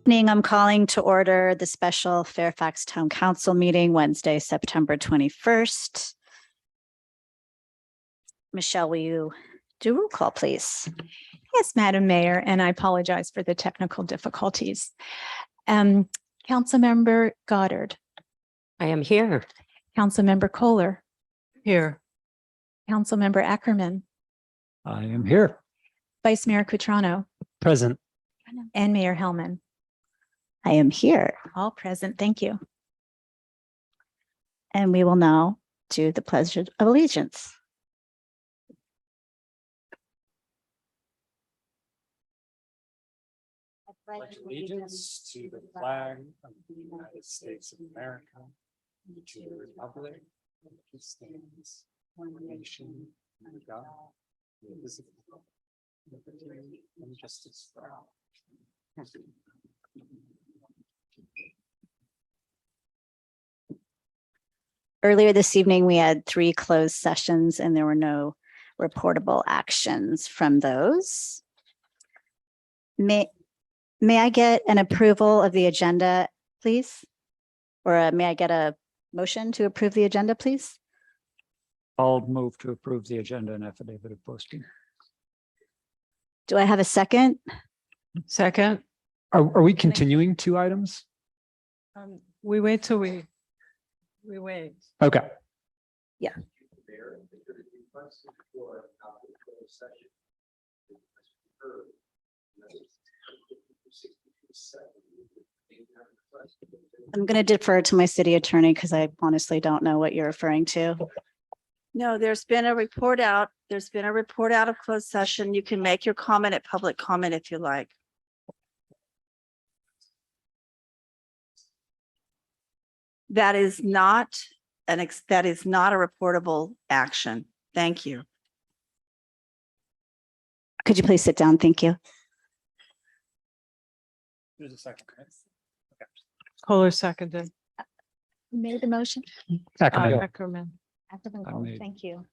Evening, I'm calling to order the special Fairfax Town Council meeting Wednesday, September 21st. Michelle, will you do roll call, please? Yes, Madam Mayor, and I apologize for the technical difficulties. Councilmember Goddard. I am here. Councilmember Kohler. Here. Councilmember Ackerman. I am here. Vice Mayor Cutrano. Present. And Mayor Hellman. I am here. All present. Thank you. And we will now do the Pledge of Allegiance. Pledge allegiance to the flag of the United States of America, and to the republic which stands one nation under God, indivisible, with liberty and justice for all. Earlier this evening, we had 3 closed sessions and there were no reportable actions from those. May I get an approval of the agenda, please? Or may I get a motion to approve the agenda, please? I'll move to approve the agenda and affidavit of posting. Do I have a second? Second. Are we continuing 2 items? We wait till we wait. Okay. Yeah. I'm going to defer to my city attorney because I honestly don't know what you're referring to. No, there's been a report out. There's been a report out of closed session. You can make your comment at public comment if you like. That is not a reportable action. Thank you. Could you please sit down? Thank you. There's a second. Kohler seconded. Who made the motion? Ackerman. Ackerman. Ackerman I Cole. made. Thank you.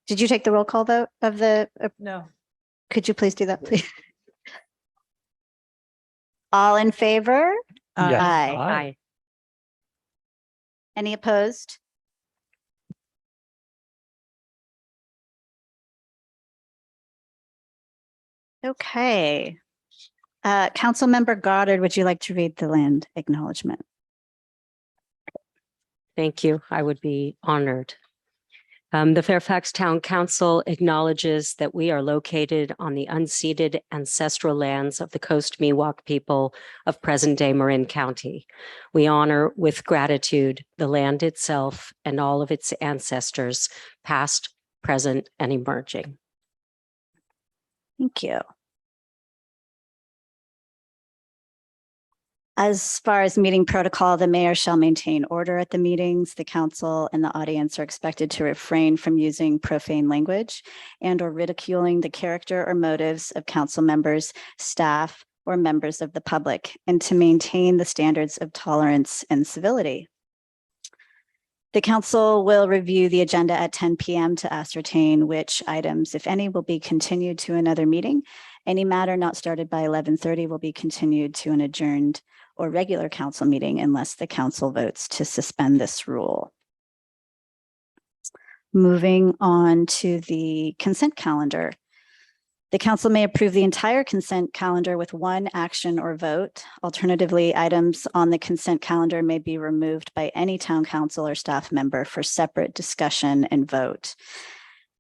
Did you take the roll call vote of the, No. could you please do that, please? All in favor? Yes. Aye. Aye. Any opposed? Okay. Councilmember Goddard, would you like to read the land acknowledgement? Thank you. I would be honored. The Fairfax Town Council acknowledges that we are located on the unceded ancestral lands of the Coast Miwok people of present-day Marin County. We honor with gratitude the land itself and all of its ancestors, past, present, and emerging. Thank you. As far as meeting protocol, the mayor shall maintain order at the meetings. The council and the audience are expected to refrain from using profane language and or ridiculing the character or motives of council members, staff, or members of the public, and to maintain the standards of tolerance and civility. The council will review the agenda at 10 p.m. to ascertain which items, if any, will be continued to another meeting. Any matter not started by 11:30 will be continued to an adjourned or regular council meeting unless the council votes to suspend this rule. Moving on to the consent calendar. The council may approve the entire consent calendar with one action or vote. Alternatively, items on the consent calendar may be removed by any town council or staff member for separate discussion and vote.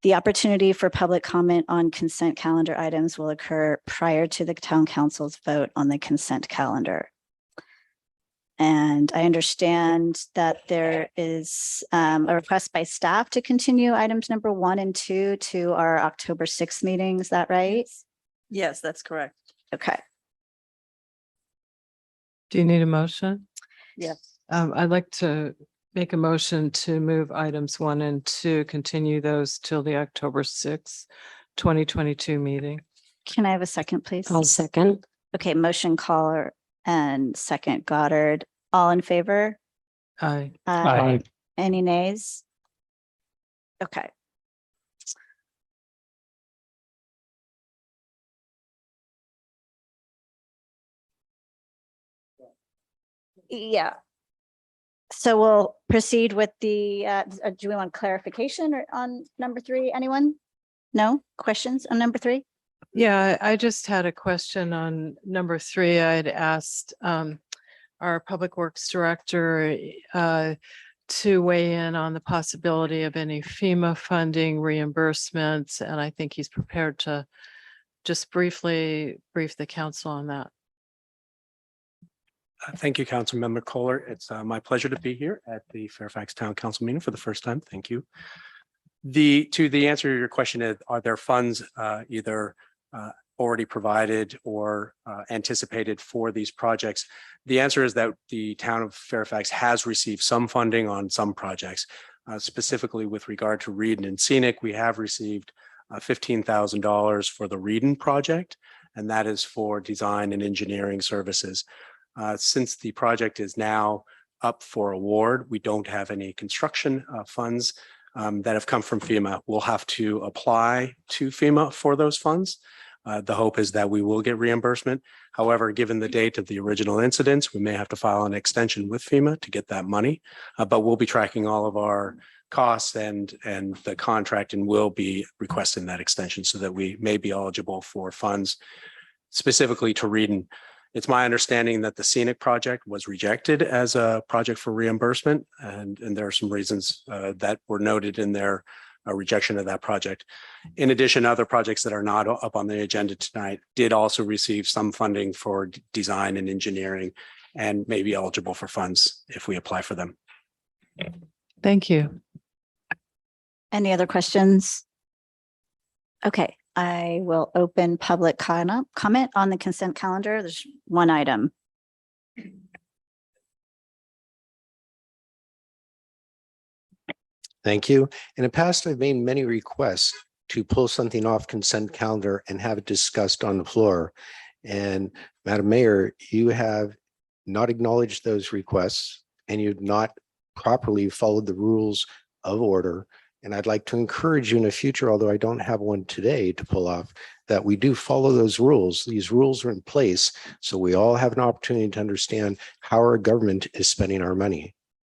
The opportunity for public comment on consent calendar items will occur prior to the town council's vote on the consent calendar. And I understand that there is a request by staff to continue items number 1 and 2 to our October 6th meeting. Is that right? Yes, that's correct. Okay. Do you need a motion? Yes. I'd like to make a motion to move items 1 and 2, continue those till the October 6th, 2022 meeting. Can I have a second, please? I'll second. Okay, motion caller and second Goddard. All in favor? Aye. Aye. Any nays? Okay. Yeah. So we'll proceed with the, do we want clarification or on number 3? Anyone? No questions on number 3? Yeah, I just had a question on number 3. I'd asked our Public Works Director to weigh in on the possibility of any FEMA funding reimbursements, and I think he's prepared to just briefly brief the council on that. Thank you, Councilmember Kohler. It's my pleasure to be here at the Fairfax Town Council meeting for the first time. Thank you. To the answer to your question, are there funds either already provided or anticipated for these projects? The answer is that the town of Fairfax has received some funding on some projects. Specifically with regard to Reedon and Scenic, we have received $15,000 for the Reedon project, and that is for design and engineering services. Since the project is now up for award, we don't have any construction funds that have come from FEMA. We'll have to apply to FEMA for those funds. The hope is that we will get reimbursement. However, given the date of the original incidents, we may have to file an extension with FEMA to get that money. But we'll be tracking all of our costs and the contract, and will be requesting that extension so that we may be eligible for funds specifically to Reedon. It's my understanding that the Scenic project was rejected as a project for reimbursement, and there are some reasons that were noted in their rejection of that project. In addition, other projects that are not up on the agenda tonight did also receive some funding for design and engineering, and may be eligible for funds if we apply for them. Thank you. Any other questions? Okay, I will open public comment on the consent calendar. There's one item. Thank you. In the past, I've made many requests to pull something off consent calendar and have it discussed on the floor. And Madam Mayor, you have not acknowledged those requests, and you've not properly followed the rules of order. And I'd like to encourage you in the future, although I don't have one today to pull off, that we do follow those rules. These rules are in place, so we all have an opportunity to understand how our government is spending our money.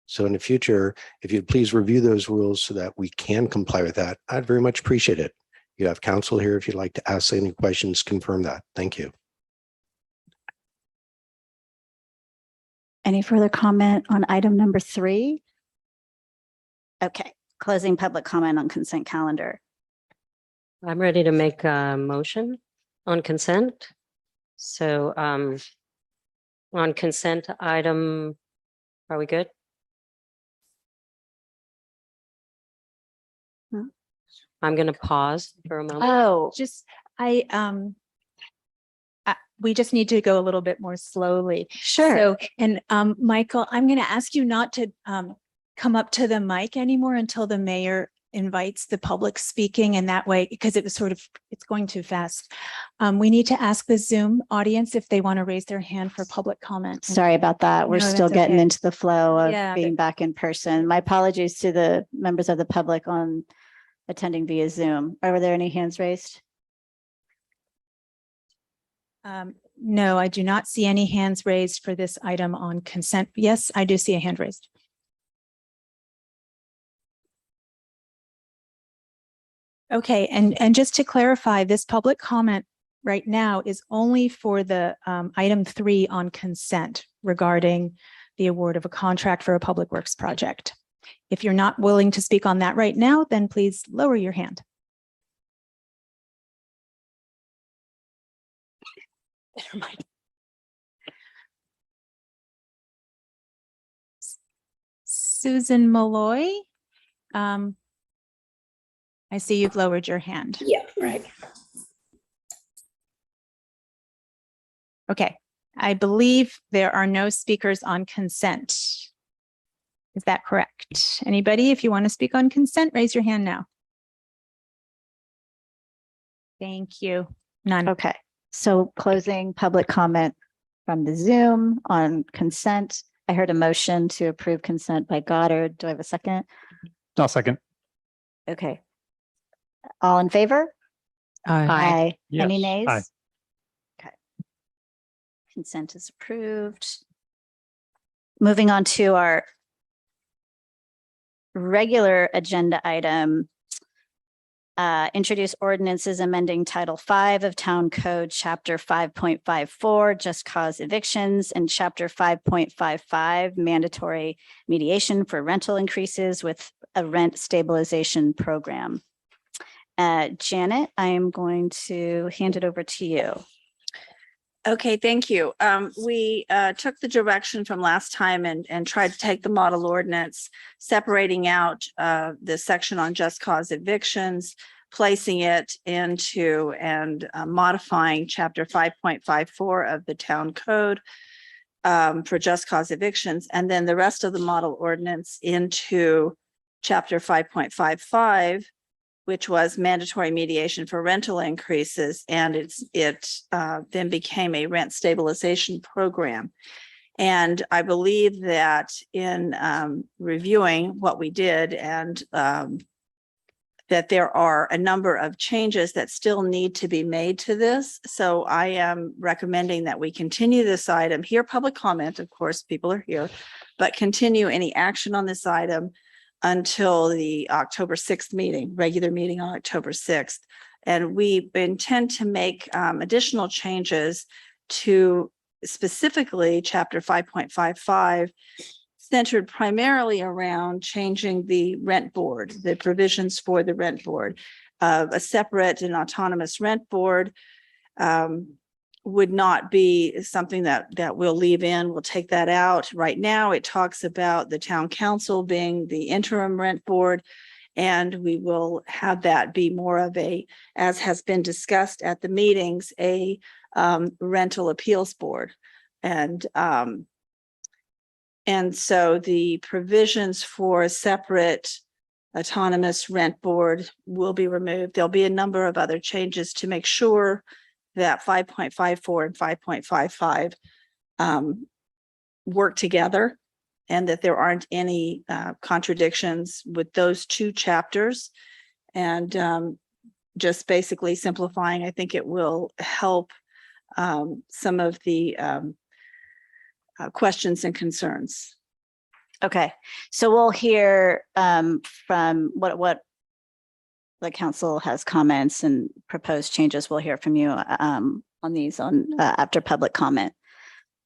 So in the future, if you'd please review those rules so that we can comply with that, I'd very much appreciate it. You have counsel here if you'd like to ask any questions, confirm that. Thank you. Any further comment on item number 3? Okay, closing public comment on consent calendar. I'm ready to make a motion on consent. So on consent item, are we good? I'm going to pause for a moment. Oh, Just, we just need to go a little bit more slowly. sure. So, and Michael, I'm going to ask you not to come up to the mic anymore until the mayor invites the public speaking, and that way, because it was it's going too fast. We need to ask the Zoom audience if they want to raise their hand for public comment. Sorry about that. We're No, still that's getting okay. into the flow of Yeah, being back in person. My apologies to the members of the public on attending via Zoom. Are there any hands raised? No, I do not see any hands raised for this item on consent. Yes, I do see a hand raised. Okay, and just to clarify, this public comment right now is only for the item 3 on consent regarding the award of a contract for a public works project. If you're not willing to speak on that right now, then please lower your hand. Never mind. Susan Malloy, I see you've lowered your hand. Yeah, right. Okay, I believe there are no speakers on consent. Is that correct? Anybody, if you want to speak on consent, raise your hand now. Thank you. None. Okay, so closing public comment from the Zoom on consent. I heard a motion to approve consent by Goddard. Do I have a second? I'll second. Okay. All in favor? Aye. Any Yes. nays? Aye. Okay. Consent is approved. Moving on to our regular agenda item, introduce ordinances amending Title V of Town Code, Chapter 5.54, just cause evictions, and Chapter 5.55, mandatory mediation for rental increases with a rent stabilization program. Janet, I am going to hand it over to you. Okay, thank you. We took the direction from last time and tried to take the model ordinance, separating out the section on just cause evictions, placing it into and modifying Chapter 5.54 of the Town Code for just cause evictions, and then the rest of the model ordinance into Chapter 5.55, which was mandatory mediation for rental increases, and it then became a rent stabilization program. And I believe that in reviewing what we did and that there are a number of changes that still need to be made to this. So I am recommending that we continue this item, hear public comment, of course, people are here, but continue any action on this item until the October 6th meeting, regular meeting on October 6th. And we intend to make additional changes to specifically Chapter 5.55, centered primarily around changing the rent board, the provisions for the rent board. A separate and autonomous rent board would not be something that we'll leave in. We'll take that out. Right now, it talks about the town council being the interim rent board, and we will have that be more of a, as has been discussed at the meetings, a rental appeals board. And so the provisions for a separate autonomous rent board will be removed. There'll be a number of other changes to make sure that 5.54 and 5.55 work together, and that there aren't any contradictions with those two chapters. And just basically simplifying, I think it will help some of the questions and concerns. Okay, so we'll hear from what the council has comments and proposed changes. We'll hear from you on these after public comment.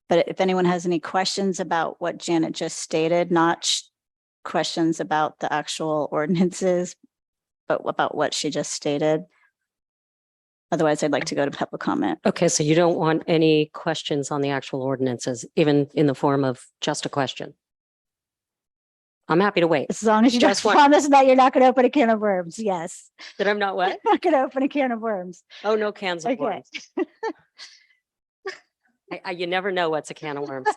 But if anyone has any questions about what Janet just stated, not questions about the actual ordinances, but about what she just stated. Otherwise, I'd like to go to public comment. Okay, so you don't want any questions on the actual ordinances, even in the form of just a question? I'm happy to wait. As long as you Just don't one- promise that you're not going to open a can of worms. Yes. That I'm not what? Not going to open a can of worms. Oh, no cans of Okay. worms. You never know what's a can of worms.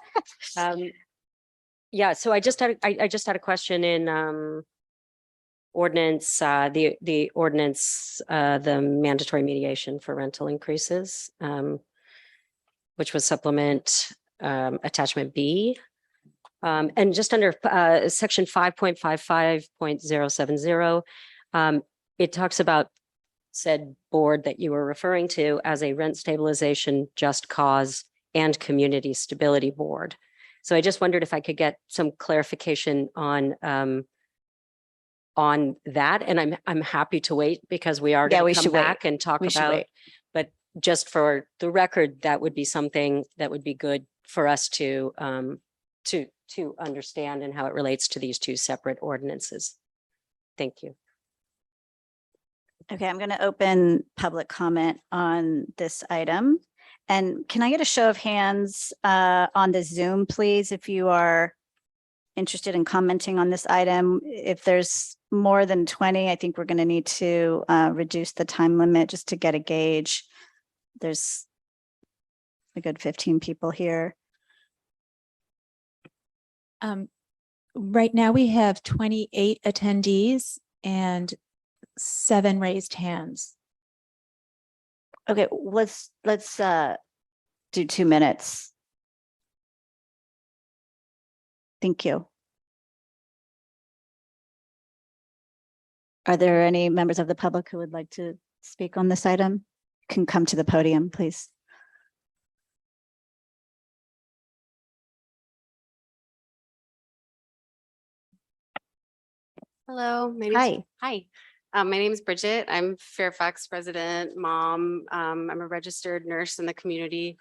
Yeah, so I just had a question in ordinance, the ordinance, the mandatory mediation for rental increases, which was supplement attachment B. And just under section 5.55.070, it talks about said board that you were referring to as a rent stabilization, just cause, and community stability board. So I just wondered if I could get some clarification on that. And I'm happy to wait because we are Yeah, going we to should come wait. back and talk We should about, wait. but just for the record, that would be something that would be good for us to understand and how it relates to these two separate ordinances. Thank you. Okay, I'm going to open public comment on this item. And can I get a show of hands on the Zoom, please, if you are interested in commenting on this item? If there's more than 20, I think we're going to need to reduce the time limit just to get a gauge. There's a good 15 people here. Right now we have 28 attendees and 7 raised hands. Okay, let's do 2 minutes. Thank you. Are there any members of the public who would like to speak on this item? Can come to the podium, please. Hello, Hi. My name is Bridget. I'm Fairfax resident, mom. I'm a registered nurse in the community,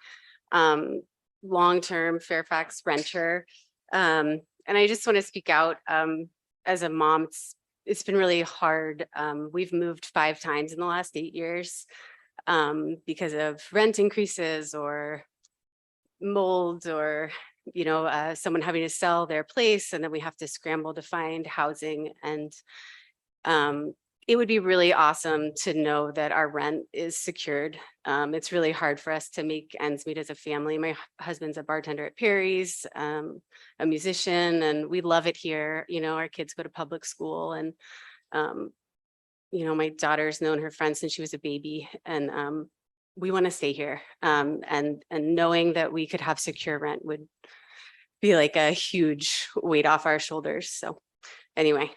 long-term Fairfax renter. And I just want to speak out as a mom. It's been really hard. We've moved 5 times in the last 8 years because of rent increases or mold or someone having to sell their place, and then we have to scramble to find housing. And it would be really awesome to know that our rent is secured. It's really hard for us to make ends meet as a family. My husband's a bartender at Perry's, a musician, and we love it here. Our kids go to public school, and my daughter's known her friends since she was a baby, and we want to stay here. And knowing that we could have secure rent would be like a huge weight off our shoulders. So anyway,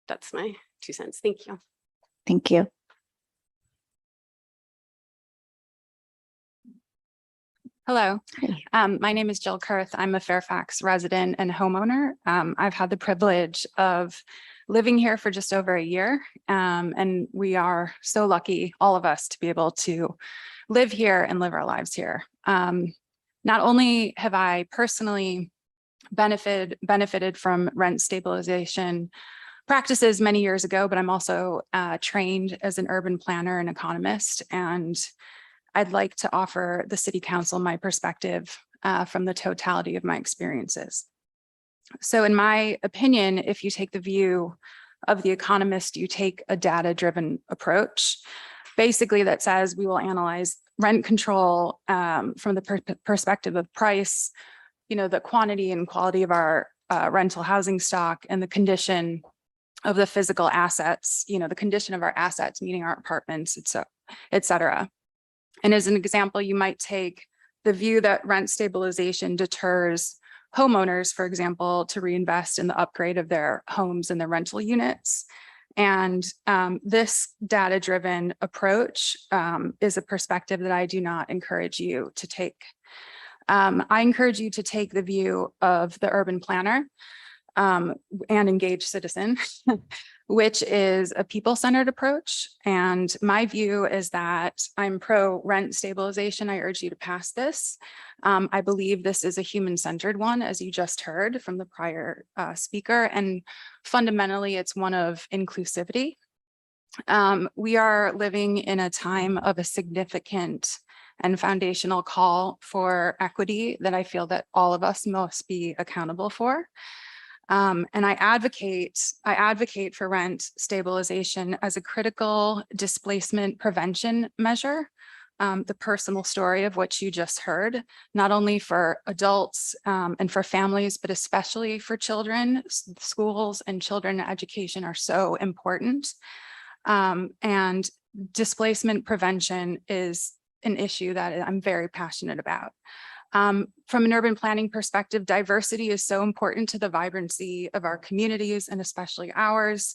that's my 2 cents. Thank you. Thank you. Hello, Hi. my name is Jill Kurth. I'm a Fairfax resident and homeowner. I've had the privilege of living here for just over a year, and we are so lucky, all of us, to be able to live here and live our lives here. Not only have I personally benefited from rent stabilization practices many years ago, but I'm also trained as an urban planner and economist, and I'd like to offer the City Council my perspective from the totality of my experiences. So in my opinion, if you take the view of the economist, you take a data-driven approach, basically that says we will analyze rent control from the perspective of price, the quantity and quality of our rental housing stock, and the condition of the physical assets, the condition of our assets, meaning our apartments, et cetera. And as an example, you might take the view that rent stabilization deters homeowners, for example, to reinvest in the upgrade of their homes and their rental units. And this data-driven approach is a perspective that I do not encourage you to take. I encourage you to take the view of the urban planner and engaged citizen, which is a people-centered approach. And my view is that I'm pro rent stabilization. I urge you to pass this. I believe this is a human-centered one, as you just heard from the prior speaker. And fundamentally, it's one of inclusivity. We are living in a time of a significant and foundational call for equity that I feel that all of us must be accountable for. And I advocate for rent stabilization as a critical displacement prevention measure. The personal story of what you just heard, not only for adults and for families, but especially for children. Schools and children education are so important. And displacement prevention is an issue that I'm very passionate about. From an urban planning perspective, diversity is so important to the vibrancy of our communities and especially ours.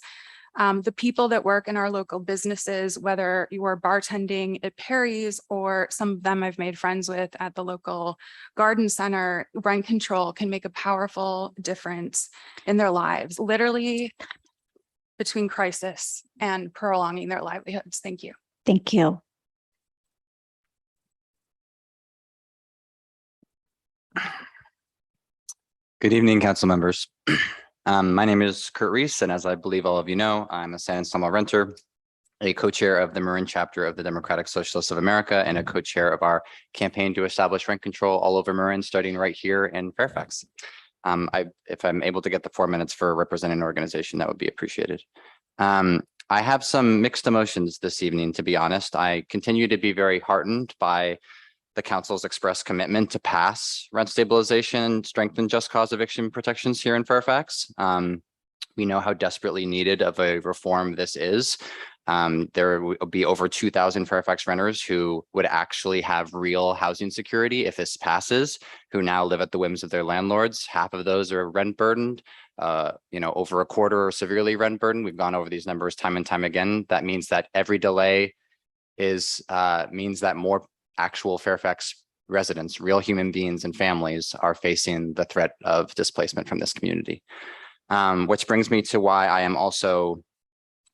The people that work in our local businesses, whether you are bartending at Perry's or some of them I've made friends with at the local garden center, rent control can make a powerful difference in their lives, literally between crisis and prolonging their livelihoods. Thank you. Thank you. Good evening, council members. My name is Kurt Reese, and as I believe all of you know, I'm a San Anselmo renter, a co-chair of the Marin chapter of the Democratic Socialists of America, and a co-chair of our campaign to establish rent control all over Marin, starting right here in Fairfax. If I'm able to get the 4 minutes for representing an organization, that would be appreciated. I have some mixed emotions this evening, to be honest. I continue to be very heartened by the council's expressed commitment to pass rent stabilization and strengthen just cause eviction protections here in Fairfax. We know how desperately needed of a reform this is. There will be over 2,000 Fairfax renters who would actually have real housing security if this passes, who now live at the whims of their landlords. Half of those are rent burdened, over a quarter are severely rent burdened. We've gone over these numbers time and time again. That means that every delay means that more actual Fairfax residents, real human beings and families, are facing the threat of displacement from this community. Which brings me to why I am also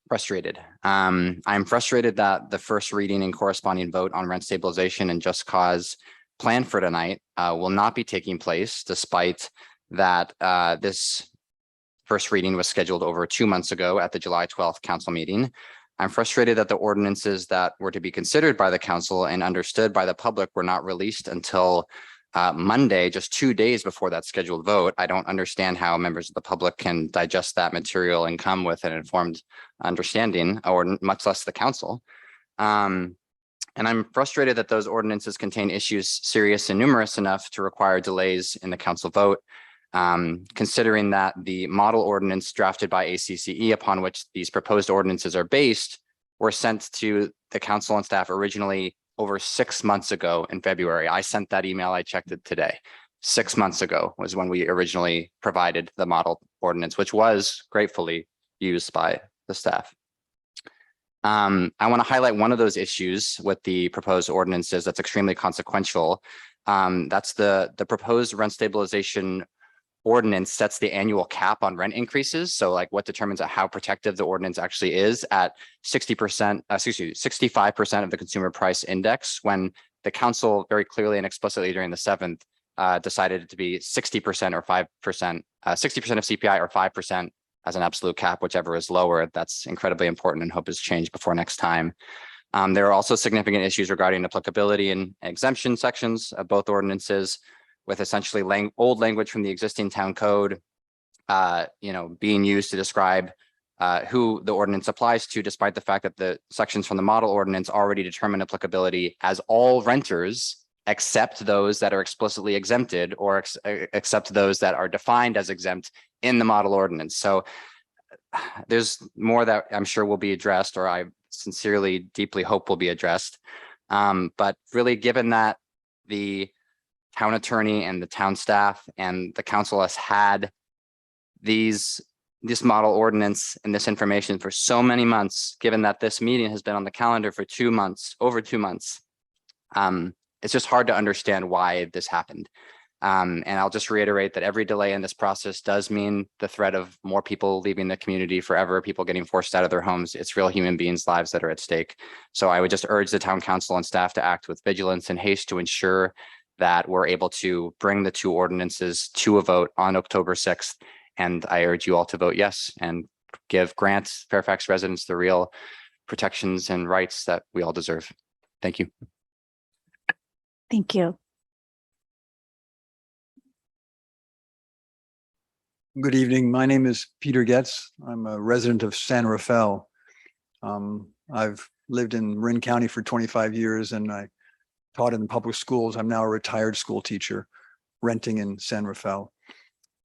frustrated. I'm frustrated that the first reading and corresponding vote on rent stabilization and just cause planned for tonight will not be taking place, despite that this first reading was scheduled over 2 months ago at the July 12th council meeting. I'm frustrated that the ordinances that were to be considered by the council and understood by the public were not released until Monday, just 2 days before that scheduled vote. I don't understand how members of the public can digest that material and come with an informed understanding, or much less the council. And I'm frustrated that those ordinances contain issues serious and numerous enough to require delays in the council vote. Considering that the model ordinance drafted by ACCE upon which these proposed ordinances are based were sent to the council and staff originally over 6 months ago in February. I sent that email, I checked it today. 6 months ago was when we originally provided the model ordinance, which was gratefully used by the staff. I want to highlight one of those issues with the proposed ordinances that's extremely consequential. That's the proposed rent stabilization ordinance sets the annual cap on rent increases. So like what determines how protective the ordinance actually is at 65% of the consumer price index, when the council very clearly and explicitly during the 7th decided it to be 60% or 5%, 60% of CPI or 5% as an absolute cap, whichever is lower. That's incredibly important and hope is changed before next time. There are also significant issues regarding applicability and exemption sections of both ordinances, with essentially old language from the existing town code, being used to describe who the ordinance applies to, despite the fact that the sections from the model ordinance already determine applicability as all renters, except those that are explicitly exempted, or except those that are defined as exempt in the model ordinance. So there's more that I'm sure will be addressed, or I sincerely, deeply hope will be addressed. But really, given that the town attorney and the town staff and the council has had this model ordinance and this information for so many months, given that this meeting has been on the calendar for 2 months, over 2 months, it's just hard to understand why this happened. And I'll just reiterate that every delay in this process does mean the threat of more people leaving the community forever, people getting forced out of their homes. It's real human beings' lives that are at stake. So I would just urge the town council and staff to act with vigilance and haste to ensure that we're able to bring the 2 ordinances to a vote on October 6th. And I urge you all to vote yes and grant Fairfax residents the real protections and rights that we all deserve. Thank you. Thank you. Good evening. My name is Peter Getz. I'm a resident of San Rafael. I've lived in Marin County for 25 years and I taught in public schools. I'm now a retired school teacher renting in San Rafael.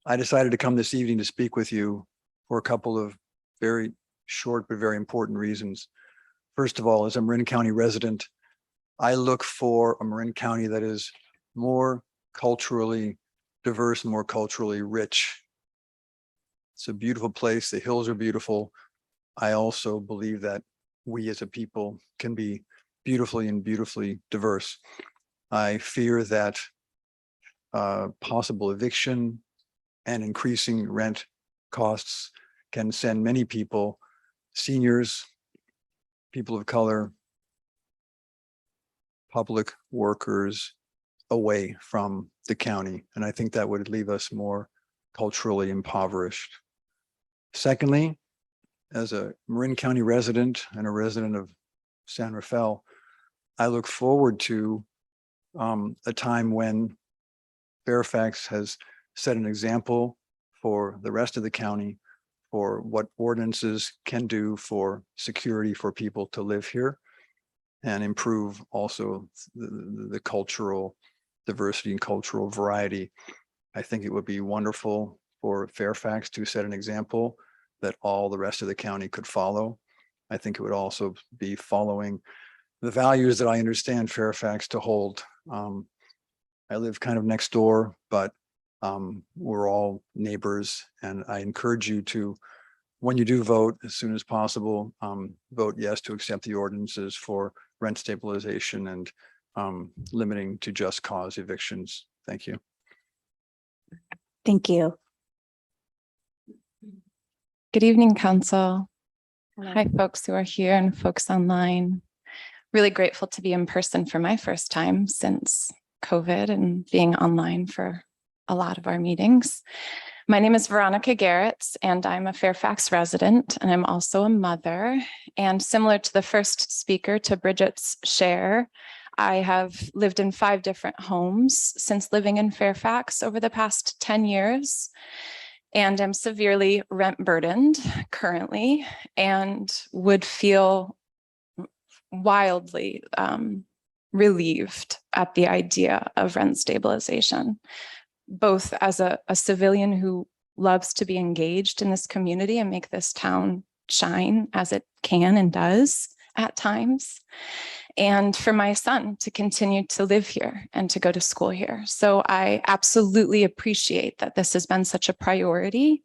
I decided to come this evening to speak with you for a couple of very short but very important reasons. First of all, as a Marin County resident, I look for a Marin County that is more culturally diverse, more culturally rich. It's a beautiful place. The hills are beautiful. I also believe that we as a people can be beautifully diverse. I fear that possible eviction and increasing rent costs can send many people, seniors, people of color, public workers, away from the county. And I think that would leave us more culturally impoverished. Secondly, as a Marin County resident and a resident of San Rafael, I look forward to a time when Fairfax has set an example for the rest of the county for what ordinances can do for security for people to live here and improve also the cultural diversity and cultural variety. I think it would be wonderful for Fairfax to set an example that all the rest of the county could follow. I think it would also be following the values that I understand Fairfax to hold. I live kind of next door, but we're all neighbors, and I encourage you to, when you do vote, as soon as possible, vote yes to accept the ordinances for rent stabilization and limiting to just cause evictions. Thank you. Thank you. Good evening, Council. Hi, folks who are here and folks online. Really grateful to be in person for my first time since COVID and being online for a lot of our meetings. My name is Veronica Garretts, and I'm a Fairfax resident, and I'm also a mother. And similar to the first speaker, to Bridget's share, I have lived in 5 different homes since living in Fairfax over the past 10 years. And am severely rent burdened currently and would feel wildly relieved at the idea of rent stabilization, both as a civilian who loves to be engaged in this community and make this town shine as it can and does at times, and for my son to continue to live here and to go to school here. So I absolutely appreciate that this has been such a priority.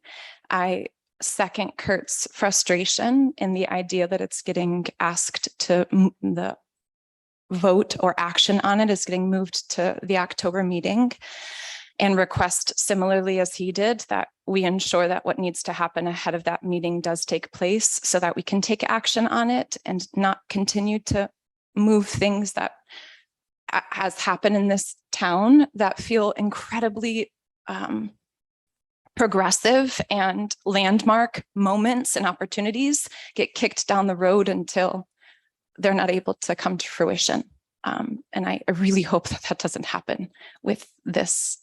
I second Kurt's frustration in the idea that it's getting asked to the vote or action on it is getting moved to the October meeting, and request similarly as he did that we ensure that what needs to happen ahead of that meeting does take place so that we can take action on it and not continue to move things that has happened in this town that feel incredibly progressive, and landmark moments and opportunities get kicked down the road until they're not able to come to fruition. And I really hope that that doesn't happen with this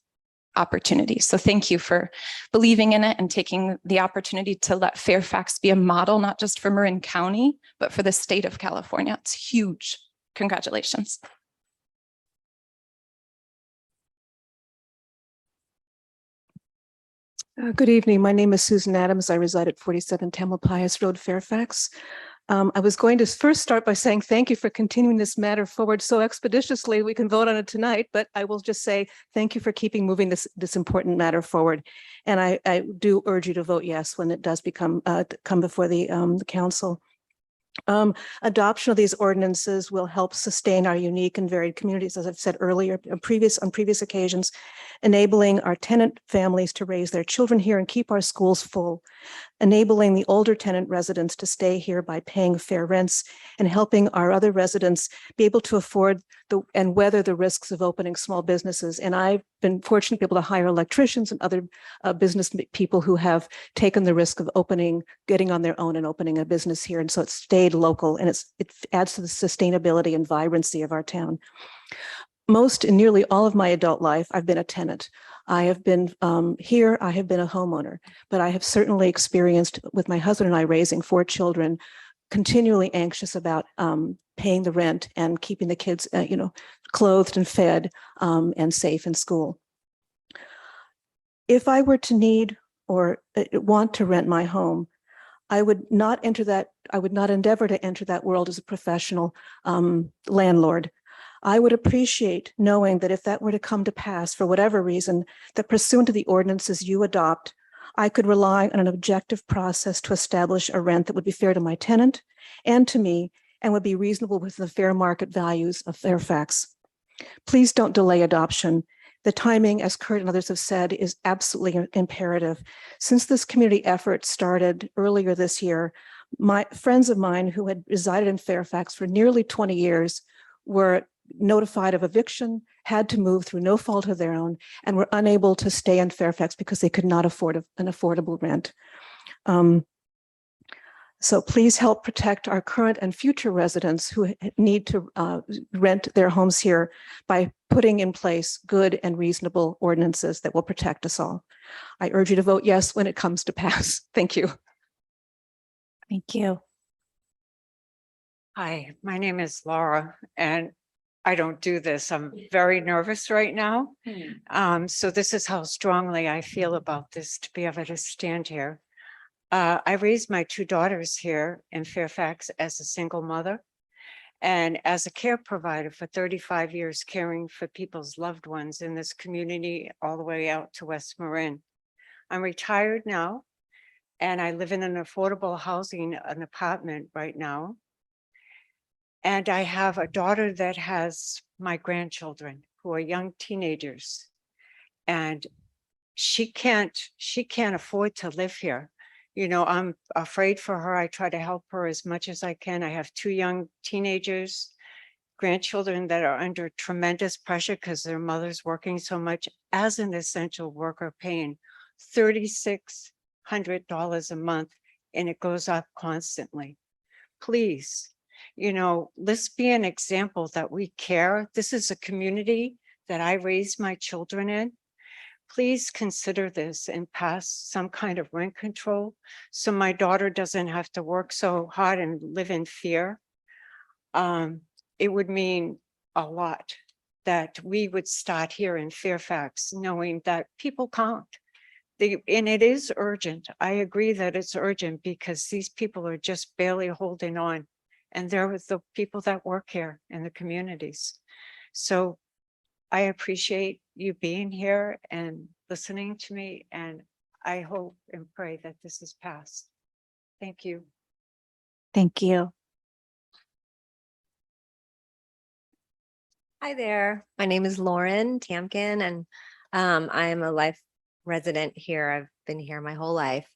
opportunity. So thank you for believing in it and taking the opportunity to let Fairfax be a model, not just for Marin County, but for the state of California. It's huge. Congratulations. Good evening. My name is Susan Adams. I reside at 47 Tamalpais Road, Fairfax. I was going to first start by saying thank you for continuing this matter forward so expeditiously. We can vote on it tonight, but I will just say thank you for keeping moving this important matter forward. And I do urge you to vote yes when it does come before the council. Adoption of these ordinances will help sustain our unique and varied communities, as I've said earlier, on previous occasions, enabling our tenant families to raise their children here and keep our schools full, enabling the older tenant residents to stay here by paying fair rents, and helping our other residents be able to afford and weather the risks of opening small businesses. And I've been fortunate to be able to hire electricians and other business people who have taken the risk of getting on their own and opening a business here. And so it's stayed local, and it adds to the sustainability and vibrancy of our town. Most and nearly all of my adult life, I've been a tenant. I have been here, I have been a homeowner, but I have certainly experienced, with my husband and I raising 4 children, continually anxious about paying the rent and keeping the kids, clothed and fed and safe in school. If I were to need or want to rent my home, I would not endeavor to enter that world as a professional landlord. I would appreciate knowing that if that were to come to pass for whatever reason, that pursuant to the ordinances you adopt, I could rely on an objective process to establish a rent that would be fair to my tenant and to me, and would be reasonable with the fair market values of Fairfax. Please don't delay adoption. The timing, as Kurt and others have said, is absolutely imperative. Since this community effort started earlier this year, friends of mine who had resided in Fairfax for nearly 20 years were notified of eviction, had to move through no fault of their own, and were unable to stay in Fairfax because they could not afford an affordable rent. So please help protect our current and future residents who need to rent their homes here by putting in place good and reasonable ordinances that will protect us all. I urge you to vote yes when it comes to pass. Thank you. Thank you. Hi, my name is Laura, and I don't do this. I'm very nervous right now. So this is how strongly I feel about this, to be able to stand here. I raised my 2 daughters here in Fairfax as a single mother and as a care provider for 35 years, caring for people's loved ones in this community all the way out to West Marin. I'm retired now, and I live in an affordable housing, an apartment right now. And I have a daughter that has my grandchildren who are young teenagers, and she can't afford to live here. You know, I'm afraid for her. I try to help her as much as I can. I have 2 young teenagers, grandchildren that are under tremendous pressure because their mother's working so much as an essential worker, paying $3,600 a month, and it goes up constantly. Please, you know, let's be an example that we care. This is a community that I raised my children in. Please consider this and pass some kind of rent control so my daughter doesn't have to work so hard and live in fear. It would mean a lot that we would start here in Fairfax, knowing that people count. And it is urgent. I agree that it's urgent because these people are just barely holding on. And they're with the people that work here in the communities. So I appreciate you being here and listening to me, and I hope and pray that this is passed. Thank you. Thank you. Hi there. My name is Lauren Tamkin, and I am a life resident here. I've been here my whole life,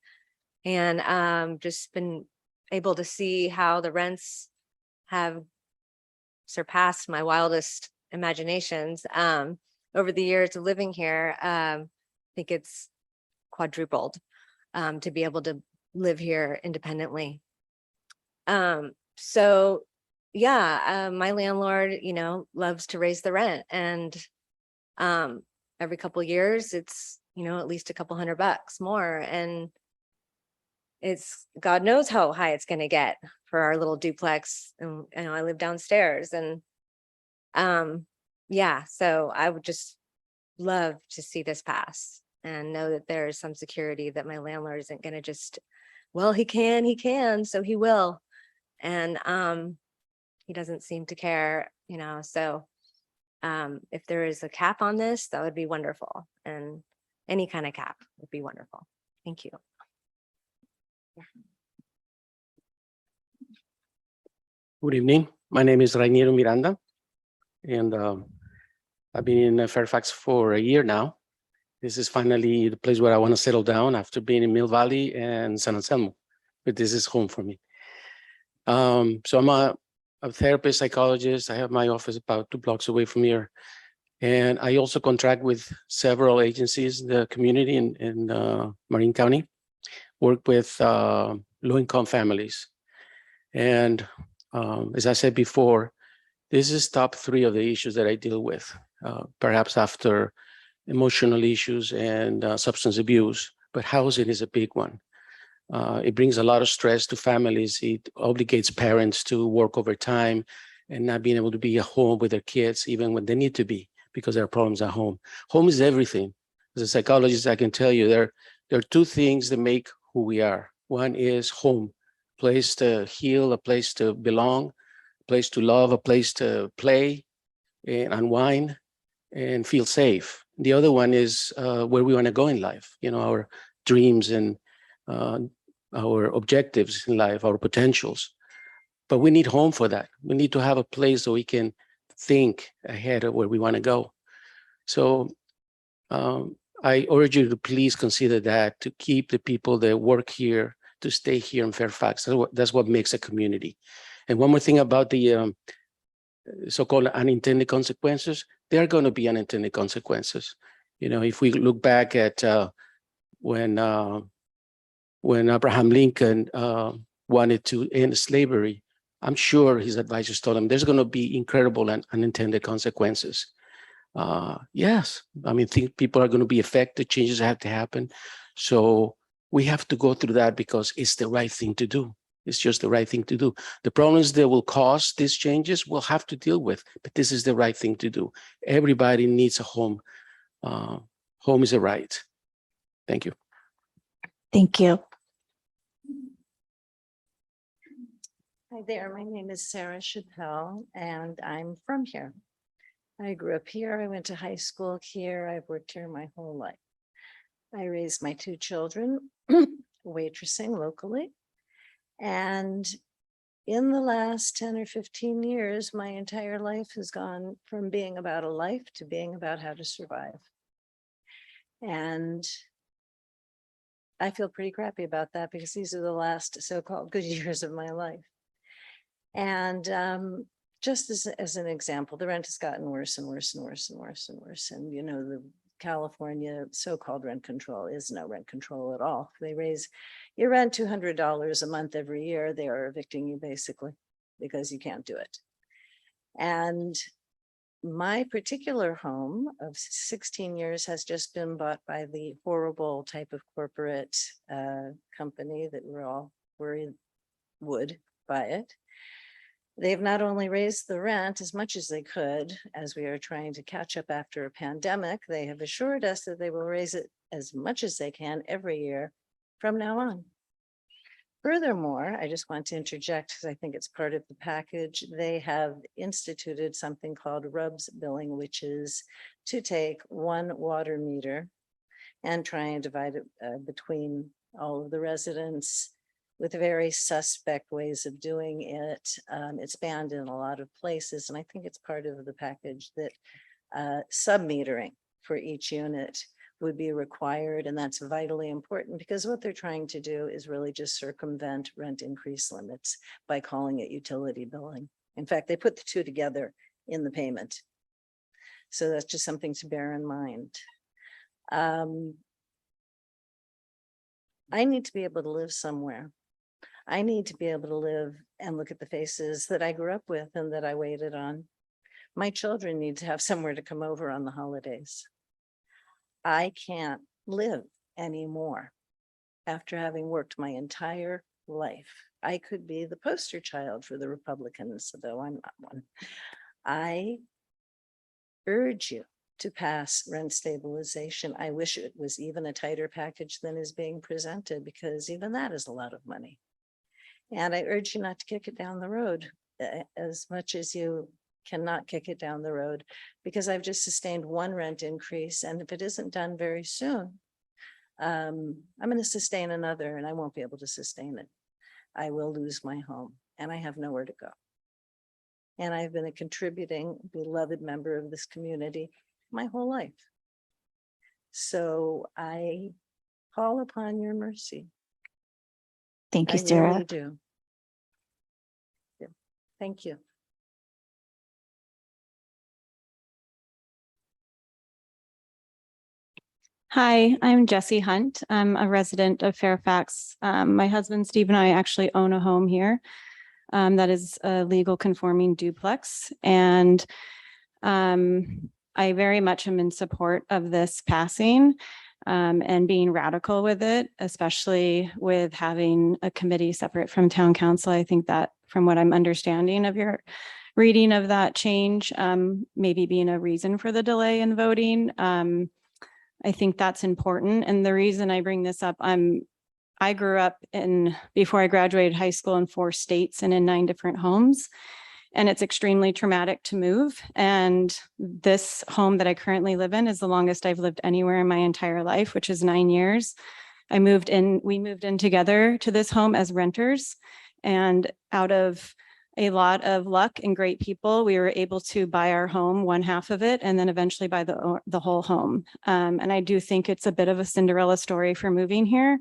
and just been able to see how the rents have surpassed my wildest imaginations over the years of living here. I think it's quadrupled to be able to live here independently. So yeah, my landlord, you know, loves to raise the rent, and every couple years it's, you know, at least a couple $100 more, and it's God knows how high it's going to get for our little duplex. And you know, I live downstairs, and yeah, so I would just love to see this pass and know that there is some security that my landlord isn't going to just, well, he can, so he will. And he doesn't seem to care, you know, so if there is a cap on this, that would be wonderful. And any kind of cap would be wonderful. Thank you. Good evening. My name is Rainiero Miranda, and I've been in Fairfax for a year now. This is finally the place where I want to settle down after being in Mill Valley and San Anselmo, but this is home for me. So I'm a therapist, psychologist. I have my office about 2 blocks away from here. And I also contract with several agencies in the community in Marin County, work with low-income families. And as I said before, this is top 3 of the issues that I deal with, perhaps after emotional issues and substance abuse, but housing is a big one. It brings a lot of stress to families. It obligates parents to work overtime and not being able to be at home with their kids, even when they need to be, because there are problems at home. Home is everything. As a psychologist, I can tell you there are 2 things that make who we are. One is home, a place to heal, a place to belong, a place to love, a place to play and unwind and feel safe. The other one is where we want to go in life, you know, our dreams and our objectives in life, our potentials. But we need home for that. We need to have a place so we can think ahead of where we want to go. So I urge you to please consider that, to keep the people that work here, to stay here in Fairfax. That's what makes a community. And one more thing about the so-called unintended consequences, there are going to be unintended consequences. You know, if we look back at when Abraham Lincoln wanted to end slavery, I'm sure his advisors told him there's going to be incredible and unintended consequences. Yes, I mean, think people are going to be affected, changes have to happen. So we have to go through that because it's the right thing to do. It's just the right thing to do. The problems that will cause these changes we'll have to deal with, but this is the right thing to do. Everybody needs a home. Home is a right. Thank you. Thank you. Hi there, my name is Sarah Chappelle and I'm from here. I grew up here, I went to high school here, I've worked here my whole life. I raised my 2 children waitressing locally. And in the last 10 or 15 years, my entire life has gone from being about a life to being about how to survive. And I feel pretty crappy about that because these are the last so-called good years of my life. And just as an example, the rent has gotten worse and worse and worse and worse and worse. And you know, the California so-called rent control is no rent control at all. They raise your rent $200 a month every year. They are evicting you basically because you can't do it. And my particular home of 16 years has just been bought by the horrible type of corporate company that we're all worried would buy it. They've not only raised the rent as much as they could, as we are trying to catch up after a pandemic, they have assured us that they will raise it as much as they can every year from now on. Furthermore, I just want to interject because I think it's part of the package. They have instituted something called RUBS billing, which is to take one water meter and try and divide it between all of the residents with very suspect ways of doing it. It's banned in a lot of places, and I think it's part of the package that sub-metering for each unit would be required, and that's vitally important because what they're trying to do is really just circumvent rent increase limits by calling it utility billing. In fact, they put the two together in the payment. So that's just something to bear in mind. I need to be able to live somewhere. I need to be able to live and look at the faces that I grew up with and that I waited on. My children need to have somewhere to come over on the holidays. I can't live anymore after having worked my entire life. I could be the poster child for the Republicans, though I'm not one. I urge you to pass rent stabilization. I wish it was even a tighter package than is being presented, because even that is a lot of money. And I urge you not to kick it down the road as much as you cannot kick it down the road, because I've just sustained one rent increase. And if it isn't done very soon, I'm going to sustain another, and I won't be able to sustain it. I will lose my home and I have nowhere to go. And I've been a contributing, beloved member of this community my whole life. So I call upon your mercy. Thank you, I Sarah. really do. Yeah. Thank you. Hi, I'm Jessie Hunt. I'm a resident of Fairfax. My husband Steve and I actually own a home here that is a legal conforming duplex. And I very much am in support of this passing and being radical with it, especially with having a committee separate from town council. I think that from what I'm understanding of your reading of that change, maybe being a reason for the delay in voting. I think that's important. And the reason I bring this up, I grew up before I graduated high school in 4 states and in 9 different homes. And it's extremely traumatic to move. And this home that I currently live in is the longest I've lived anywhere in my entire life, which is 9 years. We moved in together to this home as renters. And out of a lot of luck and great people, we were able to buy our home, one half of it, and then eventually buy the whole home. And I do think it's a bit of a Cinderella story for moving here.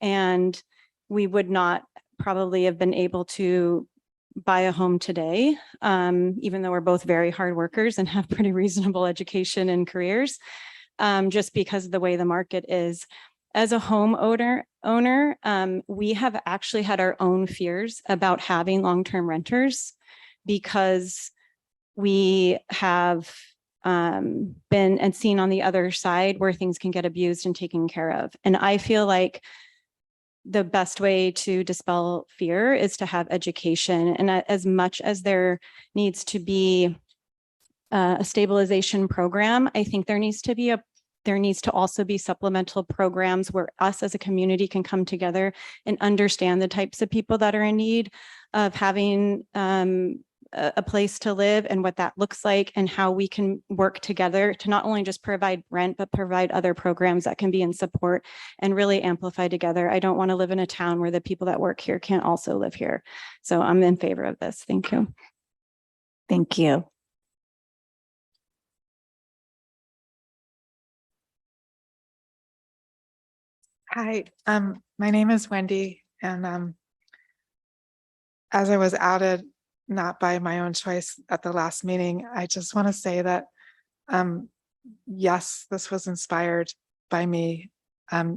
And we would not probably have been able to buy a home today, even though we're both very hard workers and have pretty reasonable education and careers, just because of the way the market is. As a home owner, we have actually had our own fears about having long-term renters, because we have been and seen on the other side where things can get abused and taken care of. And I feel like the best way to dispel fear is to have education. And as much as there needs to be a stabilization program, I think there needs to also be supplemental programs where us as a community can come together and understand the types of people that are in need of having a place to live and what that looks like, and how we can work together to not only just provide rent, but provide other programs that can be in support and really amplify together. I don't want to live in a town where the people that work here can't also live here. So I'm in favor of this. Thank you. Thank you. Hi, my name is Wendy, and as I was outed, not by my own choice at the last meeting, I just want to say that yes, this was inspired by me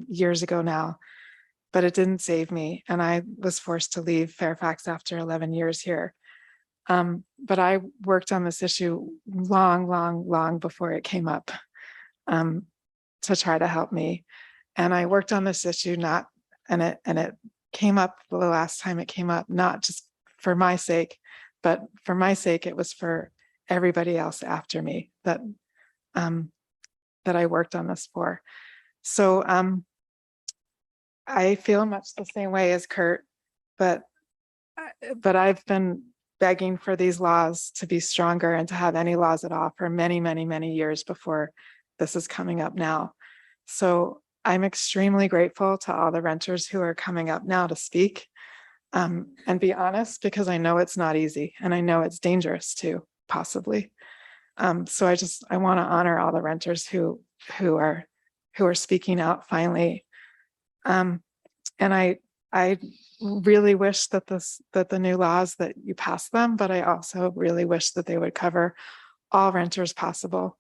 years ago now, but it didn't save me, and I was forced to leave Fairfax after 11 years here. But I worked on this issue long before it came up to try to help me. And I worked on this issue and it came up the last time it came up, not just for my sake, but for my sake, it was for everybody else after me that I worked on this for. So I feel much the same way as Kurt, but I've been begging for these laws to be stronger and to have any laws at all for many years before this is coming up now. So I'm extremely grateful to all the renters who are coming up now to speak and be honest, because I know it's not easy and I know it's dangerous too, possibly. So I want to honor all the renters who are speaking out finally. And I really wish that the new laws that you pass them, but I also really wish that they would cover all renters possible.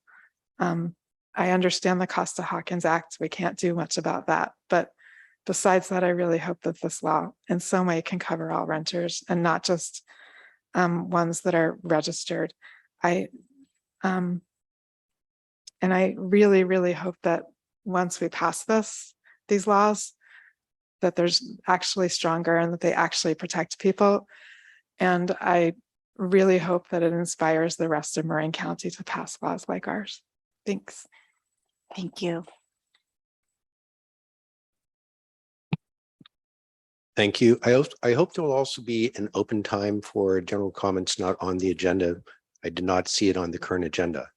I understand the Costa-Hawkins Act. We can't do much about that. But besides that, I really hope that this law in some way can cover all renters and not just ones that are registered. And I really hope that once we pass these laws, that there's actually stronger and that they actually protect people. And I really hope that it inspires the rest of Marin County to pass laws like ours. Thanks. Thank you. Thank you. I hope there will also be an open time for general comments not on the agenda. I did not see it on the current agenda.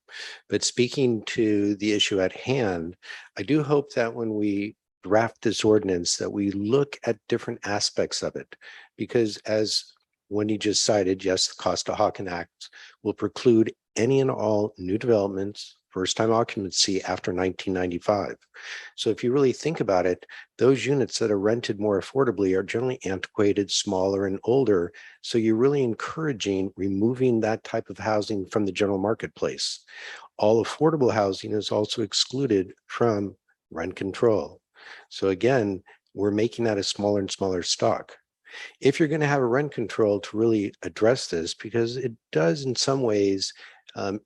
But speaking to the issue at hand, I do hope that when we draft this ordinance that we look at different aspects of it, because as Wendy just cited, yes, the Costa-Hawkins Act will preclude any and all new developments, first-time occupancy after 1995. So if you really think about it, those units that are rented more affordably are generally antiquated, smaller, and older. So you're really encouraging removing that type of housing from the general marketplace. All affordable housing is also excluded from rent control. So again, we're making that a smaller and smaller stock. If you're going to have a rent control to really address this, because it does in some ways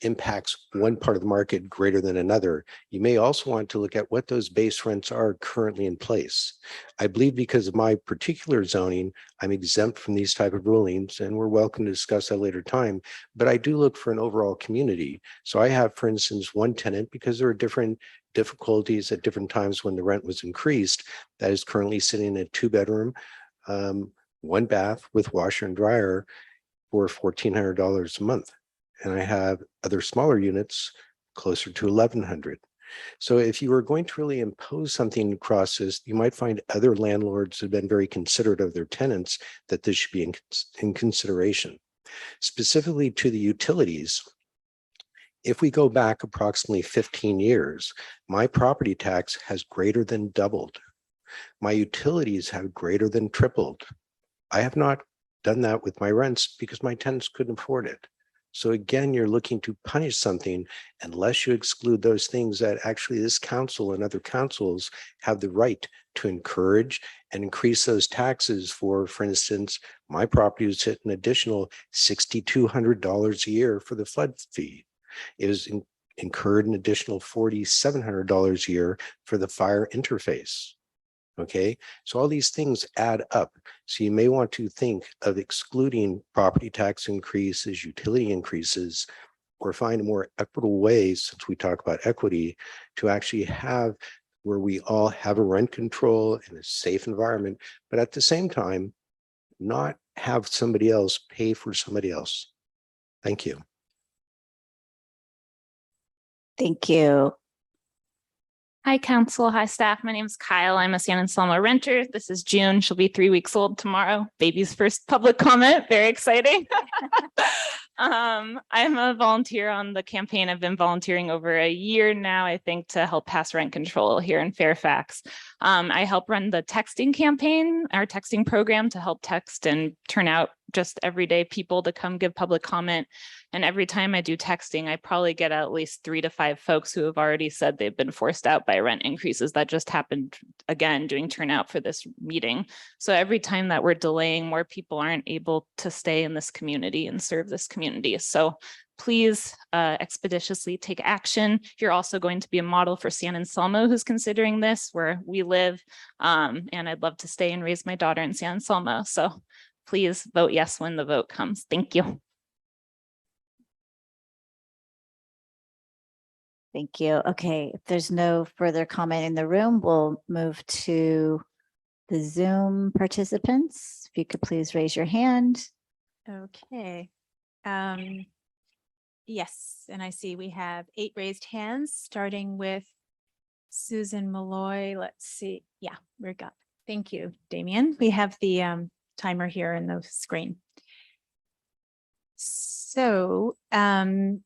impacts one part of the market greater than another, you may also want to look at what those base rents are currently in place. I believe because of my particular zoning, I'm exempt from these type of rulings, and we're welcome to discuss that later time. But I do look for an overall community. So I have, for instance, one tenant, because there are different difficulties at different times when the rent was increased, that is currently sitting in a 2-bedroom, 1 bath with washer and dryer for $1,400 a month. And I have other smaller units closer to $1,100. So if you were going to really impose something across this, you might find other landlords have been very considerate of their tenants that this should be in consideration. Specifically to the utilities, if we go back approximately 15 years, my property tax has greater than doubled. My utilities have greater than tripled. I have not done that with my rents because my tenants couldn't afford it. So again, you're looking to punish something unless you exclude those things that actually this council and other councils have the right to encourage and increase those taxes for instance, my property was hit an additional $6,200 a year for the flood fee. It was incurred an additional $4,700 a year for the fire interface. Okay, so all these things add up. So you may want to think of excluding property tax increases, utility increases, or find a more equitable way, since we talk about equity, to actually have where we all have a rent control in a safe environment, but at the same time, not have somebody else pay for somebody else. Thank you. Thank you. Hi, council. Hi, staff. My name is Kyle. I'm a San Anselmo renter. This is June. She'll be 3 weeks old tomorrow. Baby's first public comment. Very exciting. I'm a volunteer on the campaign. I've been volunteering over a year now, I think, to help pass rent control here in Fairfax. I help run the texting campaign, our texting program, to help text and turn out just everyday people to come give public comment. And every time I do texting, I probably get at least 3 to 5 folks who have already said they've been forced out by rent increases. That just happened again doing turnout for this meeting. So every time that we're delaying, more people aren't able to stay in this community and serve this community. So please expeditiously take action. You're also going to be a model for San Anselmo, who's considering this, where we live. And I'd love to stay and raise my daughter in San Anselmo. So please vote yes when the vote comes. Thank you. Thank you. Okay, if there's no further comment in the room, we'll move to the Zoom participants. If you could please raise your hand. Okay. Yes, and I see we have 8 raised hands, starting with Susan Malloy. Let's see. Yeah, we're good. Thank you, Damien. We have the timer here in the screen. So,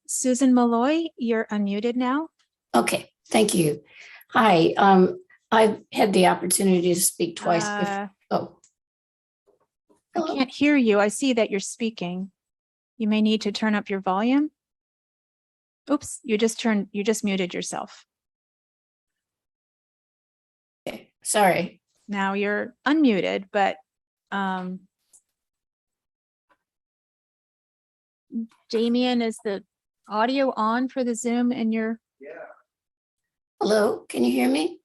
Susan Malloy, you're unmuted now. Okay, thank you. Hi, I've had the opportunity to speak twice. Oh. I can't hear you. I see that you're speaking. You may need to turn up your volume. Oops, you just muted yourself. Okay, sorry. Now you're unmuted, but Damien, is the audio on for the Zoom in your? Yeah. Hello, can you hear me?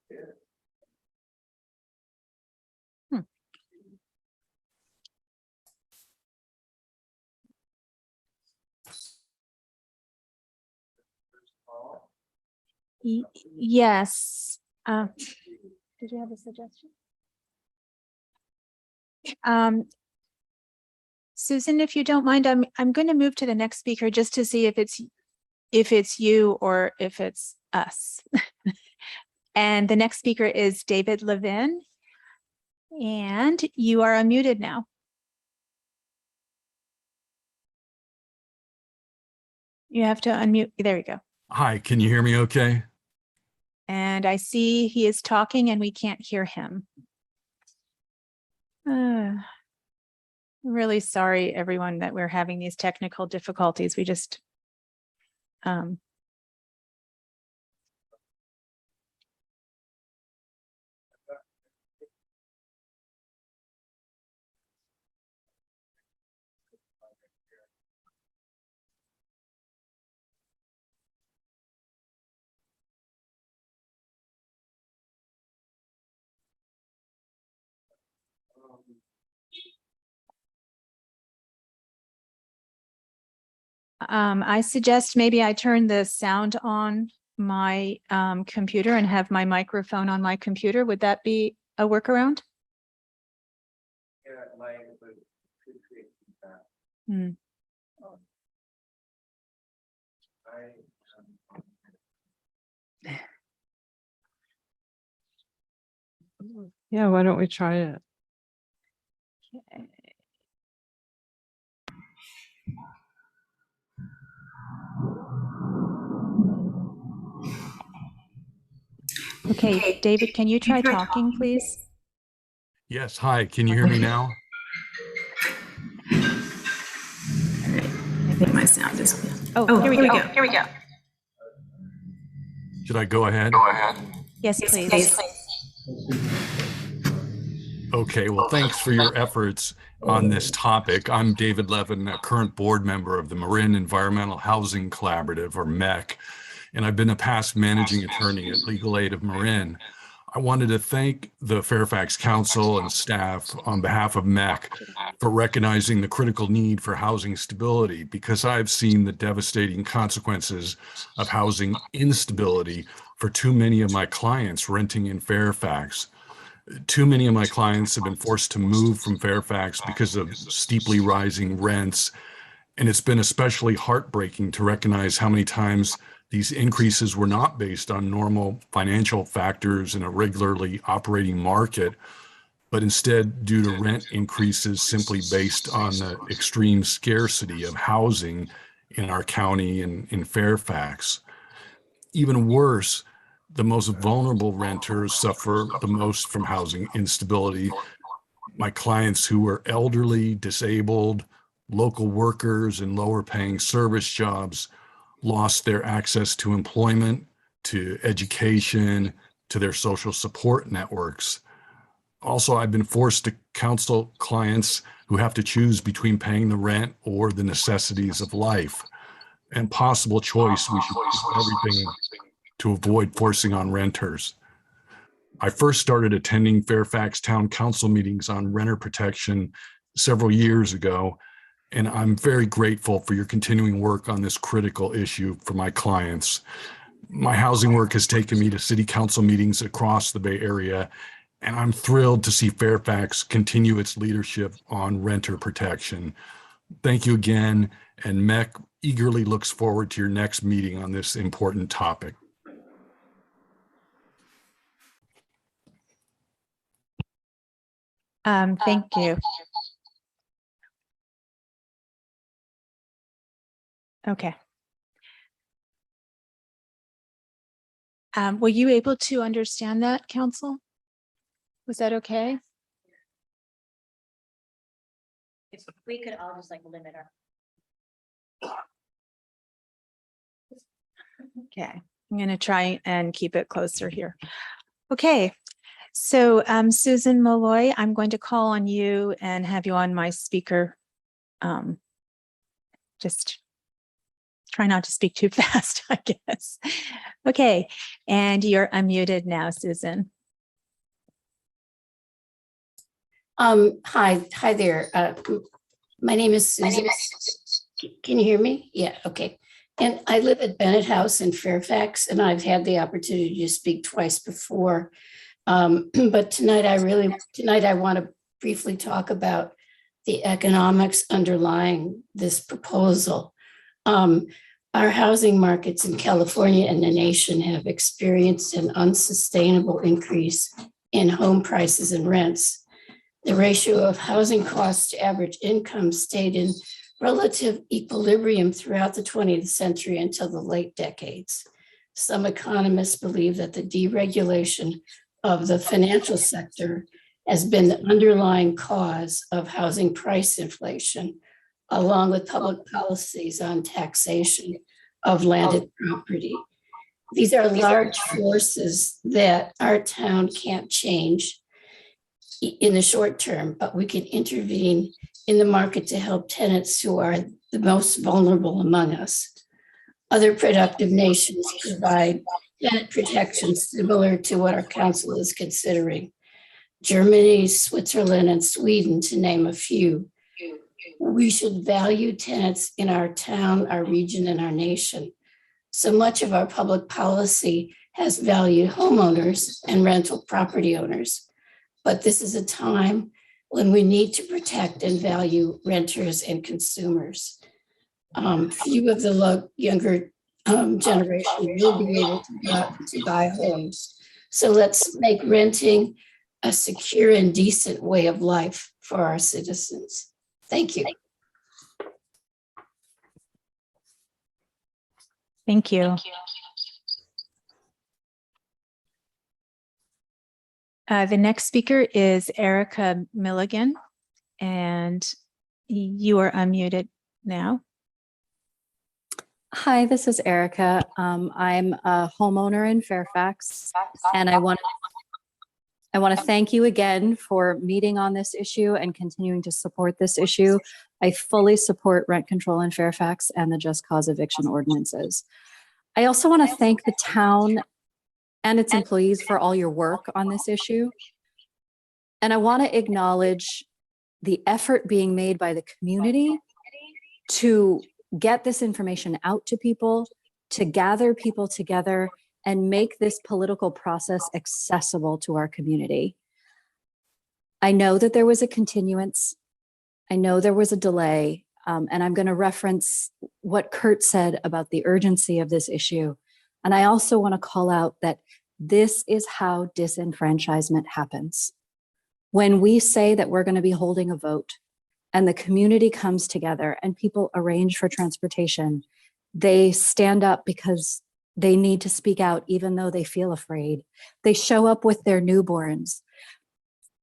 Yes. Did you have a suggestion? Susan, if you don't mind, I'm going to move to the next speaker just to see if it's you or if it's us. And the next speaker is David Levin, and you are unmuted now. You have to unmute. There you go. Hi, can you hear me okay? And I see he is talking and we can't hear him. Really sorry, everyone, that we're having these technical difficulties. We just I suggest maybe I turn the sound on my computer and have my microphone on my computer. Would that be a workaround? Hmm. Yeah, why don't we try it? Okay. Okay, David, can you try talking, please? Yes, hi, can you hear me now? I think my sound is. Oh, here we go. Here we go. Should I go ahead? Yes, please. Okay, well, thanks for your efforts on this topic. I'm David Levin, a current board member of the Marin Environmental Housing Collaborative, or MEC, and I've been a past managing attorney at Legal Aid of Marin. I wanted to thank the Fairfax Council and staff on behalf of MEC for recognizing the critical need for housing stability, because I've seen the devastating consequences of housing instability for too many of my clients renting in Fairfax. Too many of my clients have been forced to move from Fairfax because of steeply rising rents, and it's been especially heartbreaking to recognize how many times these increases were not based on normal financial factors in a regularly operating market, but instead due to rent increases simply based on the extreme scarcity of housing in our county and in Fairfax. Even worse, the most vulnerable renters suffer the most from housing instability. My clients who are elderly, disabled, local workers in lower paying service jobs lost their access to employment, to education, to their social support networks. Also, I've been forced to counsel clients who have to choose between paying the rent or the necessities of life. And possible choice, we should do everything to avoid forcing on renters. I first started attending Fairfax Town Council meetings on renter protection several years ago, and I'm very grateful for your continuing work on this critical issue for my clients. My housing work has taken me to city council meetings across the Bay Area, and I'm thrilled to see Fairfax continue its leadership on renter protection. Thank you again, and MEC eagerly looks forward to your next meeting on this important topic. Thank you. Okay. Were you able to understand that, Council? Was that okay? If we could all just like limit our. Okay, I'm going to try and keep it closer here. Okay, so Susan Malloy, I'm going to call on you and have you on my speaker. Just try not to speak too fast, I guess. Okay, and you're unmuted now, Susan. Hi there. My name is Susan. Can you hear me? Yeah, okay. And I live at Bennett House in Fairfax, and I've had the opportunity to speak twice before. But tonight I want to briefly talk about the economics underlying this proposal. Our housing markets in California and the nation have experienced an unsustainable increase in home prices and rents. The ratio of housing costs to average income stayed in relative equilibrium throughout the 20th century until the late decades. Some economists believe that the deregulation of the financial sector has been the underlying cause of housing price inflation, along with public policies on taxation of landed property. These are large forces that our town can't change in the short term, but we can intervene in the market to help tenants who are the most vulnerable among us. Other productive nations provide tenant protections similar to what our council is considering. Germany, Switzerland, and Sweden, to name a few. We should value tenants in our town, our region, and our nation. So much of our public policy has valued homeowners and rental property owners. But this is a time when we need to protect and value renters and consumers. Few of the younger generation will be able to buy homes. So let's make renting a secure and decent way of life for our citizens. Thank you. Thank you. The next speaker is Erica Milligan, and you are unmuted now. Hi, this is Erica. I'm a homeowner in Fairfax, and I want to thank you again for meeting on this issue and continuing to support this issue. I fully support rent control in Fairfax and the just cause eviction ordinances. I also want to thank the town and its employees for all your work on this issue. And I want to acknowledge the effort being made by the community to get this information out to people, to gather people together and make this political process accessible to our community. I know that there was a continuance. I know there was a delay, and I'm going to reference what Kurt said about the urgency of this issue. And I also want to call out that this is how disenfranchisement happens. When we say that we're going to be holding a vote and the community comes together and people arrange for transportation, they stand up because they need to speak out even though they feel afraid. They show up with their newborns.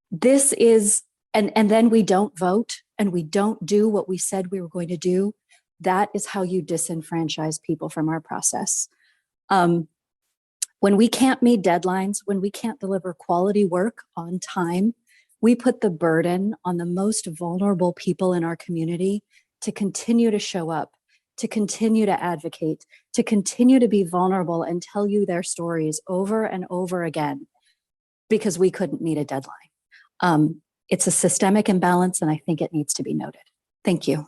This is, and then we don't vote and we don't do what we said we were going to do. That is how you disenfranchise people from our process. When we can't meet deadlines, when we can't deliver quality work on time, we put the burden on the most vulnerable people in our community to continue to show up, to continue to advocate, to continue to be vulnerable and tell you their stories over and over again because we couldn't meet a deadline. It's a systemic imbalance, and I think it needs to be noted. Thank you.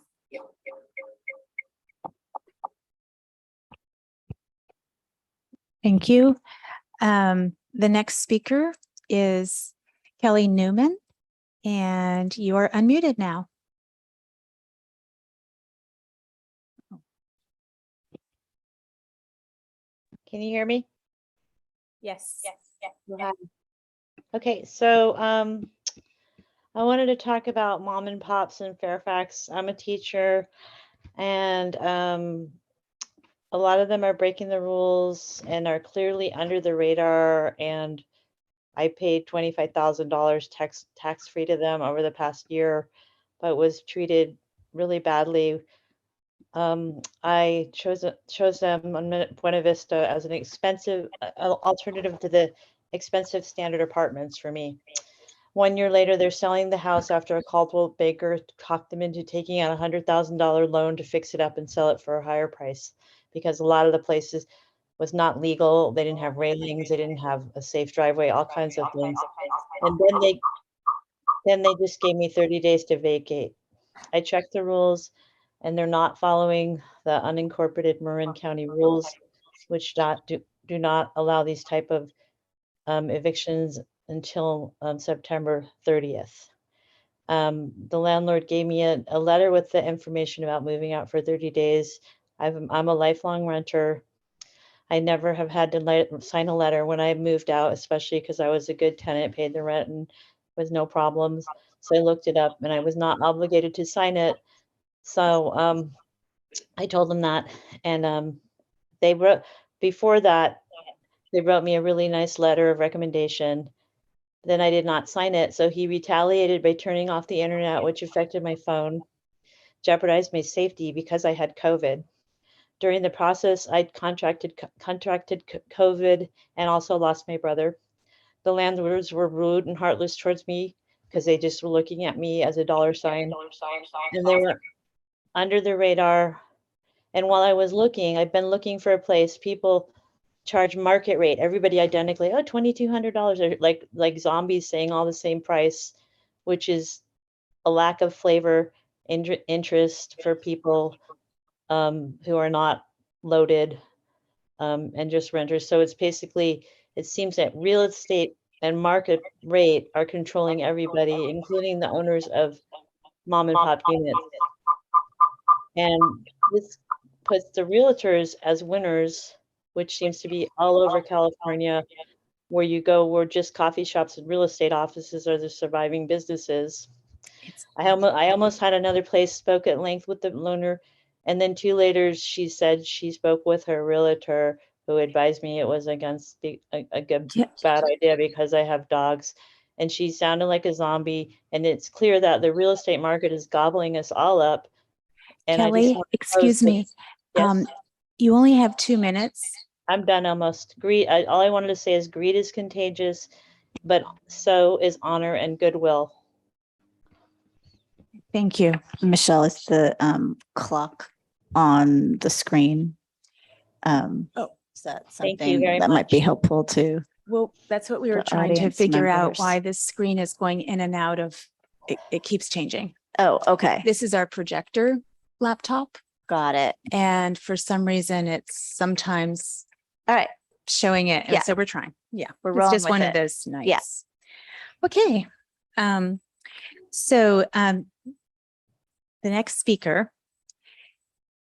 Thank you. The next speaker is Kelly Newman, and you are unmuted now. Can you hear me? Yes. Okay, so I wanted to talk about mom and pops in Fairfax. I'm a teacher, and a lot of them are breaking the rules and are clearly under the radar. And I paid $25,000 tax-free to them over the past year, but was treated really badly. I chose them on Buena Vista as an expensive alternative to the expensive standard apartments for me. 1 year later, they're selling the house after a Caldwell Banker talked them into taking out a $100,000 loan to fix it up and sell it for a higher price, because a lot of the places was not legal. They didn't have railings. They didn't have a safe driveway, all kinds of things. And then they just gave me 30 days to vacate. I checked the rules, and they're not following the unincorporated Marin County rules, which do not allow these type of evictions until September 30th. The landlord gave me a letter with the information about moving out for 30 days. I'm a lifelong renter. I never have had to sign a letter when I moved out, especially because I was a good tenant, paid the rent, and with no problems. So I looked it up, and I was not obligated to sign it. So I told them that, and they wrote, before that, they wrote me a really nice letter of recommendation. Then I did not sign it. So he retaliated by turning off the internet, which affected my phone, jeopardized my safety because I had COVID. During the process, I contracted COVID and also lost my brother. The landlords were rude and heartless towards me because they just were looking at me as a dollar sign. And they were under the radar. And while I was looking, I've been looking for a place, people charge market rate, everybody identically, oh, $2,200, or like zombies saying all the same price, which is a lack of flavor, interest for people who are not loaded and just renters. So it's basically, it seems that real estate and market rate are controlling everybody, including the owners of mom and pop units. And this puts the realtors as winners, which seems to be all over California, where you go, where just coffee shops and real estate offices are the surviving businesses. I almost had another place, spoke at length with the owner, and then 2 later, she said she spoke with her realtor, who advised me it was against a good, bad idea because I have dogs. And she sounded like a zombie. And it's clear that the real estate market is gobbling us all up. And Kelly, excuse me. Yes. You only have 2 minutes. I'm done almost. Greed. All I wanted to say is greed is contagious, but so is honor and goodwill. Thank you. Michelle, is the clock on the screen? Is that Thank you something very that might be much. helpto to? Well, that's what we were the trying to audience figure out, members? why this screen is going in and out of, it keeps changing. Oh, okay. This is our projector laptop. Got it. And for some reason, it's sometimes all right showing it. And Yeah. so we're trying. Yeah. We're It's rolling just with one of it. those nights. Yeah. Okay. So the next speaker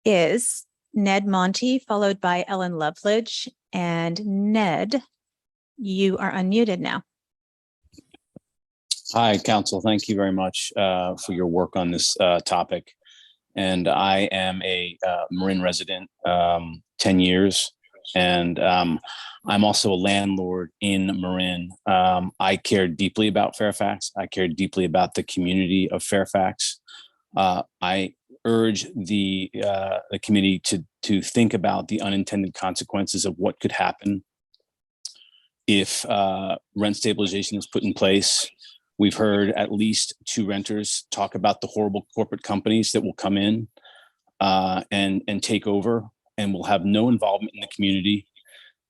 is Ned Monty, followed by Ellen Loveledge. And Ned, you are unmuted now. Hi, Council. Thank you very much for your work on this topic. And I am a Marin resident, 10 years, and I'm also a landlord in Marin. I care deeply about Fairfax. I care deeply about the community of Fairfax. I urge the committee to think about the unintended consequences of what could happen if rent stabilization is put in place. We've heard at least 2 renters talk about the horrible corporate companies that will come in and take over and will have no involvement in the community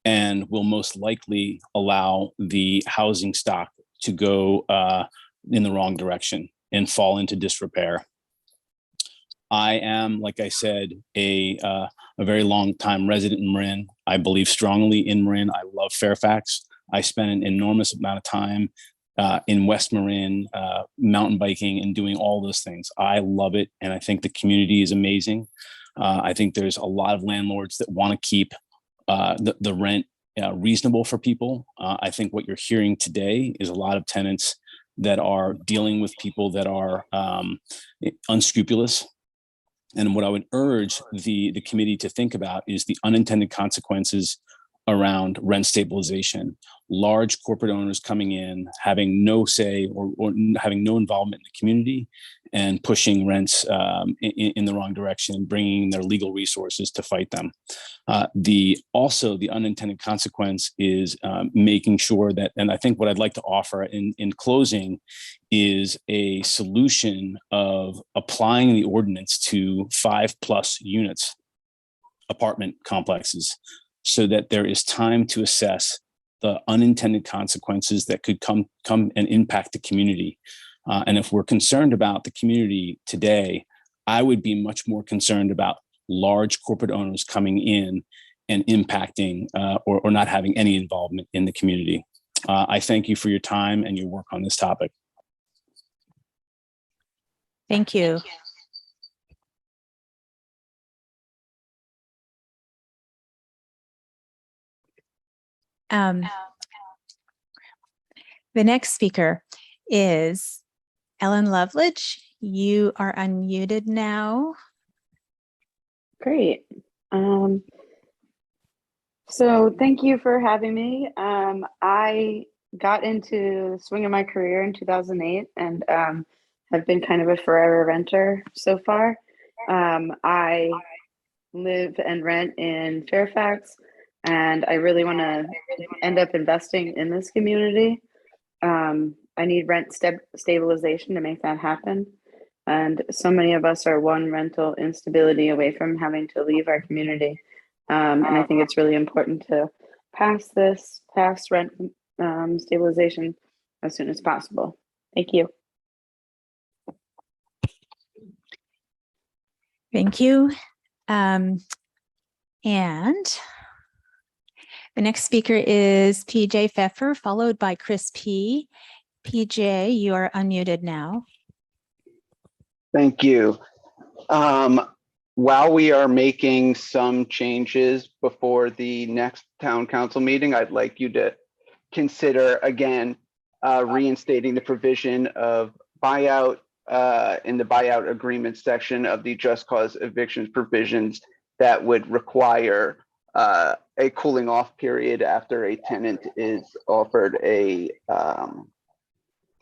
and will most likely allow the housing stock to go in the wrong direction and fall into disrepair. I am, like I said, a very long time resident in Marin. I believe strongly in Marin. I love Fairfax. I spent an enormous amount of time in West Marin, mountain biking and doing all those things. I love it. And I think the community is amazing. I think there's a lot of landlords that want to keep the rent reasonable for people. I think what you're hearing today is a lot of tenants that are dealing with people that are unscrupulous. And what I would urge the committee to think about is the unintended consequences around rent stabilization. Large corporate owners coming in, having no say or having no involvement in the community and pushing rents in the wrong direction, bringing their legal resources to fight them. Also, the unintended consequence is making sure that, and I think what I'd like to offer in closing is a solution of applying the ordinance to 5+ units, apartment complexes, so that there is time to assess the unintended consequences that could come and impact the community. And if we're concerned about the community today, I would be much more concerned about large corporate owners coming in and impacting or not having any involvement in the community. I thank you for your time and your work on this topic. Thank you. The next speaker is Ellen Loveledge. You are unmuted now. Great. So thank you for having me. I got into the swing of my career in 2008 and have been kind of a forever renter so far. I live and rent in Fairfax, and I really want to end up investing in this community. I need rent stabilization to make that happen. And so many of us are one rental instability away from having to leave our community. And I think it's really important to pass rent stabilization as soon as possible. Thank you. Thank you. And the next speaker is PJ Pfeffer, followed by Chris P. PJ, you are unmuted now. Thank you. While we are making some changes before the next town council meeting, I'd like you to consider again reinstating the provision of buyout in the buyout agreement section of the just cause evictions provisions that would require a cooling off period after a tenant is offered a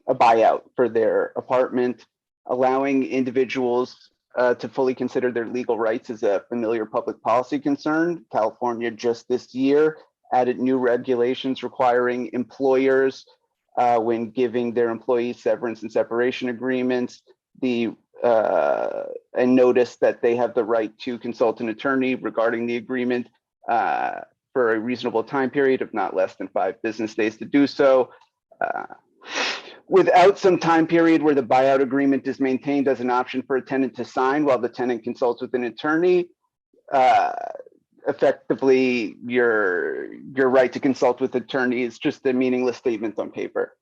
buyout for their apartment. Allowing individuals to fully consider their legal rights is a familiar public policy concern. California just this year added new regulations requiring employers when giving their employees severance and separation agreements, and notice that they have the right to consult an attorney regarding the agreement for a reasonable time period of not less than 5 business days to do so. Without some time period where the buyout agreement is maintained as an option for a tenant to sign while the tenant consults with an attorney, effectively your right to consult with attorney is just a meaningless statement on paper.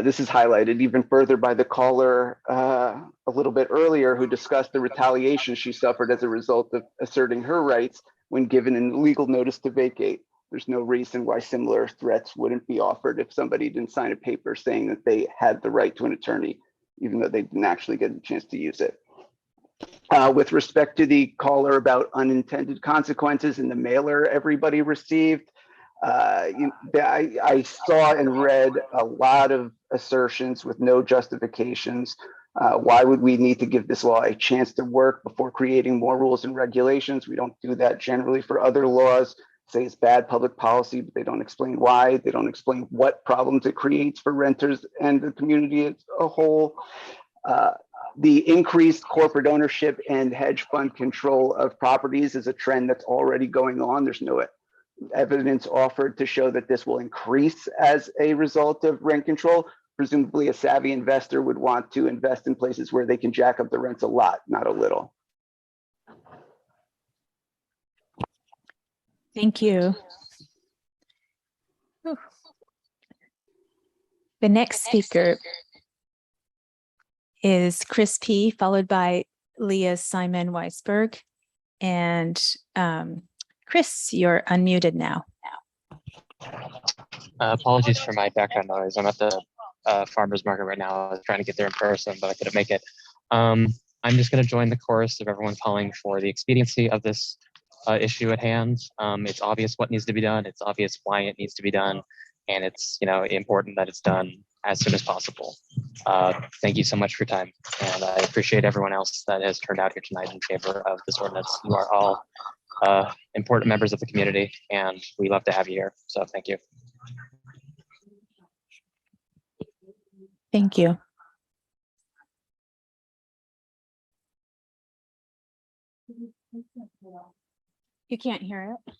This is highlighted even further by the caller a little bit earlier who discussed the retaliation she suffered as a result of asserting her rights when given a legal notice to vacate. There's no reason why similar threats wouldn't be offered if somebody didn't sign a paper saying that they had the right to an attorney, even though they didn't actually get a chance to use it. With respect to the caller about unintended consequences in the mailer everybody received, I saw and read a lot of assertions with no justifications. Why would we need to give this law a chance to work before creating more rules and regulations? We don't do that generally for other laws. Say it's bad public policy, but they don't explain why. They don't explain what problems it creates for renters and the community as a whole. The increased corporate ownership and hedge fund control of properties is a trend that's already going on. There's no evidence offered to show that this will increase as a result of rent control. Presumably a savvy investor would want to invest in places where they can jack up the rents a lot, not a little. Thank you. Whew. The next speaker is Chris P., followed by Leah Simon Weisberg. And Chris, you're unmuted now. Apologies for my background noise. I'm at the farmer's market right now. I was trying to get there in person, but I couldn't make it. I'm just going to join the chorus of everyone calling for the expediency of this issue at hand. It's obvious what needs to be done. It's obvious why it needs to be done. And it's important that it's done as soon as possible. Thank you so much for your time. And I appreciate everyone else that has turned out here tonight in favor of this ordinance. You are all important members of the community, and we love to have you here. So thank you. Thank you. You can't hear it.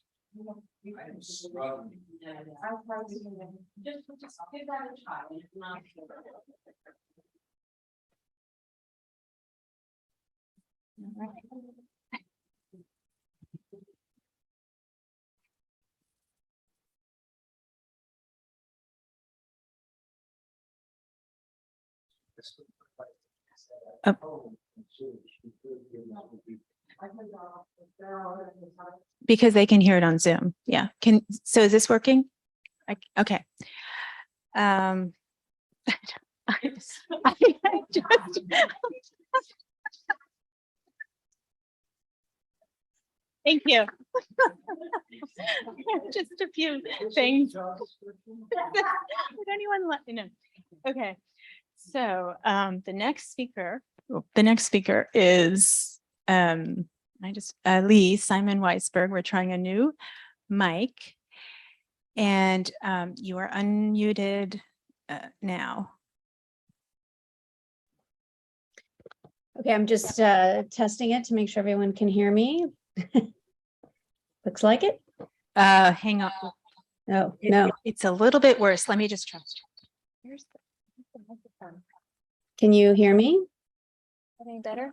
Because they can hear it on Zoom. Yeah. So is this working? Okay. I Thank you. Just a few things. Would anyone let me know? Okay. So the next speaker is Lee Simon Weisberg. We're trying a new mic, and you are unmuted now. Okay, I'm just testing it to make sure everyone can hear me. Looks like it. Hang on. Oh, no. It's a little bit worse. Let me just try. Here's the microphone. Can you hear me? Any better?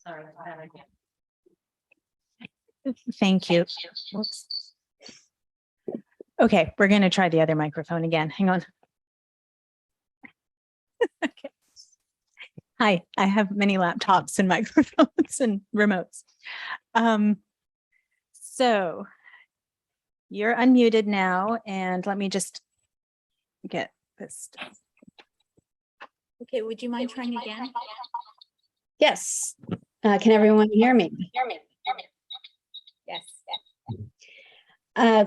Sorry. Thank you. Whoops. Okay, we're going to try the other microphone again. Hang on. Okay. Hi, I have many laptops and microphones and remotes. So you're unmuted now, and let me just get this stuff. Okay, would you mind trying again? Yes. Can everyone hear me? Yes.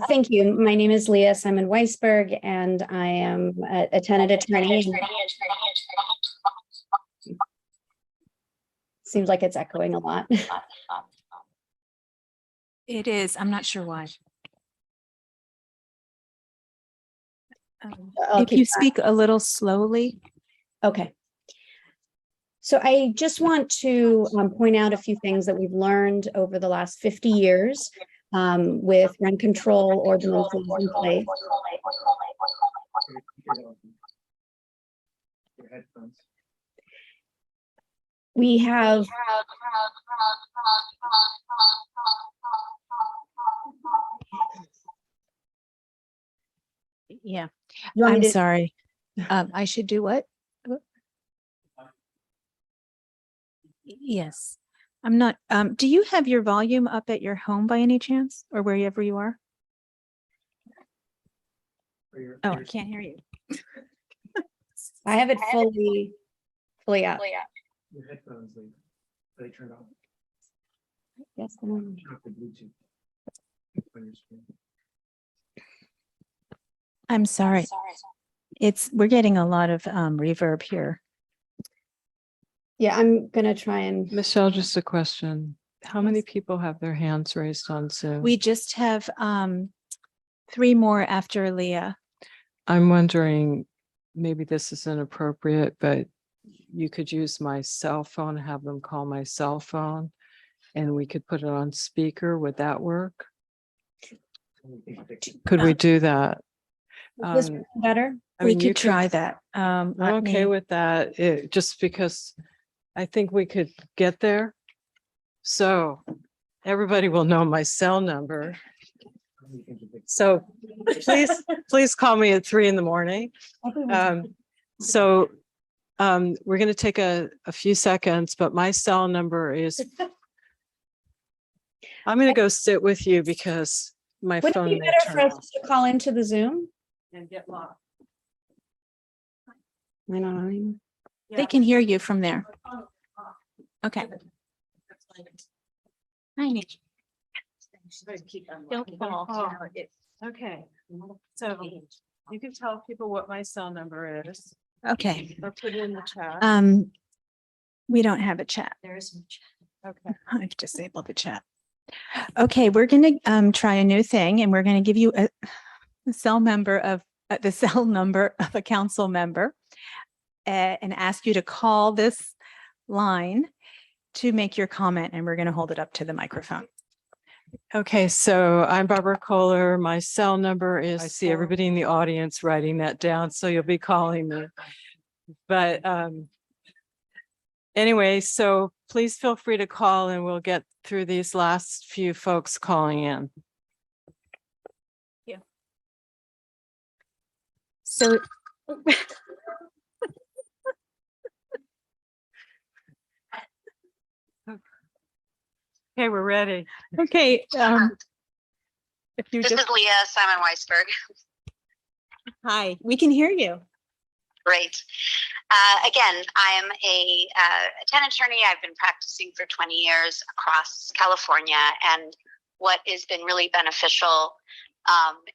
Thank you. My name is Leah Simon Weisberg, and I am a tenant attorney. Seems like it's echoing a lot. It is. I'm not sure why. If you speak a little slowly. Okay. So I just want to point out a few things that we've learned over the last 50 years with rent control ordinances in place. We have yeah. You want me I'm to- sorry. I should do what? Yes. I'm not, do you have your volume up at your home by any chance or wherever you are? Oh, I can't hear you. I have it fully out. Your headphones, they turn off. Yes. The Bluetooth on your screen. I'm sorry. We're getting a lot of reverb here. Yeah, I'm gonna try and. Michelle, just a question. How many people have their hands raised on Zoom? We just have 3 more after Leah. I'm wondering, maybe this is inappropriate, but you could use my cell phone, have them call my cell phone, and we could put it on speaker. Would that work? Could we do that? This better? I We mean, you could try that. I'm Let okay me- with that, just because I think we could get there. So everybody will know my cell number. So please call me at 3 a.m. We're going to take a few seconds, but my cell number is, I'm going to go sit with you because my Wouldn't it phone be may better turn for us off. to call into the Zoom? And get locked. I know. They can hear you from there. Okay. I need Don't fall. Okay, so you can tell people what my cell number is. Okay. Or put it in the chat. We don't have a chat. There is no chat. Okay. I've disabled the chat. Okay, we're going to try a new thing, and we're going to give you the cell number of a council member and ask you to call this line to make your comment, and we're going to hold it up to the microphone. Okay, so I'm Barbara Kohler. My cell number is, I see everybody in the audience writing that down, so you'll be calling me. But anyway, so please feel free to call and we'll get through these last few folks calling in. Yeah. So Okay, we're ready. okay. If you This just is Leah Simon Weisberg. hi, we can hear you. Great. Again, I am a tenant attorney. I've been practicing for 20 years across California, and what has been really beneficial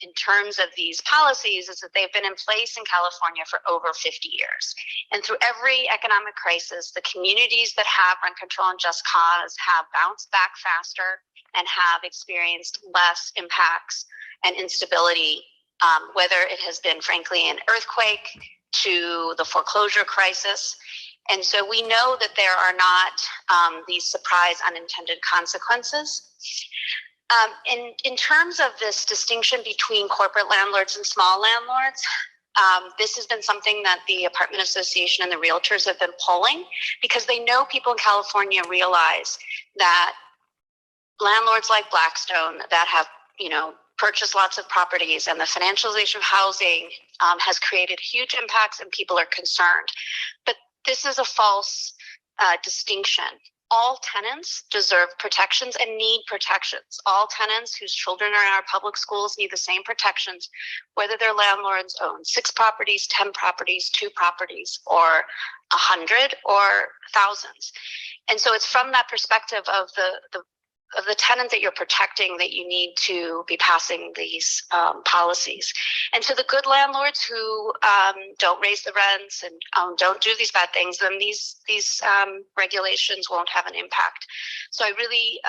in terms of these policies is that they've been in place in California for over 50 years. And through every economic crisis, the communities that have rent control and just cause have bounced back faster and have experienced less impacts and instability, whether it has been, frankly, an earthquake to the foreclosure crisis. And so we know that there are not these surprise unintended consequences. In terms of this distinction between corporate landlords and small landlords, this has been something that the apartment association and the realtors have been polling, because they know people in California realize that landlords like Blackstone that have, purchased lots of properties, and the financialization of housing has created huge impacts, and people are concerned. But this is a false distinction. All tenants deserve protections and need protections. All tenants whose children are in our public schools need the same protections, whether their landlords own 6 properties, 10 properties, 2 properties, or 100 or thousands. And so it's from that perspective of the tenant that you're protecting that you need to be passing these policies. And so the good landlords who don't raise the rents and don't do these bad things, then these regulations won't have an impact. So I really,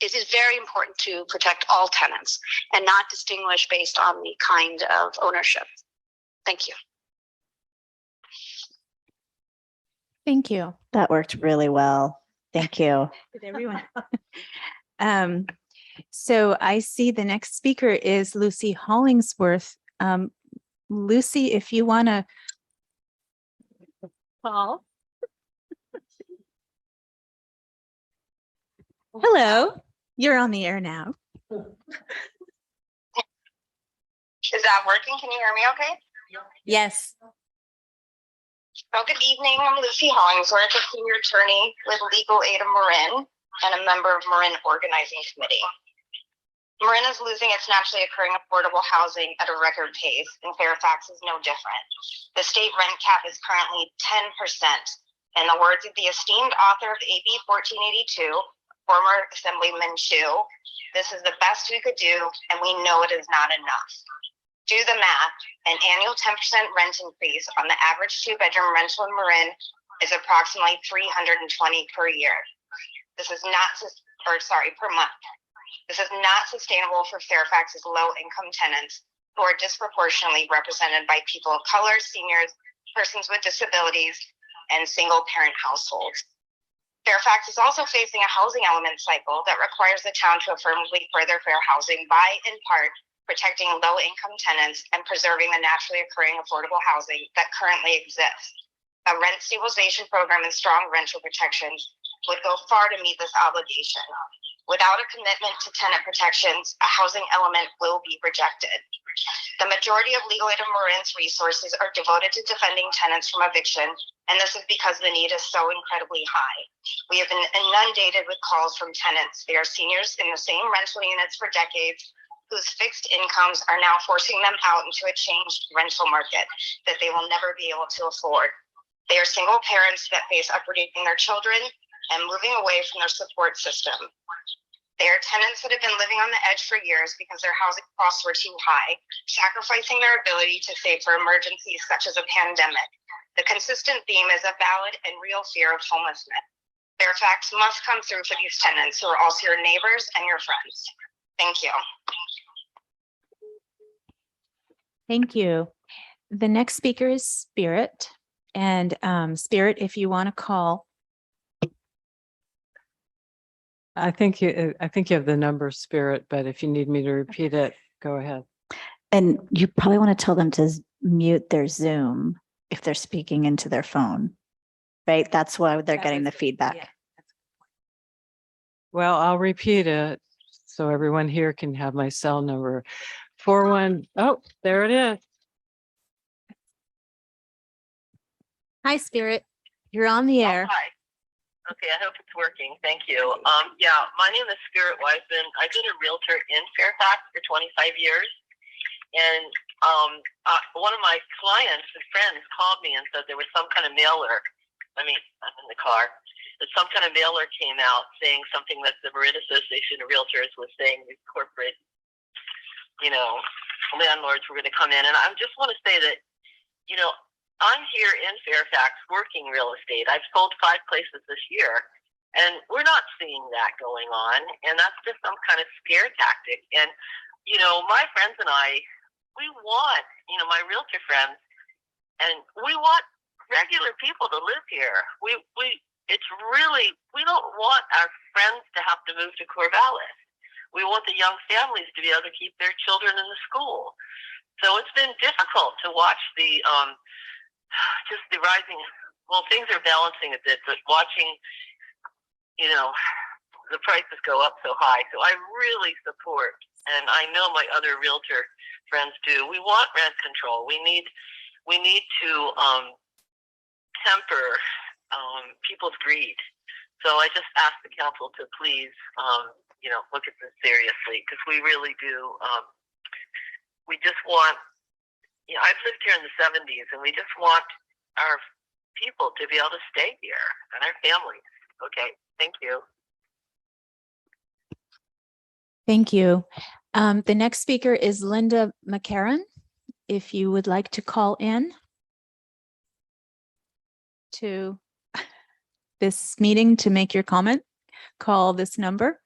it is very important to protect all tenants and not distinguish based on the kind of ownership. Thank you. Thank you. That worked really well. Thank you. Did everyone? So I see the next speaker is Lucy Hollingsworth. Lucy, if you want to call. Hello, you're on the air now. Is that working? Can you hear me okay? Yes. Well, good evening. I'm Lucy Hollingsworth, a senior attorney with Legal Aid of Marin and a member of Marin Organizing Committee. Marin is losing its naturally occurring affordable housing at a record pace, and Fairfax is no different. The state rent cap is currently 10%. In the words of the esteemed author of AB 1482, former Assemblyman Chu, this is the best we could do, and we know it is not enough. Do the math. An annual 10% rent increase on the average two-bedroom rental in Marin is approximately $320 per year. This is not, per month. This is not sustainable for Fairfax's low-income tenants who are disproportionately represented by people of color, seniors, persons with disabilities, and single-parent households. Fairfax is also facing a housing element cycle that requires the town to affirmatively further fair housing by, in part, protecting low-income tenants and preserving the naturally occurring affordable housing that currently exists. A rent stabilization program and strong rental protections would go far to meet this obligation. Without a commitment to tenant protections, a housing element will be rejected. The majority of Legal Aid of Marin's resources are devoted to defending tenants from eviction, and this is because the need is so incredibly high. We have been inundated with calls from tenants. They are seniors in the same rental units for decades, whose fixed incomes are now forcing them out into a changed rental market that they will never be able to afford. They are single parents that face uprooting their children and moving away from their support system. They are tenants that have been living on the edge for years because their housing costs were too high, sacrificing their ability to save for emergencies such as a pandemic. The consistent theme is a valid and real fear of homelessness. Fairfax must come through for these tenants who are also your neighbors and your friends. Thank you. Thank you. The next speaker is Spirit. And Spirit, if you want to call. I think you have the number, Spirit, but if you need me to repeat it, go ahead. And you probably want to tell them to mute their Zoom if they're speaking into their phone, right? That's why they're getting the feedback. Yeah. Well, I'll repeat it so everyone here can have my cell number. Oh, there it is. Hi, Spirit. You're on the air. Hi. Okay, I hope it's working. Thank you. Yeah, my name is Spirit Wiseman. I've been a realtor in Fairfax for 25 years. And one of my clients and friends called me and said there was some kind of mailer. I'm in the car. That some kind of mailer came out saying something that the Marin Association of Realtors was saying these corporate, landlords were going to come in. And I just want to say that, I'm here in Fairfax working real estate. I've sold 5 places this year, and we're not seeing that going on. And that's just some kind of scare tactic. And, my friends and I, we want, my realtor friends, and we want regular people to live here. We don't want our friends to have to move to Corvallis. We want the young families to be able to keep their children in the school. So it's been difficult to watch the rising, things are balancing a bit, but watching, the prices go up so high. So I really support, and I know my other realtor friends do, we want rent control. We need to temper people's greed. So I just ask the council to please, look at this seriously, because we really do. We just want, I've lived here in the 70s, and we just want our people to be able to stay here and our families. Okay, thank you. Thank you. The next speaker is Linda McCarran. If you would like to call in to this meeting to make your comment, call this number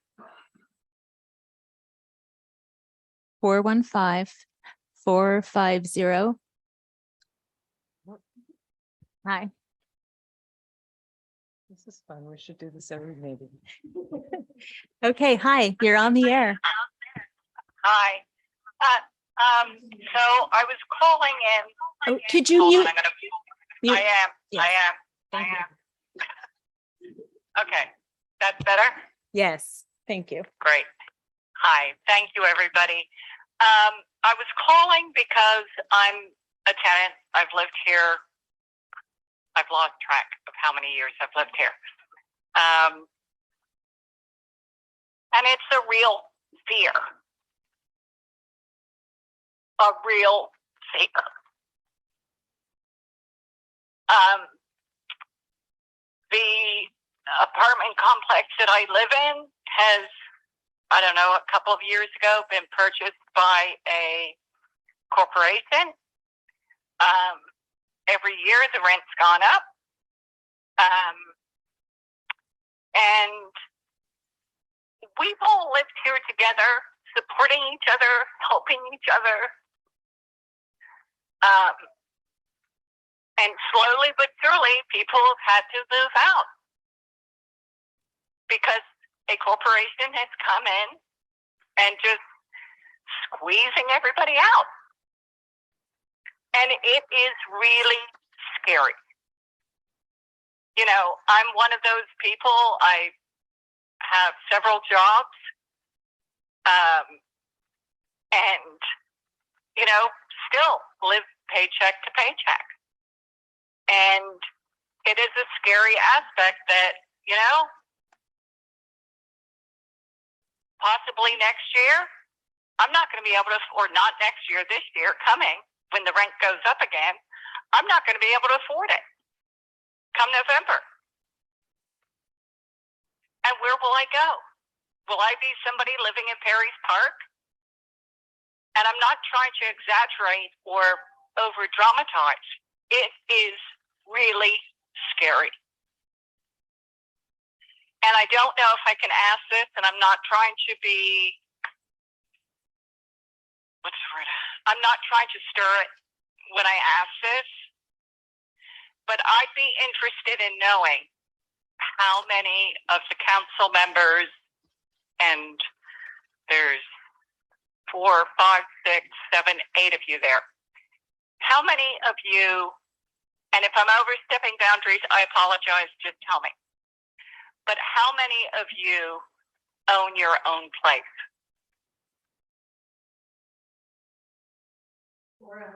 415-450. Hi. This is fun. We should do this every meeting. Okay, hi, you're on the air. Hi. So I was calling in. Oh, could you Hold on, mute? I'm gonna mute? I am. Okay, that's better? Yes, thank you. Great. Hi, thank you, everybody. I was calling because I'm a tenant. I've lived here I've lost track of how many years I've lived here. And it's a real fear. A real fear. The apartment complex that I live in has, I don't know, a couple of years ago been purchased by a corporation. Every year the rent's gone up. And we've all lived here together, supporting each other, helping each other. And slowly but surely, people have had to move out because a corporation has come in and just squeezing everybody out. And it is really scary. You know, I'm one of those people. I have several jobs. And, you know, still live paycheck to paycheck. And it is a scary aspect that, you know, possibly next year, I'm not going to be able to, or not next year, this year coming, when the rent goes up again, I'm not going to be able to afford it come November. And where will I go? Will I be somebody living in Perry's Park? And I'm not trying to exaggerate or over dramatize. It is really scary. And I don't know if I can ask this, and I'm not trying to be, what's the word? I'm not trying to stir it when I ask this, but I'd be interested in knowing how many of the council members, and there's 4, 5, 6, 7, 8 of you there. How many of you, and if I'm overstepping boundaries, I apologize, just tell me. But how many of you own your own place?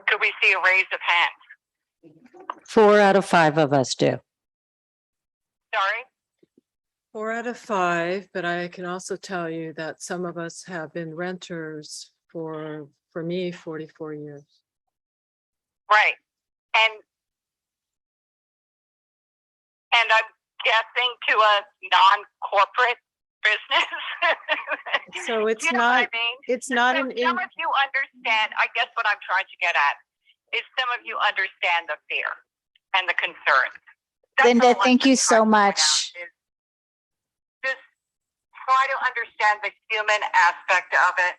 Could we see a raise of hands? 4 out of 5 of us do. Sorry? 4 out of 5, but I can also tell you that some of us have been renters for me, 44 years. Right. And I'm guessing to a non-corporate business. So it's You know not, what I mean? it's not So an, some of you understand, I guess what I'm trying to get at is some of you understand the fear and the concern. Linda, thank you so much. Just try to understand the human aspect of it.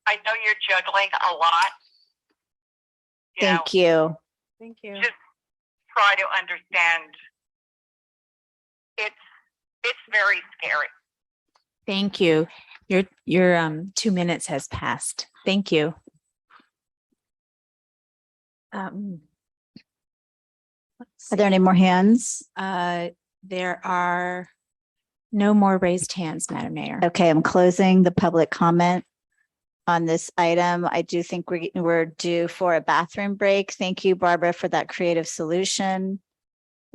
I know you're juggling a lot. Thank you. Thank you. Just try to understand. It's very scary. Thank you. Your 2 minutes has passed. Thank you. Are there any more hands? There are no more raised hands, Madam Mayor. Okay, I'm closing the public comment on this item. I do think we're due for a bathroom break. Thank you, Barbara, for that creative solution.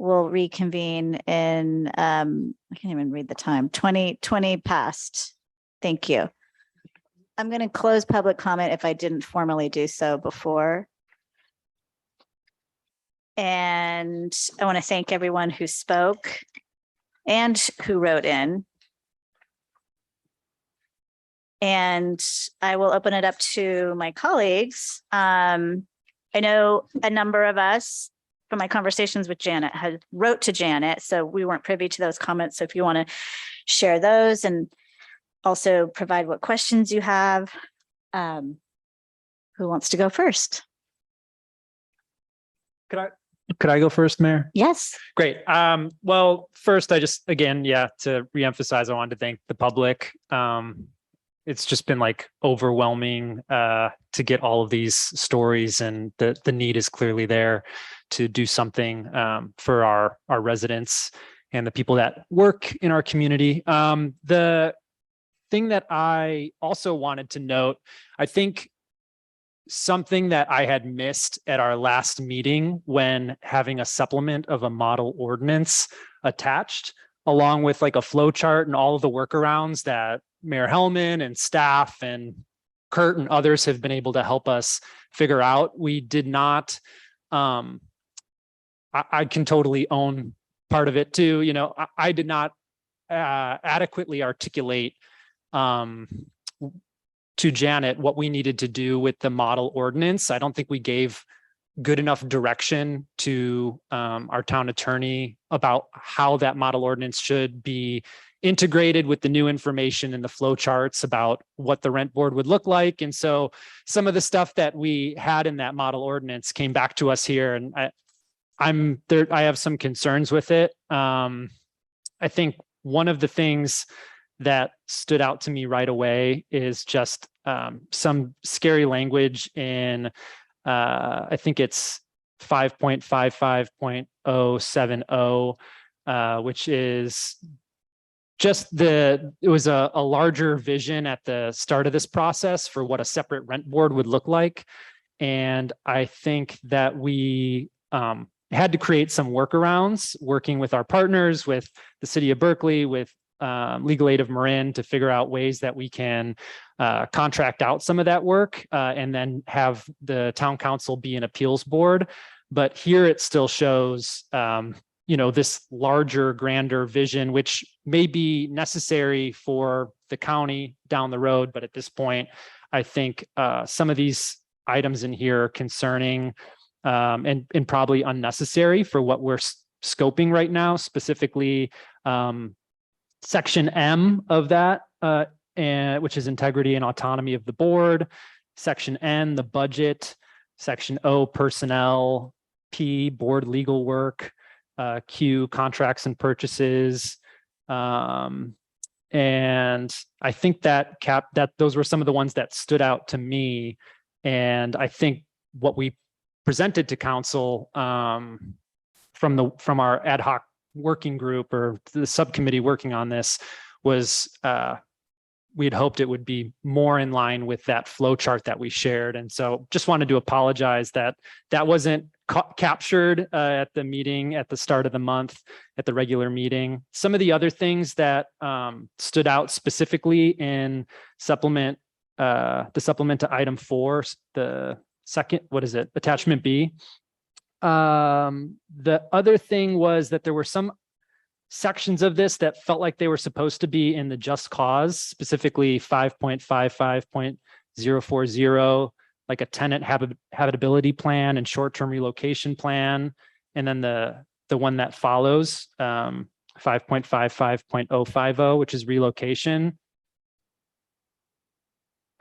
We'll reconvene in, I can't even read the time, 20 past. Thank you. I'm going to close public comment if I didn't formally do so before. And I want to thank everyone who spoke and who wrote in. And I will open it up to my colleagues. I know a number of us from my conversations with Janet had wrote to Janet, so we weren't privy to those comments. So if you want to share those and also provide what questions you have, who wants to go first? Could I go first, Mayor? Yes. Great. Well, first, I just, again, to reemphasize, I wanted to thank the public. It's just been like overwhelming to get all of these stories, and the need is clearly there to do something for our residents and the people that work in our community. The thing that I also wanted to note, I think something that I had missed at our last meeting when having a supplement of a model ordinance attached, along with like a flow chart and all of the workarounds that Mayor Hellman and staff and Kurt and others have been able to help us figure out. We did not, I can totally own part of it too. You know, I did not adequately articulate to Janet what we needed to do with the model ordinance. I don't think we gave good enough direction to our town attorney about how that model ordinance should be integrated with the new information in the flow charts about what the rent board would look like. And so some of the stuff that we had in that model ordinance came back to us here, and I have some concerns with it. I think one of the things that stood out to me right away is just some scary language in, I think it's 5.55.070, which is just it was a larger vision at the start of this process for what a separate rent board would look like. And I think that we had to create some workarounds, working with our partners, with the city of Berkeley, with Legal Aid of Marin, to figure out ways that we can contract out some of that work and then have the town council be an appeals board. But here it still shows, you know, this larger, grander vision, which may be necessary for the county down the road. But at this point, I think some of these items in here are concerning and probably unnecessary for what we're scoping right now, specifically Section M of that, which is integrity and autonomy of the board. Section N, the budget. Section O, personnel. P, board legal work. Q, contracts and purchases. And I think that those were some of the ones that stood out to me. And I think what we presented to council from our ad hoc working group or the subcommittee working on this was we had hoped it would be more in line with that flow chart that we shared. And so just wanted to apologize that wasn't captured at the meeting at the start of the month at the regular meeting. Some of the other things that stood out specifically in the supplement to item 4, the second, attachment B. The other thing was that there were some sections of this that felt like they were supposed to be in the just cause, specifically 5.55.040, like a tenant habitability plan and short-term relocation plan. And then the one that follows, 5.55.050, which is relocation.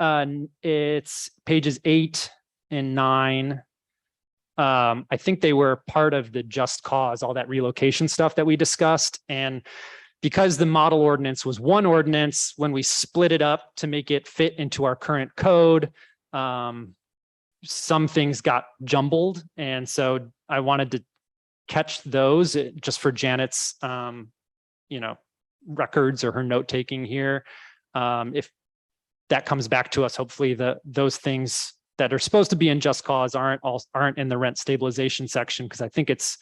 It's pages 8 and 9. I think they were part of the just cause, all that relocation stuff that we discussed. And because the model ordinance was one ordinance, when we split it up to make it fit into our current code, some things got jumbled. And so I wanted to catch those just for Janet's, records or her note taking here. If that comes back to us, hopefully those things that are supposed to be in just cause aren't in the rent stabilization section, because I think it's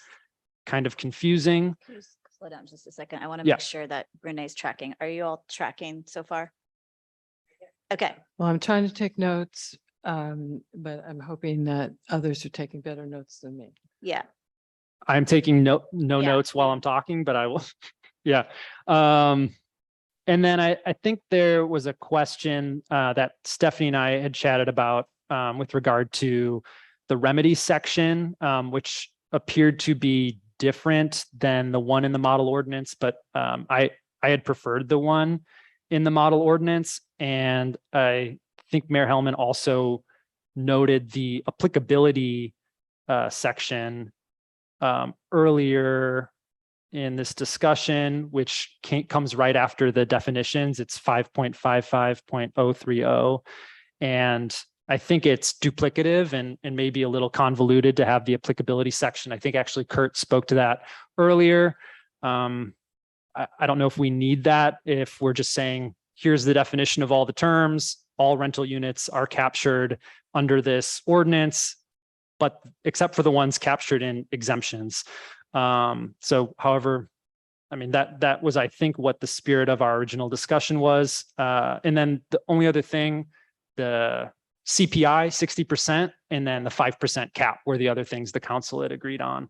kind of confusing. Can you just slow down just a second? I want to Yeah. make sure that Renee's tracking. Are you all tracking so far? Okay. Well, I'm trying to take notes, but I'm hoping that others are taking better notes than me. Yeah. I'm taking no notes while I'm talking, but I will. Yeah. And then I think there was a question that Stephanie and I had chatted about with regard to the remedy section, which appeared to be different than the one in the model ordinance, but I had preferred the one in the model ordinance. And I think Mayor Hellman also noted the applicability section earlier in this discussion, which comes right after the definitions. It's 5.55.030. And I think it's duplicative and maybe a little convoluted to have the applicability section. I think actually Kurt spoke to that earlier. I don't know if we need that, if we're just saying, here's the definition of all the terms, all rental units are captured under this ordinance, but except for the ones captured in exemptions. So however, I mean, that was, I think, what the spirit of our original discussion was. And then the only other thing, the CPI 60%, and then the 5% cap were the other things the council had agreed on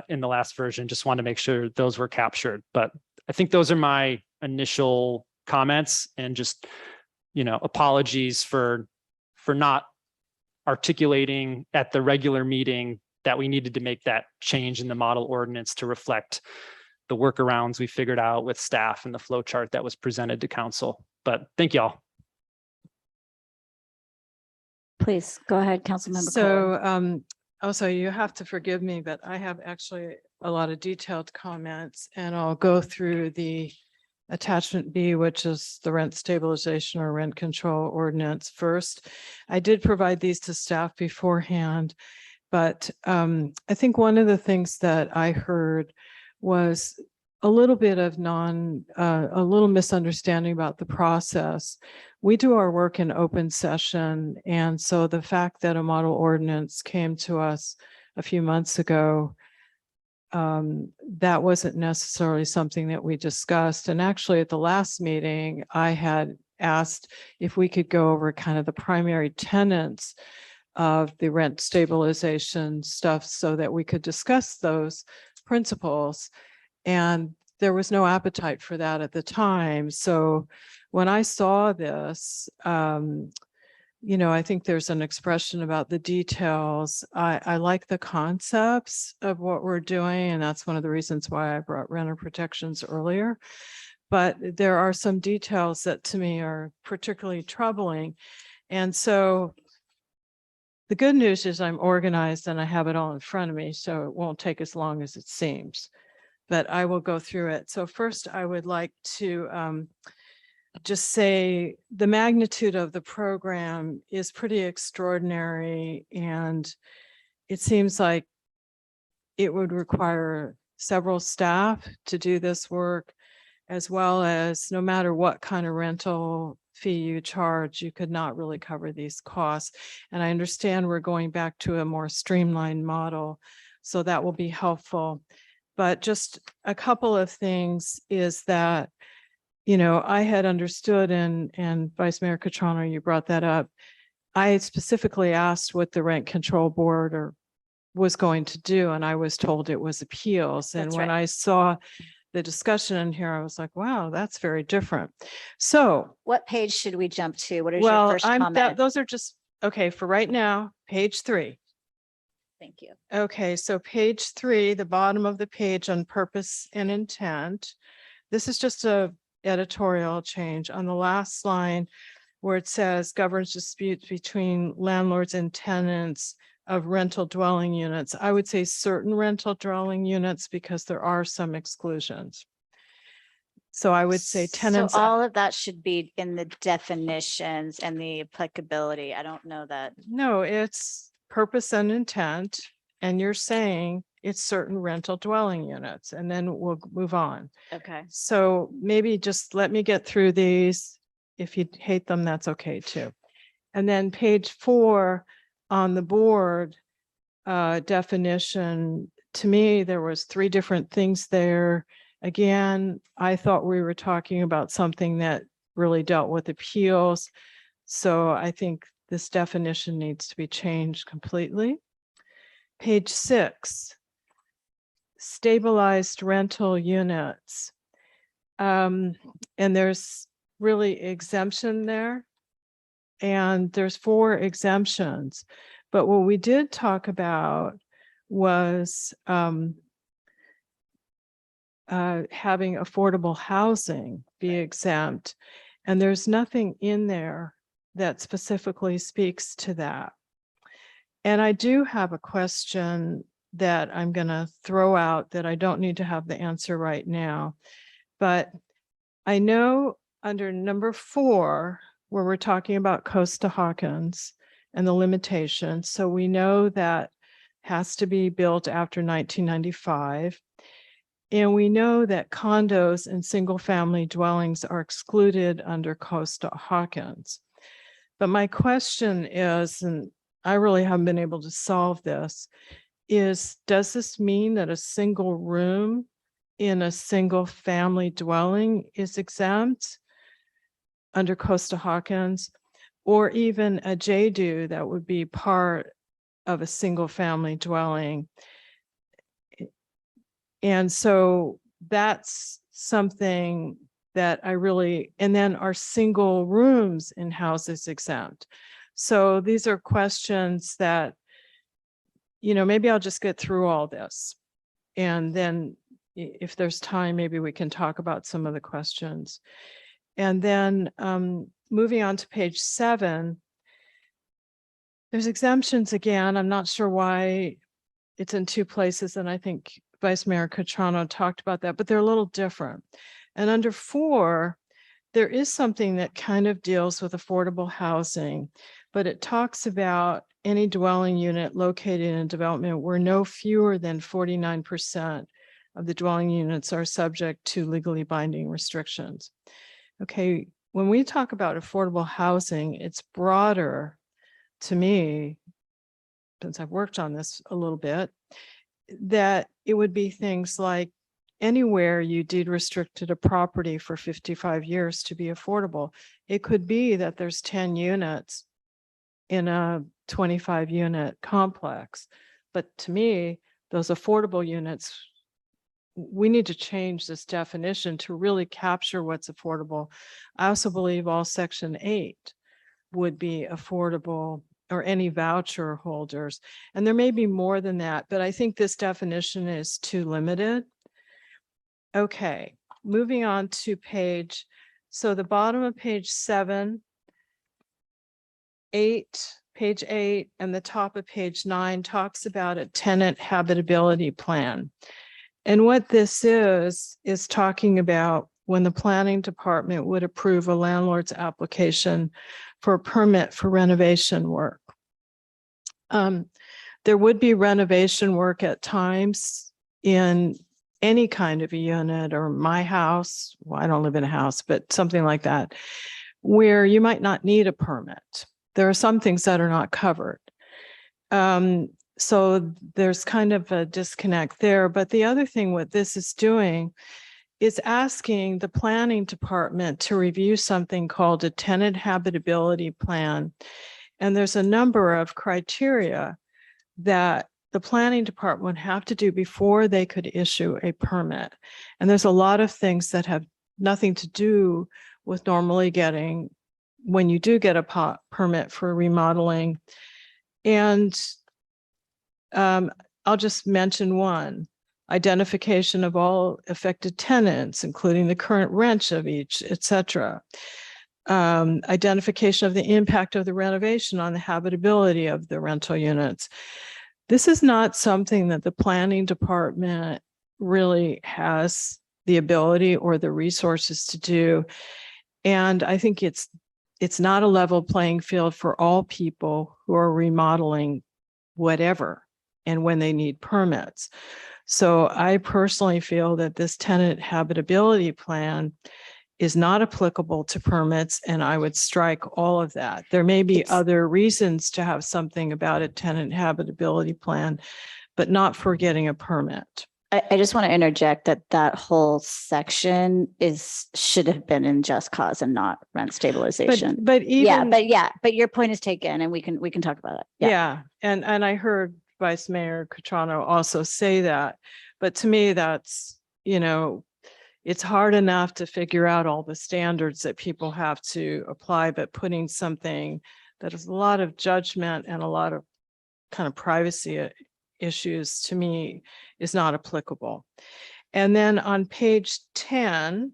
in the last version. Just wanted to make sure those were captured. But I think those are my initial comments, and just, apologies for not articulating at the regular meeting that we needed to make that change in the model ordinance to reflect the workarounds we figured out with staff and the flow chart that was presented to council. But thank y'all. Please go ahead, Councilmember. So also, you have to forgive me, but I have actually a lot of detailed comments, and I'll go through the attachment B, which is the rent stabilization or rent control ordinance first. I did provide these to staff beforehand, but I think one of the things that I heard was a little bit of a little misunderstanding about the process. We do our work in open session, and so the fact that a model ordinance came to us a few months ago, that wasn't necessarily something that we discussed. And actually at the last meeting, I had asked if we could go over kind of the primary tenets of the rent stabilization stuff so that we could discuss those principles. And there was no appetite for that at the time. So when I saw this, I think there's an expression about the details. I like the concepts of what we're doing, and that's one of the reasons why I brought renter protections earlier. But there are some details that to me are particularly troubling. And so the good news is I'm organized and I have it all in front of me, so it won't take as long as it seems. But I will go through it. So first, I would like to just say the magnitude of the program is pretty extraordinary, and it seems like it would require several staff to do this work, as well as no matter what kind of rental fee you charge, you could not really cover these costs. And I understand we're going back to a more streamlined model, so that will be helpful. But just a couple of things is that, I had understood, and Vice Mayor Catrona, you brought that up. I specifically asked what the Rent Control Board was going to do, and I was told it was appeals. And That's when right. I saw the discussion in here, I was like, wow, that's very different. So What page should we jump to? What is your well, first comment? those are just, okay, for right now, page 3. Thank you. Okay, so page 3, the bottom of the page on purpose and intent. This is just a editorial change on the last line where it says governs disputes between landlords and tenants of rental dwelling units. I would say certain rental dwelling units because there are some exclusions. So I would say tenants. So all of that should be in the definitions and the applicability. I don't know that. No, it's purpose and intent, and you're saying it's certain rental dwelling units, and then we'll move on. Okay. So maybe just let me get through these. If you hate them, that's okay too. And then page 4 on the board definition, to me, there was 3 different things there. Again, I thought we were talking about something that really dealt with appeals. So I think this definition needs to be changed completely. Page 6, stabilized rental units. And there's really exemption there. And there's 4 exemptions. But what we did talk about was having affordable housing be exempt. And there's nothing in there that specifically speaks to that. And I do have a question that I'm going to throw out that I don't need to have the answer right now. But I know under number 4, where we're talking about Costa-Hawkins and the limitations, so we know that has to be built after 1995. And we know that condos and single family dwellings are excluded under Costa-Hawkins. But my question is, and I really haven't been able to solve this, is does this mean that a single room in a single family dwelling is exempt under Costa-Hawkins, or even a JDU that would be part of a single family dwelling? And so that's something that I really, and then are single rooms in houses exempt? So these are questions that, maybe I'll just get through all this. And then if there's time, maybe we can talk about some of the questions. And then moving on to page 7, there's exemptions again. I'm not sure why it's in 2 places, and I think Vice Mayor Catrano talked about that, but they're a little different. And under 4, there is something that kind of deals with affordable housing, but it talks about any dwelling unit located in a development where no fewer than 49% of the dwelling units are subject to legally binding restrictions. Okay, when we talk about affordable housing, it's broader to me, since I've worked on this a little bit, that it would be things like anywhere you deed restricted a property for 55 years to be affordable. It could be that there's 10 units in a 25 unit complex. But to me, those affordable units, we need to change this definition to really capture what's affordable. I also believe all Section 8 would be affordable, or any voucher holders. And there may be more than that, but I think this definition is too limited. Okay, moving on to page, so the bottom of page 7, 8, page 8, and the top of page 9 talks about a tenant habitability plan. And what this is talking about when the planning department would approve a landlord's application for a permit for renovation work. There would be renovation work at times in any kind of a unit, or my house, well, I don't live in a house, but something like that, where you might not need a permit. There are some things that are not covered. So there's kind of a disconnect there. But the other thing what this is doing is asking the planning department to review something called a tenant habitability plan. And there's a number of criteria that the planning department would have to do before they could issue a permit. And there's a lot of things that have nothing to do with normally getting, when you do get a permit for remodeling. And I'll just mention one: identification of all affected tenants, including the current rent of each, etc. Identification of the impact of the renovation on the habitability of the rental units. This is not something that the planning department really has the ability or the resources to do. And I think it's not a level playing field for all people who are remodeling whatever and when they need permits. So I personally feel that this tenant habitability plan is not applicable to permits, and I would strike all of that. There may be other reasons to have something about a tenant habitability plan, but not for getting a permit. I just want to interject that whole section should have been in just cause and not rent stabilization. But even but your point is taken, and we can talk about it. Yeah. And I heard Vice Mayor Catrano also say that, but to me, that's, it's hard enough to figure out all the standards that people have to apply, but putting something that is a lot of judgment and a lot of kind of privacy issues, to me, is not applicable. And then on page 10,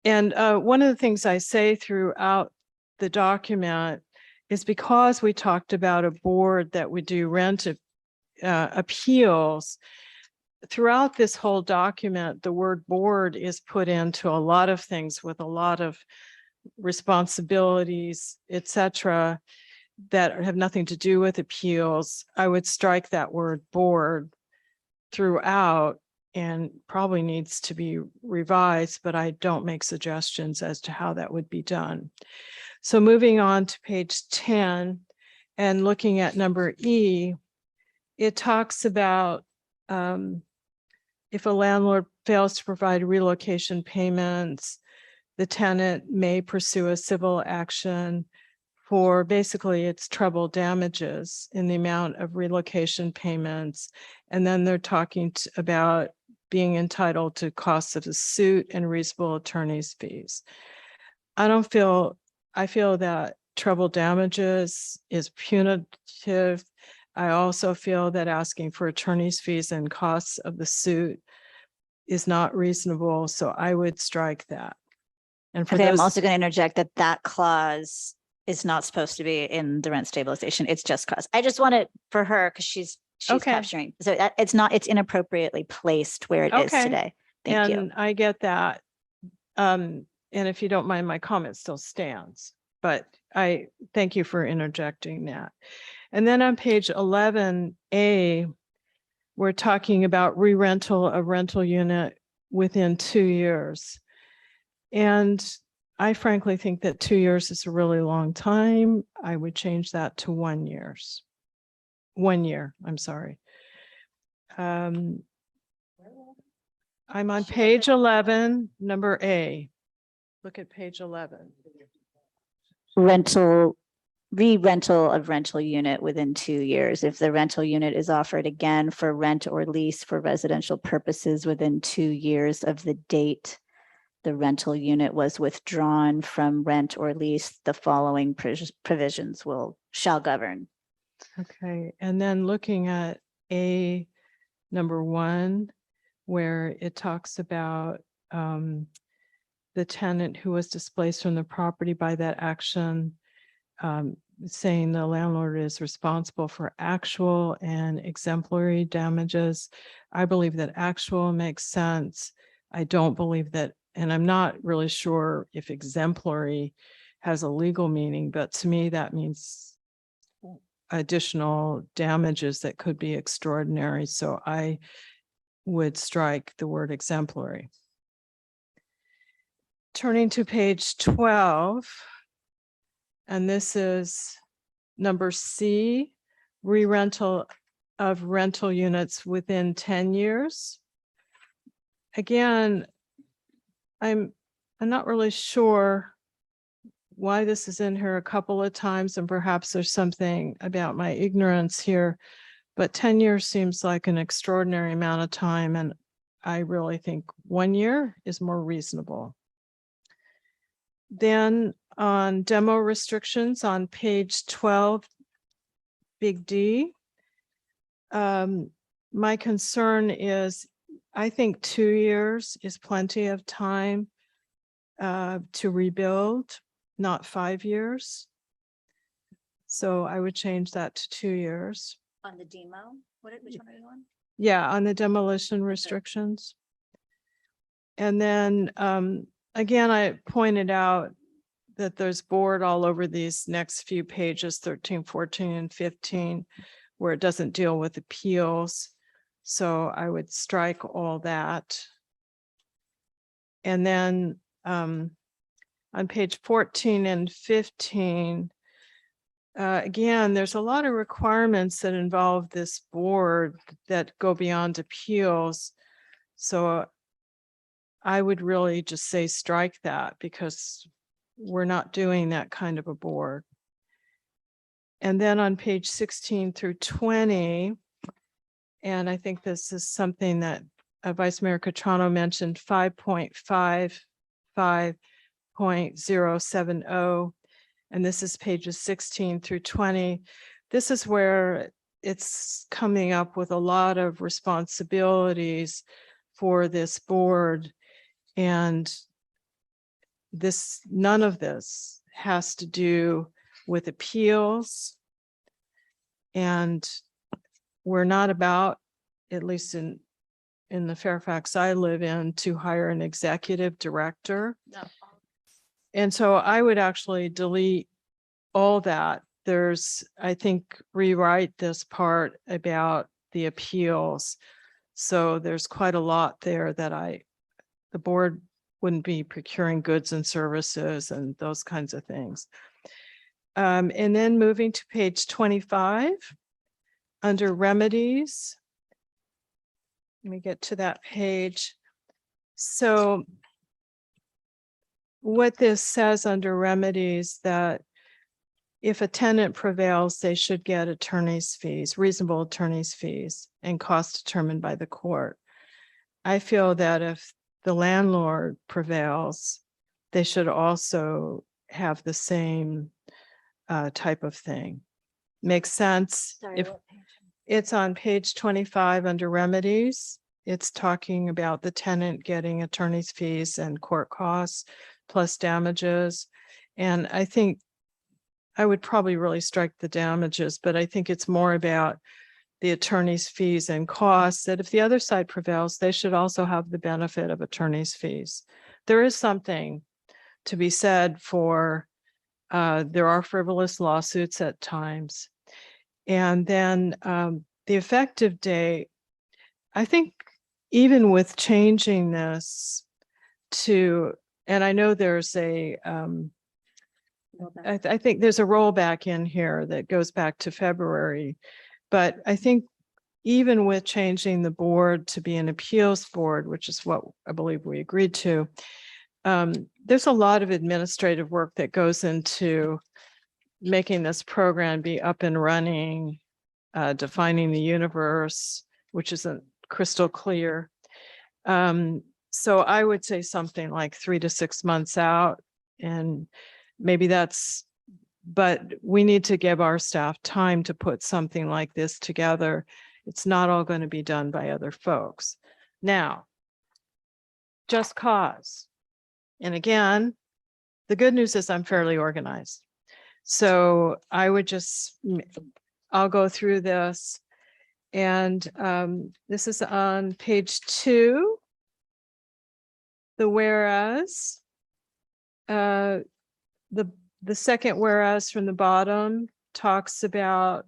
and one of the things I say throughout the document is, because we talked about a board that would do rent appeals, throughout this whole document, the word board is put into a lot of things with a lot of responsibilities, etc., that have nothing to do with appeals. I would strike that word board throughout, and probably needs to be revised, but I don't make suggestions as to how that would be done. So moving on to page 10 and looking at number E, it talks about if a landlord fails to provide relocation payments, the tenant may pursue a civil action for basically its treble damages in the amount of relocation payments. And then they're talking about being entitled to costs of the suit and reasonable attorney's fees. I feel that treble damages is punitive. I also feel that asking for attorney's fees and costs of the suit is not reasonable. So I would strike that. And for Okay, I'm those, also going to interject that that clause is not supposed to be in the rent stabilization. It's just cost. I just want it for her because she's Okay. capturing. So that it's inappropriately placed where it is Okay. today. Thank you. and I get that. And if you don't mind, my comment still stands, but I thank you for interjecting that. And then on page 11A, we're talking about re-rental of rental unit within 2 years. And I frankly think that 2 years is a really long time. I would change that to 1 year. 1 year, I'm sorry. I'm on page 11, number A. Look at page 11. Re-rental of rental unit within 2 years. If the rental unit is offered again for rent or lease for residential purposes within 2 years of the date the rental unit was withdrawn from rent or lease, the following provisions shall govern. Okay, and then looking at A number 1, where it talks about the tenant who was displaced from the property by that action, saying the landlord is responsible for actual and exemplary damages. I believe that actual makes sense. I don't believe that, and I'm not really sure if exemplary has a legal meaning, but to me that means additional damages that could be extraordinary. So I would strike the word exemplary. Turning to page 12, and this is number C, re-rental of rental units within 10 years. Again, I'm not really sure why this is in here a couple of times, and perhaps there's something about my ignorance here, but 10 years seems like an extraordinary amount of time, and I really think 1 year is more reasonable. Then on demo restrictions on page 12, big D, my concern is I think 2 years is plenty of time to rebuild, not 5 years. So I would change that to 2 years. On the demo, which one are you on? Yeah, on the demolition restrictions. And then again, I pointed out that there's board all over these next few pages, 13, 14, and 15, where it doesn't deal with appeals. So I would strike all that. And then on page 14 and 15, again, there's a lot of requirements that involve this board that go beyond appeals. So I would really just say strike that because we're not doing that kind of a board. And then on page 16 through 20, and I think this is something that Vice Mayor Catrano mentioned, 5.55.070, and this is pages 16 through 20. This is where it's coming up with a lot of responsibilities for this board, and none of this has to do with appeals, and we're not about, at least in the Fairfax I live in, to hire an executive director. No. And so I would actually delete all that. I think, rewrite this part about the appeals So there's quite a lot there that the board wouldn't be procuring goods and services and those kinds of things. And then moving to page 25, under remedies. Let me get to that page. So what this says under remedies, that if a tenant prevails, they should get attorney's fees, reasonable attorney's fees, and costs determined by the court. I feel that if the landlord prevails, they should also have the same type of thing. Makes sense? Sorry, If what page? it's on page 25 under remedies, it's talking about the tenant getting attorney's fees and court costs plus damages. And I think I would probably really strike the damages, but I think it's more about the attorney's fees and costs, that if the other side prevails, they should also have the benefit of attorney's fees. There is something to be said for, there are frivolous lawsuits at times. And then the effective date, I think even with changing this to, and I know there's a, I think there's a rollback in here that goes back to February, but I think even with changing the board to be an appeals board, which is what I believe we agreed to, there's a lot of administrative work that goes into making this program be up and running, defining the universe, which isn't crystal clear. So I would say something like 3 to 6 months out, and maybe that's, but we need to give our staff time to put something like this together. It's not all going to be done by other folks. Now, just cause. And again, the good news is I'm fairly organized. So I would just, I'll go through this. And this is on page 2. The whereas, the second whereas from the bottom talks about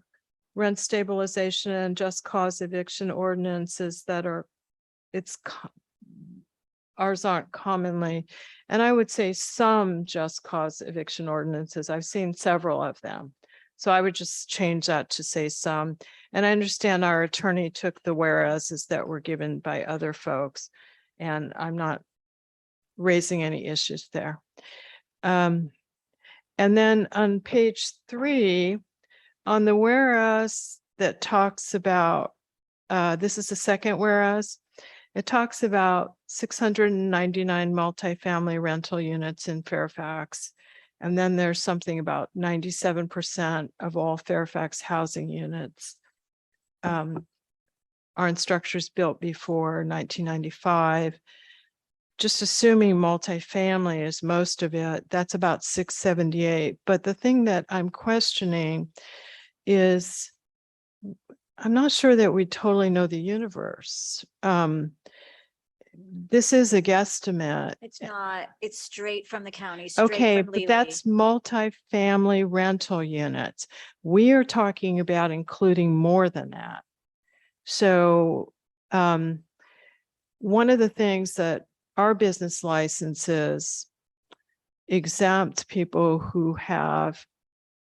rent stabilization and just cause eviction ordinances that are, ours aren't commonly, and I would say some just cause eviction ordinances. I've seen several of them. So I would just change that to say some. And I understand our attorney took the whereases that were given by other folks, and I'm not raising any issues there. And then on page 3, on the whereas that talks about, this is the second whereas, it talks about 699 multifamily rental units in Fairfax. And then there's something about 97% of all Fairfax housing units are in structures built before 1995. Just assuming multifamily is most of it, that's about 678. But the thing that I'm questioning is, I'm not sure that we totally know the universe. This is a guesstimate. It's not, it's straight from the county. Okay, but that's multifamily rental units. We are talking about including more than that. So one of the things that our business licenses exempt people who have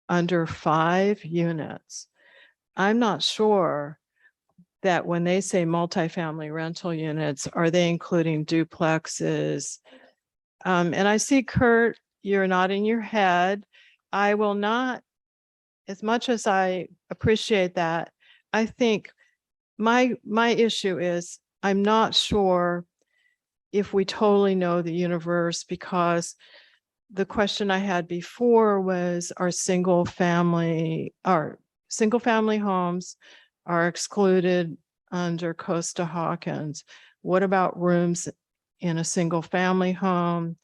under 5 units. I'm not sure that when they say multifamily rental units, are they including duplexes? And I see, Kurt, you're nodding your head. I will not, as much as I appreciate that, I think my issue is I'm not sure if we totally know the universe, because the question I had before was, are single family homes are excluded under Costa-Hawkins? What about rooms in a single family home?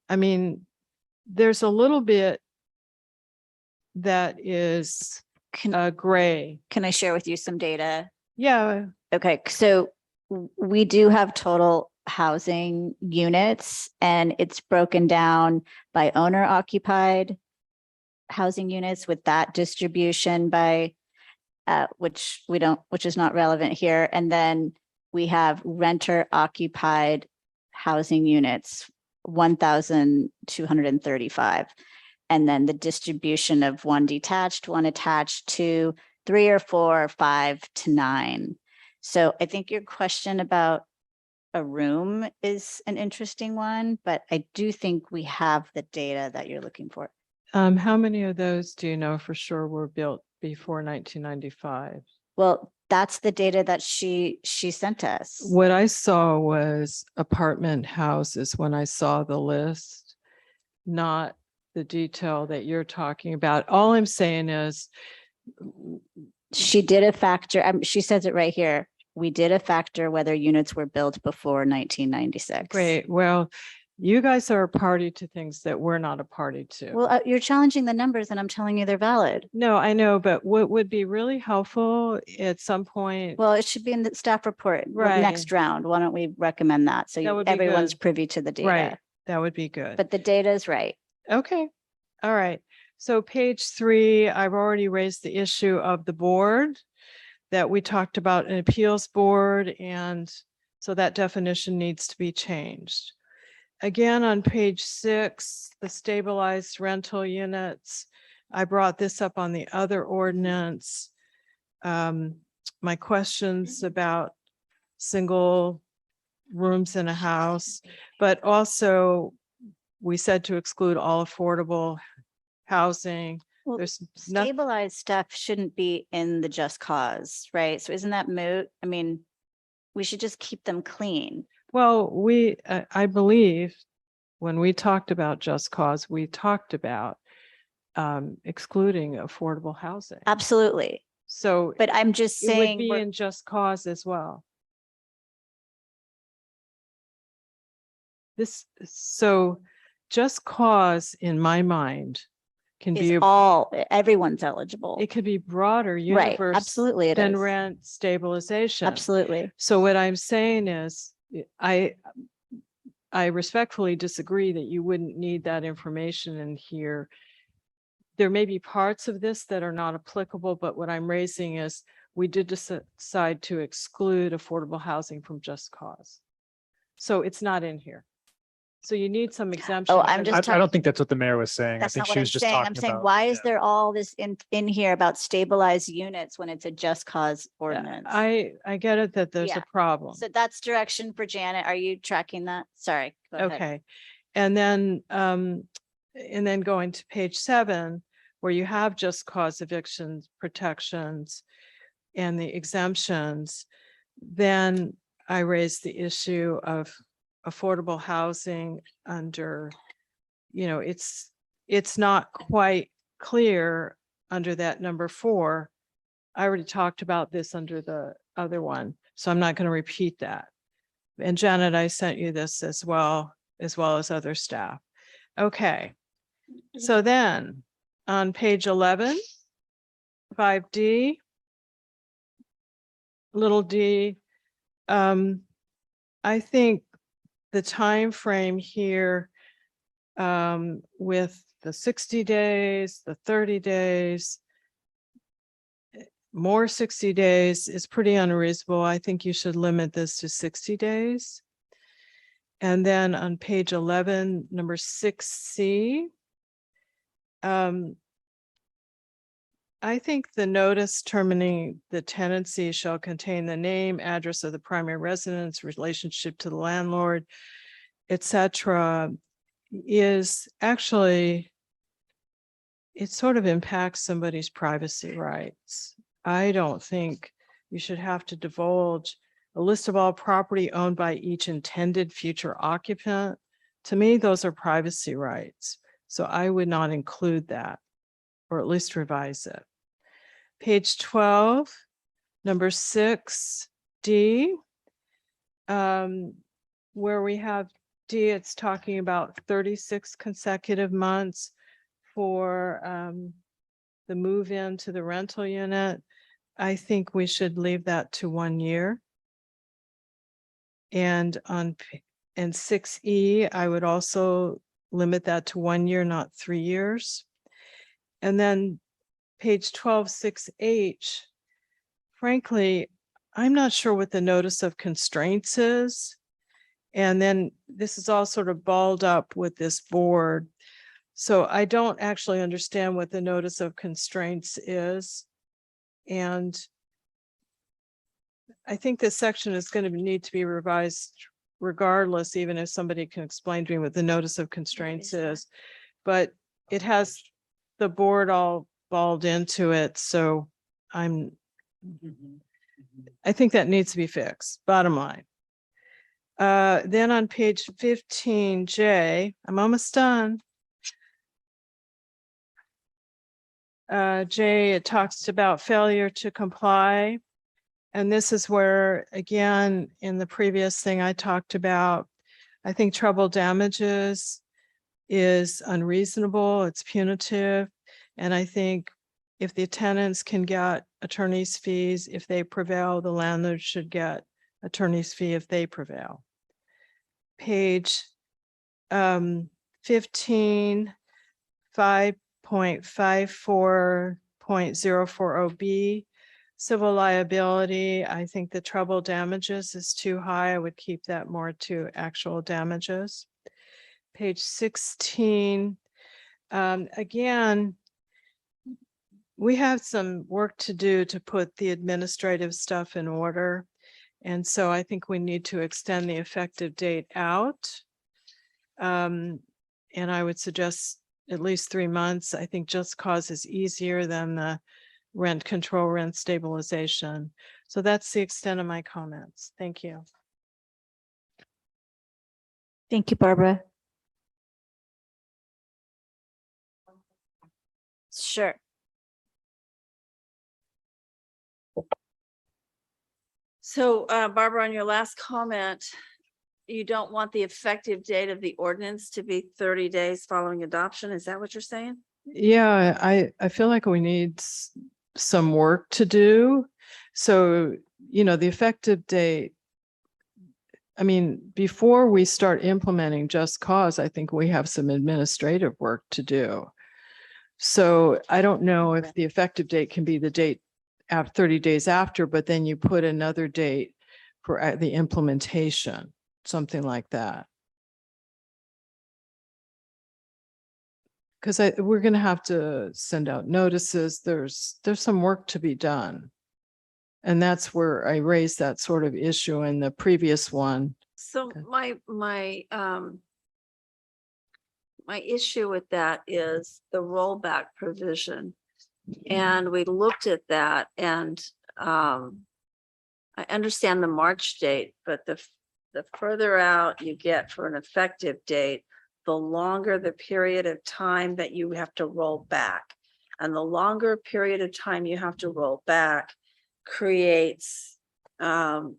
I mean, there's a little bit that is gray. Can I share with you some data? Yeah. Okay, so we do have total housing units, and it's broken down by owner occupied housing units with that distribution by which is not relevant here, and then we have renter occupied housing units, 1,235. And then the distribution of 1 detached, 1 attached, 2, 3 or 4, 5 to 9. So I think your question about a room is an interesting one, but I do think we have the data that you're looking for. How many of those do you know for sure were built before 1995? Well, that's the data that she sent us. What I saw was apartment houses when I saw the list, not the detail that you're talking about. All I'm saying is She did a factor, she says it right here. We did a factor whether units were built before 1996. great. Well, you guys are a party to things that we're not a party to. Well, you're challenging the numbers and I'm telling you they're valid. No, I know, but what would be really helpful at some point? Well, it should be in the staff report. Right. Next round. Why don't we recommend that? So That would be everyone's good. privy to the data. Right, that would be good. But the data is right. Okay, all right. So page 3, I've already raised the issue of the board that we talked about, an appeals board, and so that definition needs to be changed. Again, on page 6, the stabilized rental units, I brought this up on the other ordinance. My questions about single rooms in a house, but also we said to exclude all affordable housing. Well, There's nothing. stabilized stuff shouldn't be in the just cause, right? So isn't that moot? I mean, we should just keep them clean. Well, I believe when we talked about just cause, we talked about excluding affordable housing. Absolutely. So, but I'm just it would saying be in just cause as well. So just cause in my mind can be everyone's eligible. It could be broader Right, universe absolutely it than is. rent stabilization. Absolutely. So what I'm saying is I respectfully disagree that you wouldn't need that information in here. There may be parts of this that are not applicable, but what I'm raising is we did decide to exclude affordable housing from just cause. So it's not in here. So you need some exemption. Oh, I'm just I don't think that's what the mayor was saying. I That's think not what she I'm was just saying. talking I'm saying, about. why is there all this in here about stabilized units when it's a just cause ordinance? I get it that there's Yeah. a problem. So that's direction for Janet. Are you tracking that? Sorry. Go ahead. Okay. And then going to page 7, where you have just cause evictions, protections, and the exemptions, then I raised the issue of affordable housing under, it's not quite clear under that number 4. I already talked about this under the other one, so I'm not going to repeat that. And Janet, I sent you this as well as other staff. Okay. So then on page 11, 5D, little d, I think the time frame here with the 60 days, the 30 days, more 60 days is pretty unreasonable. I think you should limit this to 60 days. And then on page 11, number 6C, I think the notice terminating the tenancy shall contain the name, address of the primary residence, relationship to the landlord, etc. is actually, it sort of impacts somebody's privacy rights. I don't think you should have to divulge a list of all property owned by each intended future occupant. To me, those are privacy rights. So I would not include that, or at least revise it. Page 12, number 6D, where we have D, it's talking about 36 consecutive months for the move into the rental unit. I think we should leave that to 1 year. And on 6E, I would also limit that to 1 year, not 3 years. And then page 12, 6H, frankly, I'm not sure what the notice of constraints is. And then this is all sort of balled up with this board. So I don't actually understand what the notice of constraints is. And I think this section is going to need to be revised regardless, even if somebody can explain to me what the notice of constraints is. But it has the board all balled into it. So I think that needs to be fixed, bottom line. Then on page 15J, I'm almost done. J, it talks about failure to comply. And this is where, again, in the previous thing I talked about, I think treble damages is unreasonable, it's punitive. And I think if the tenants can get attorney's fees, if they prevail, the landlord should get attorney's fee if they prevail. Page 15, 5.54.040B, civil liability. I think the treble damages is too high. I would keep that more to actual damages. Page 16, again, we have some work to do to put the administrative stuff in order. And so I think we need to extend the effective date out. And I would suggest at least 3 months. I think just cause is easier than the rent control, rent stabilization. So that's the extent of my comments. Thank you. Thank you, Barbara. Sure. So Barbara, on your last comment, you don't want the effective date of the ordinance to be 30 days following adoption. Is that what you're saying? Yeah, I feel like we need some work to do. So, you know, the effective date, I mean, before we start implementing just cause, I think we have some administrative work to do. So I don't know if the effective date can be the date after 30 days after, but then you put another date for the implementation, something like that. Because we're going to have to send out notices. There's some work to be done. And that's where I raised that sort of issue in the previous one. So my issue with that is the rollback provision. And we looked at that, and I understand the March date, but the further out you get for an effective date, the longer the period of time that you have to roll back. And the longer period of time you have to roll back creates the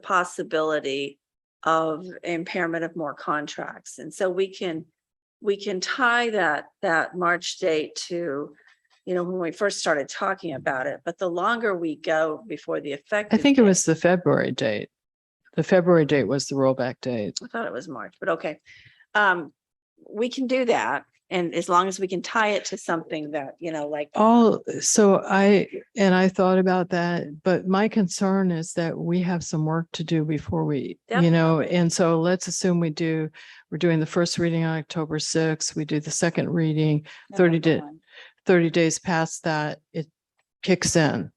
possibility of impairment of more contracts. And so we can tie that March date to, you know, when we first started talking about it, but the longer we go before the effective I think it date- was the February date. The February date was the rollback date. I thought it was March, but okay. We can do that. And as long as we can tie it to something that, you know, like. So I thought about that, but my concern is that we have some work to do before we, you know, and so let's assume we're doing the first reading on October 6th. We do the second reading, 30 days past that, it kicks in.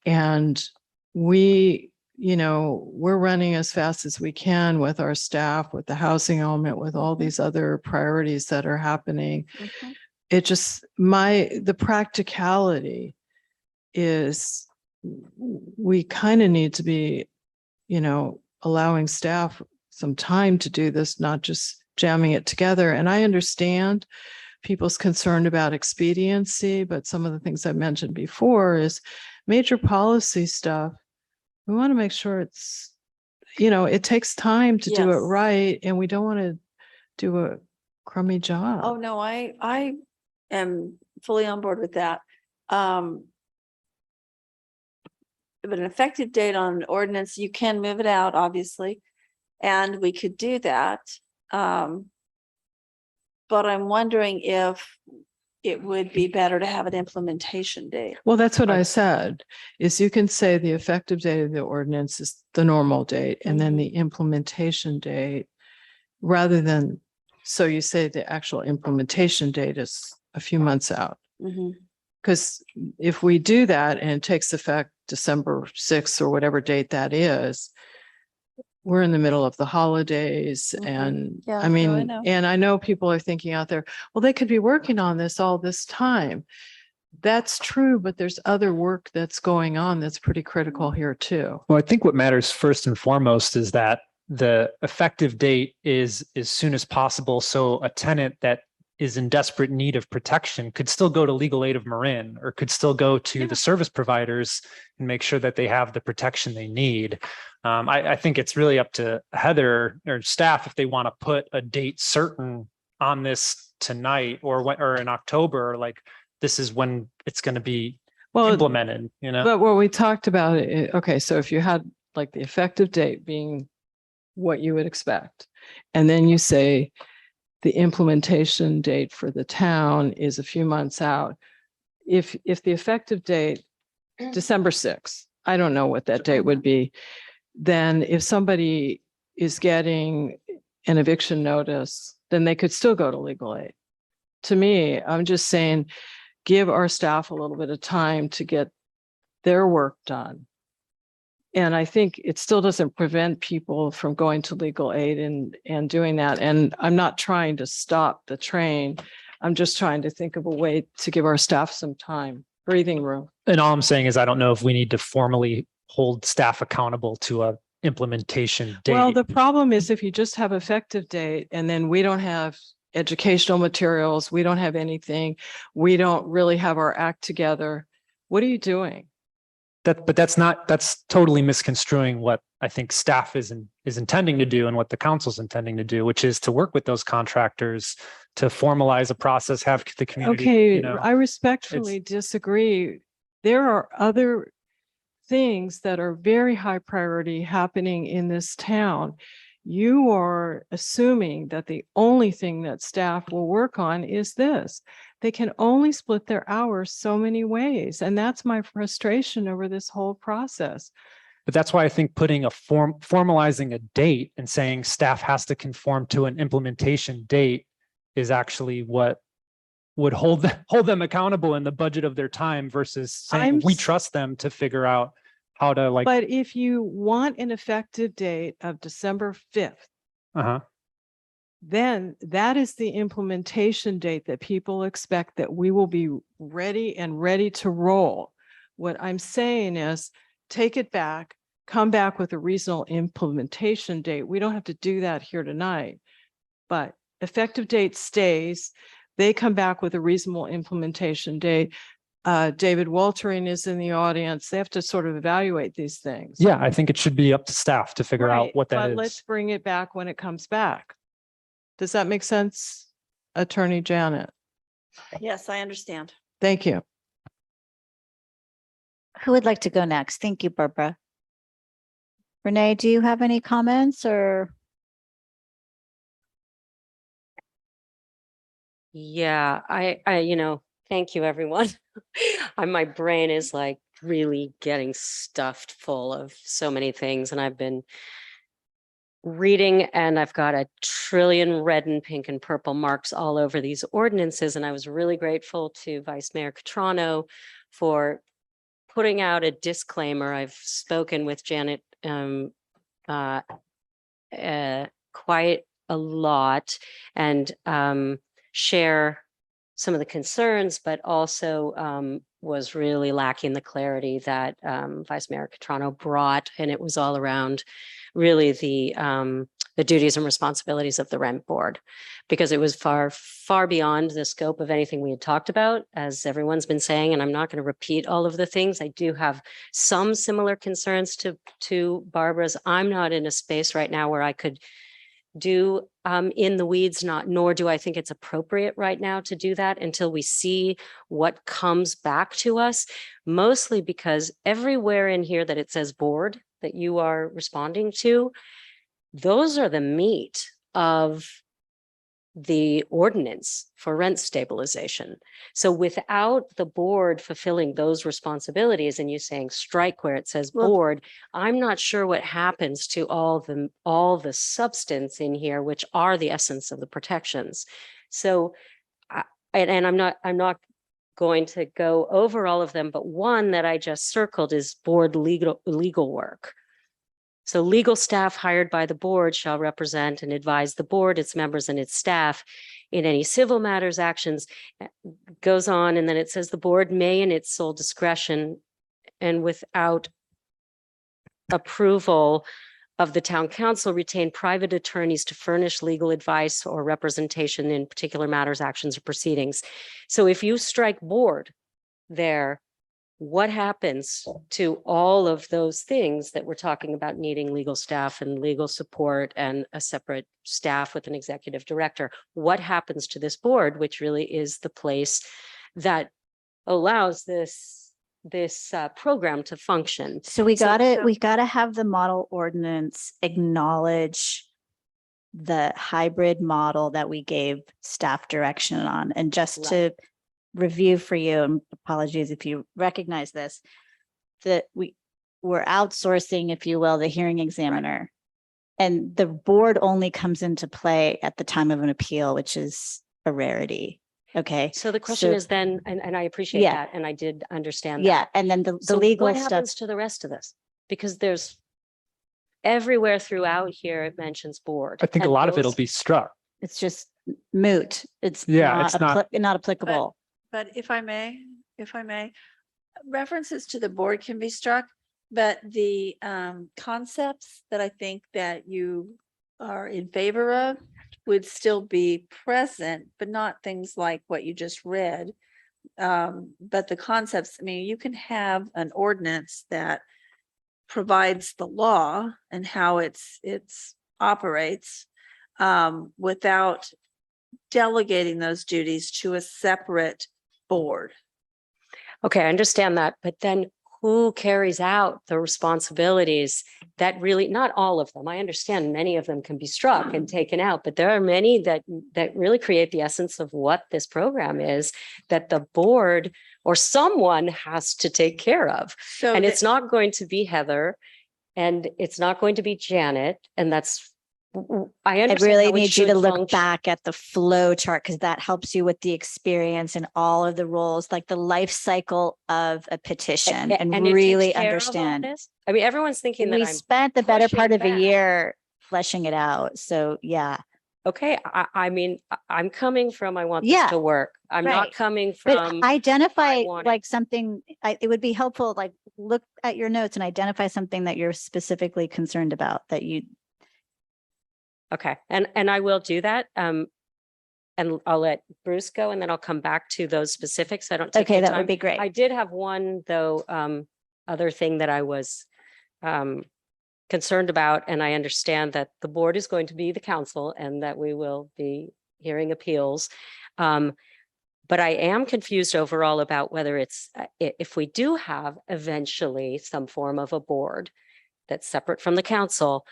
And we, you know, we're running as fast as we can with our staff, with the housing element, with all these other priorities that are happening. It just, the practicality is we kind of need to be, you know, allowing staff some time to do this, not just jamming it together. And I understand people's concern about expediency, but some of the things I mentioned before is major policy stuff. We want to make sure it's, you know, it takes time to do it right, and we don't want to do a crummy job. Oh, no, I am fully on board with that. But an effective date on an ordinance, you can move it out, obviously, and we could do that. But I'm wondering if it would be better to have an implementation date. Well, that's what I said, is you can say the effective date of the ordinance is the normal date and then the implementation date rather than, so you say the actual implementation date is a few months out. Mhm. Because if we do that and it takes effect December 6th or whatever date that is, we're in the middle of the holidays and Yeah, I no, I mean, know. and I know people are thinking out there, well, they could be working on this all this time. That's true, but there's other work that's going on that's pretty critical here too. Well, I think what matters first and foremost is that the effective date is as soon as possible. So a tenant that is in desperate need of protection could still go to legal aid of Marin or could still go to the service providers and make sure that they have the protection they need. I think it's really up to Heather or staff if they want to put a date certain on this tonight or in October, like this is when it's going to be implemented, you know? But what we talked about, okay, so if you had like the effective date being what you would expect, and then you say the implementation date for the town is a few months out. If the effective date, December 6th, I don't know what that date would be, then if somebody is getting an eviction notice, then they could still go to legal aid. To me, I'm just saying, give our staff a little bit of time to get their work done. And I think it still doesn't prevent people from going to legal aid and doing that. And I'm not trying to stop the train. I'm just trying to think of a way to give our staff some time, breathing room. And all I'm saying is I don't know if we need to formally hold staff accountable to a implementation date. Well, the problem is if you just have effective date and then we don't have educational materials, we don't have anything, we don't really have our act together. What are you doing? But that's totally misconstruing what I think staff is intending to do and what the council's intending to do, which is to work with those contractors to formalize a process, have the community. Okay, you know, I respectfully disagree. There are other things that are very high priority happening in this town. You are assuming that the only thing that staff will work on is this. They can only split their hours so many ways. And that's my frustration over this whole process. But that's why I think putting formalizing a date and saying staff has to conform to an implementation date is actually what would hold them accountable in the budget of their time versus saying we trust them to figure out how to like. But if you want an effective date of December 5th, then that is the implementation date that people expect that we will be ready to roll. What I'm saying is take it back, come back with a reasonable implementation date. We don't have to do that here tonight, but effective date stays. They come back with a reasonable implementation date. David Waltering is in the audience. They have to sort of evaluate these things. Yeah, I think it should be up to staff to figure out what that is. But let's bring it back when it comes back. Does that make sense, Attorney Janet? Yes, I understand. Thank you. Who would like to go next? Thank you, Barbara. Renee, do you have any comments or? Yeah, I, thank you, everyone. My brain is like really getting stuffed full of so many things, and I've been reading and I've got a trillion red and pink and purple marks all over these ordinances. And I was really grateful to Vice Mayor Catrano for putting out a disclaimer. I've spoken with Janet quite a lot and share some of the concerns, but also was really lacking the clarity that Vice Mayor Catrano brought. And it was all around really the duties and responsibilities of the rent board, because it was far, far beyond the scope of anything we had talked about, as everyone's been saying, and I'm not going to repeat all of the things. I do have some similar concerns to Barbara's. I'm not in a space right now where I could do in the weeds, nor do I think it's appropriate right now to do that until we see what comes back to us, mostly because everywhere in here that it says board that you are responding to, those are the meat of the ordinance for rent stabilization. So without the board fulfilling those responsibilities and you saying strike where it says Well- board, I'm not sure what happens to all the substance in here, which are the essence of the protections. So, and I'm not going to go over all of them, but one that I just circled is board legal work. So legal staff hired by the board shall represent and advise the board, its members, and its staff in any civil matters, actions. Goes on, and then it says the board may, in its sole discretion and without approval of the town council, retain private attorneys to furnish legal advice or representation in particular matters, actions, or proceedings. So if you strike board there, what happens to all of those things that we're talking about needing legal staff and legal support and a separate staff with an executive director? What happens to this board, which really is the place that allows this program to function? So we gotta have the model ordinance acknowledge the hybrid model that we gave staff direction on. And just to review for you, and apologies if you recognize this, that we're outsourcing, if you will, the hearing examiner. And the board only comes into play at the time of an appeal, which is a rarity. Okay. So the question is then, and I appreciate that, and I did understand that. Yeah, and then the So legal what stuff. happens to the rest of this? Because there's everywhere throughout here, it mentions board. I think a and lot of it'll those- be struck. It's just moot. It's Yeah, it's not- not applicable. But if I may, references to the board can be struck, but the concepts that I think that you are in favor of would still be present, but not things like what you just read. But the concepts, I mean, you can have an ordinance that provides the law and how it's operates without delegating those duties to a separate board. Okay, I understand that, but then who carries out the responsibilities that really, not all of them, I understand many of them can be struck and taken out, but there are many that really create the essence of what this program is, that the board or someone has to take care of. So and it's not going to be Heather, and it's not going to be Janet, and that's, I I understand really how it need you to should look function. back at the flow chart because that helps you with the experience and all of the roles, like the life cycle of a petition, and it takes really care of all understand. this? I mean, everyone's thinking that We I'm spent the better part pushing of a back. year fleshing it out. So yeah, Okay, I mean, I'm coming from, I want Yeah, this to work. I'm not right. coming but from, identify want it. like something, it would be helpful, like look at your notes and identify something that you're specifically concerned about that you. okay, and I will do that. And I'll let Bruce go, and then I'll come back to those specifics. I don't take Okay, the that would time. be great. I did have one, though, other thing that I was concerned about, and I understand that the board is going to be the council and that we will be hearing appeals. But I am confused overall about whether it's, if we do have eventually some form of a board that's separate from the council,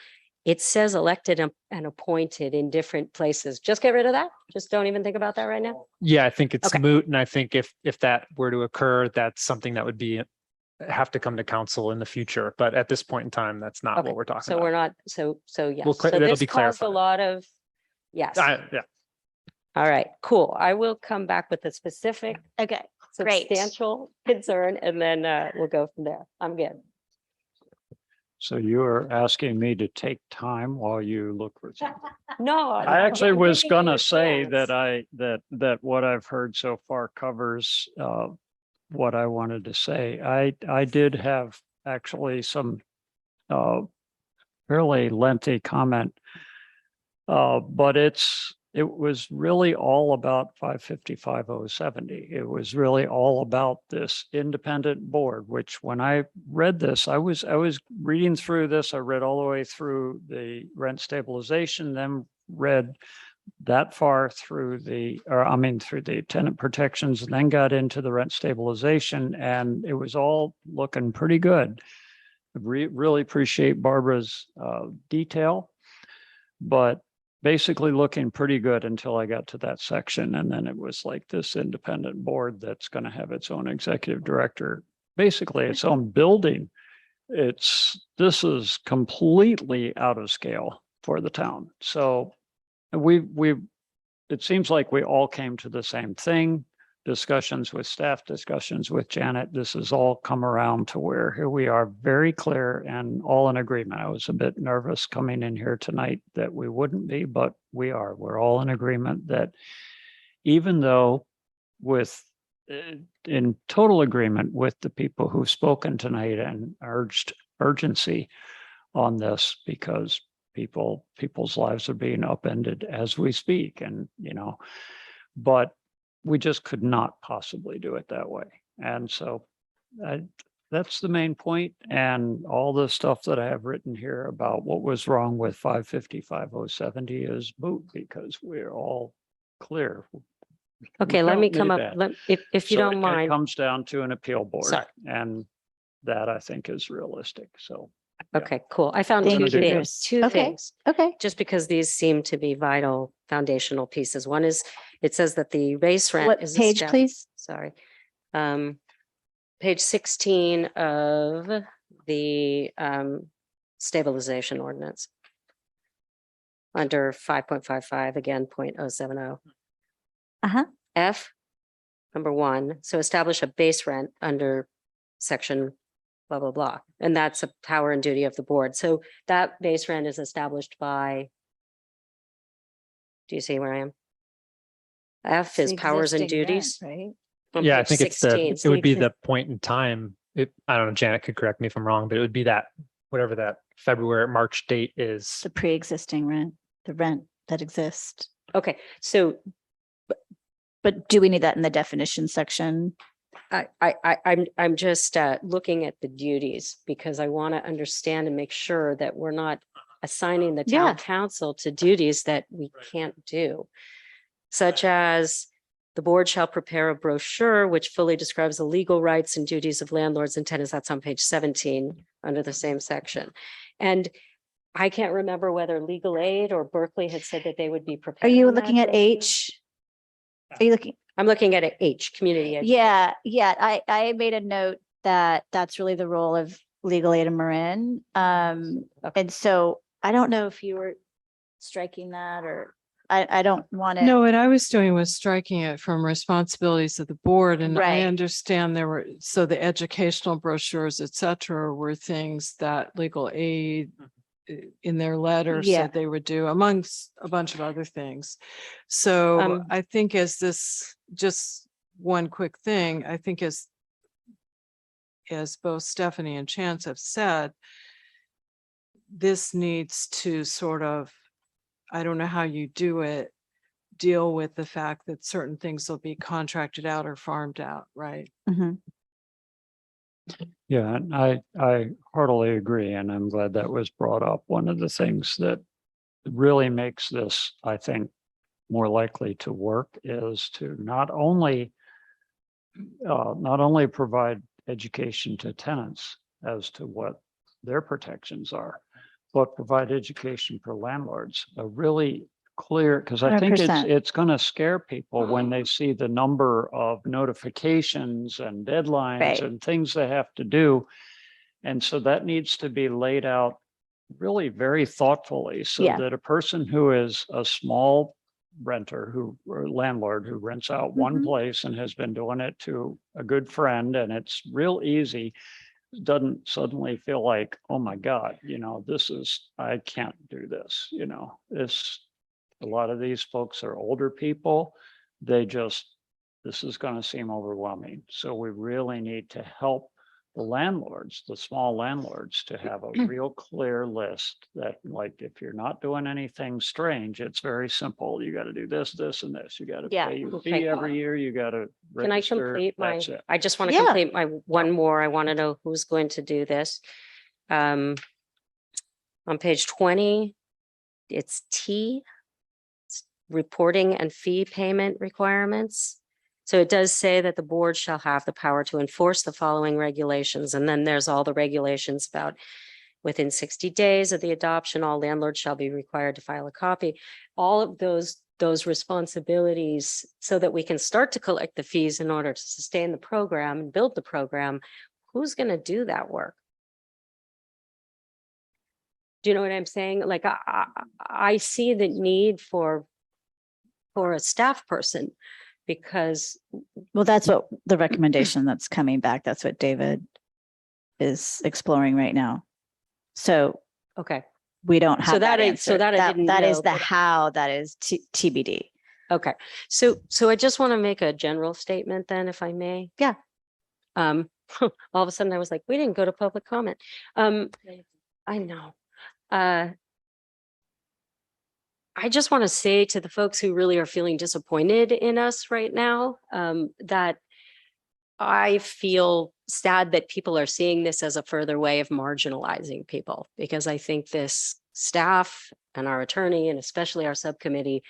it says elected and appointed in different places. Just get rid of that. Just don't even think about that right now. Yeah, I think it's Okay. moot. And I think if that were to occur, that's something that would have to come to council in the future. But at this point in time, that's not Okay, what we're talking So about. we're not, so yes. We'll So that'll this be caused a clarified. lot of, yes. Yeah. All right, cool. I will come back with a specific, Okay, great. substantial concern, and then we'll go from there. I'm good. So you are asking me to take time while you look for something? No. I actually I'm was giving you gonna a say chance. that what I've heard so far covers what I wanted to say. I did have actually some fairly lengthy comment. But it was really all about 555-070. It was really all about this independent board, which when I read this, I was reading through this. I read all the way through the rent stabilization, then read that far through through the tenant protections, and then got into the rent stabilization, and it was all looking pretty good. I really appreciate Barbara's detail, but basically looking pretty good until I got to that section. And then it was like this independent board that's going to have its own executive director, basically its own building. This is completely out of scale for the town. So it seems like we all came to the same thing. Discussions with staff, discussions with Janet, this has all come around to where here we are, very clear and all in agreement. I was a bit nervous coming in here tonight that we wouldn't be, but we are. We're all in agreement that even though in total agreement with the people who've spoken tonight and urged urgency on this, because people's lives are being upended as we speak, and but we just could not possibly do it that way. And so that's the main point. And all the stuff that I have written here about what was wrong with 550-5070 is moot, because we're all clear. Okay, let me come up, if you So don't mind. It comes down to an appeal board. Sorry. And that I think is realistic. So. Okay, cool. I found Thank two you, things, Bruce. two Okay. things, Okay. just because these seem to be vital foundational pieces. One is, it says that the base rent What is. page, please? Sorry. Page 16 of the stabilization ordinance. Under 5.55, again, 0.070. F, number 1, so establish a base rent under section blah, blah, blah. And that's a power and duty of the board. So that base rent is established by, do you see where I am? F is powers and duties. Right. On Yeah, I page think it's 16. it would be the point in time. I don't know, Janet could correct me if I'm wrong, but it would be that whatever that March date is. The pre-existing rent, the rent that exists. Okay, so But do we need that in the definition section? I'm just looking at the duties, because I want to understand and make sure that we're not assigning the town council to duties that we can't do, such as the board shall prepare a brochure which fully describes the legal rights and duties of landlords and tenants. That's on page 17 under the same section. And I can't remember whether Legal Aid or Berkeley had said that they would be Are prepared. you looking at H? Are you looking? I'm looking at H, community education. Yeah. I made a note that that's really the role of Legal Aid and Marin. And so I don't know if you were striking that, or I don't want to. No, what I was doing was striking it from responsibilities of the board, and I understand there were, so the educational brochures, et cetera, were things that Legal Aid in their letter said they would do, amongst a bunch of other things. So I think as this, just one quick thing, I think as both Stephanie and Chance have said, this needs to sort of, I don't know how you do it, deal with the fact that certain things will be contracted out or farmed out, right? Yeah, and I heartily agree, and I'm glad that was brought up. One of the things that really makes this, I think, more likely to work is to not only provide education to tenants as to what their protections are, but provide education for landlords. A really clear, because I think 100%. it's going to scare people when they see the number of notifications and deadlines and things they have to do. And so that needs to be laid out really very thoughtfully, so that a person who is a small renter or landlord who rents out one place and has been doing it to a good friend, and it's real easy, doesn't suddenly feel like, oh my God, I can't do this. A lot of these folks are older people. This is going to seem overwhelming. So we really need to help the landlords, the small landlords, to have a real clear list that, like, if you're not doing anything strange, it's very simple. You got to do this, this, and this. You got to pay your fee every year. You got to register. Can I complete my, That's it. I just want to complete my one more. I want to know who's going to do this. On page 20, it's T, it's reporting and fee payment requirements. So it does say that the board shall have the power to enforce the following regulations. And then there's all the regulations about Within 60 days of the adoption, all landlords shall be required to file a copy. All of those responsibilities so that we can start to collect the fees in order to sustain the program and build the program. Who's going to do that work? Do you know what I'm saying? Like I see the need for a staff person because. Well, that's what the recommendation that's coming back. That's what David is exploring right now. So okay, we don't have that I answer. didn't that know, is the but- how, that is TBD. Okay, so I just want to make a general statement then, if I may. Yeah. All of a sudden I was like, we didn't go to public comment. I know. I just want to say to the folks who really are feeling disappointed in us right now, that I feel sad that people are seeing this as a further way of marginalizing people, because I think this staff and our attorney, and especially our subcommittee,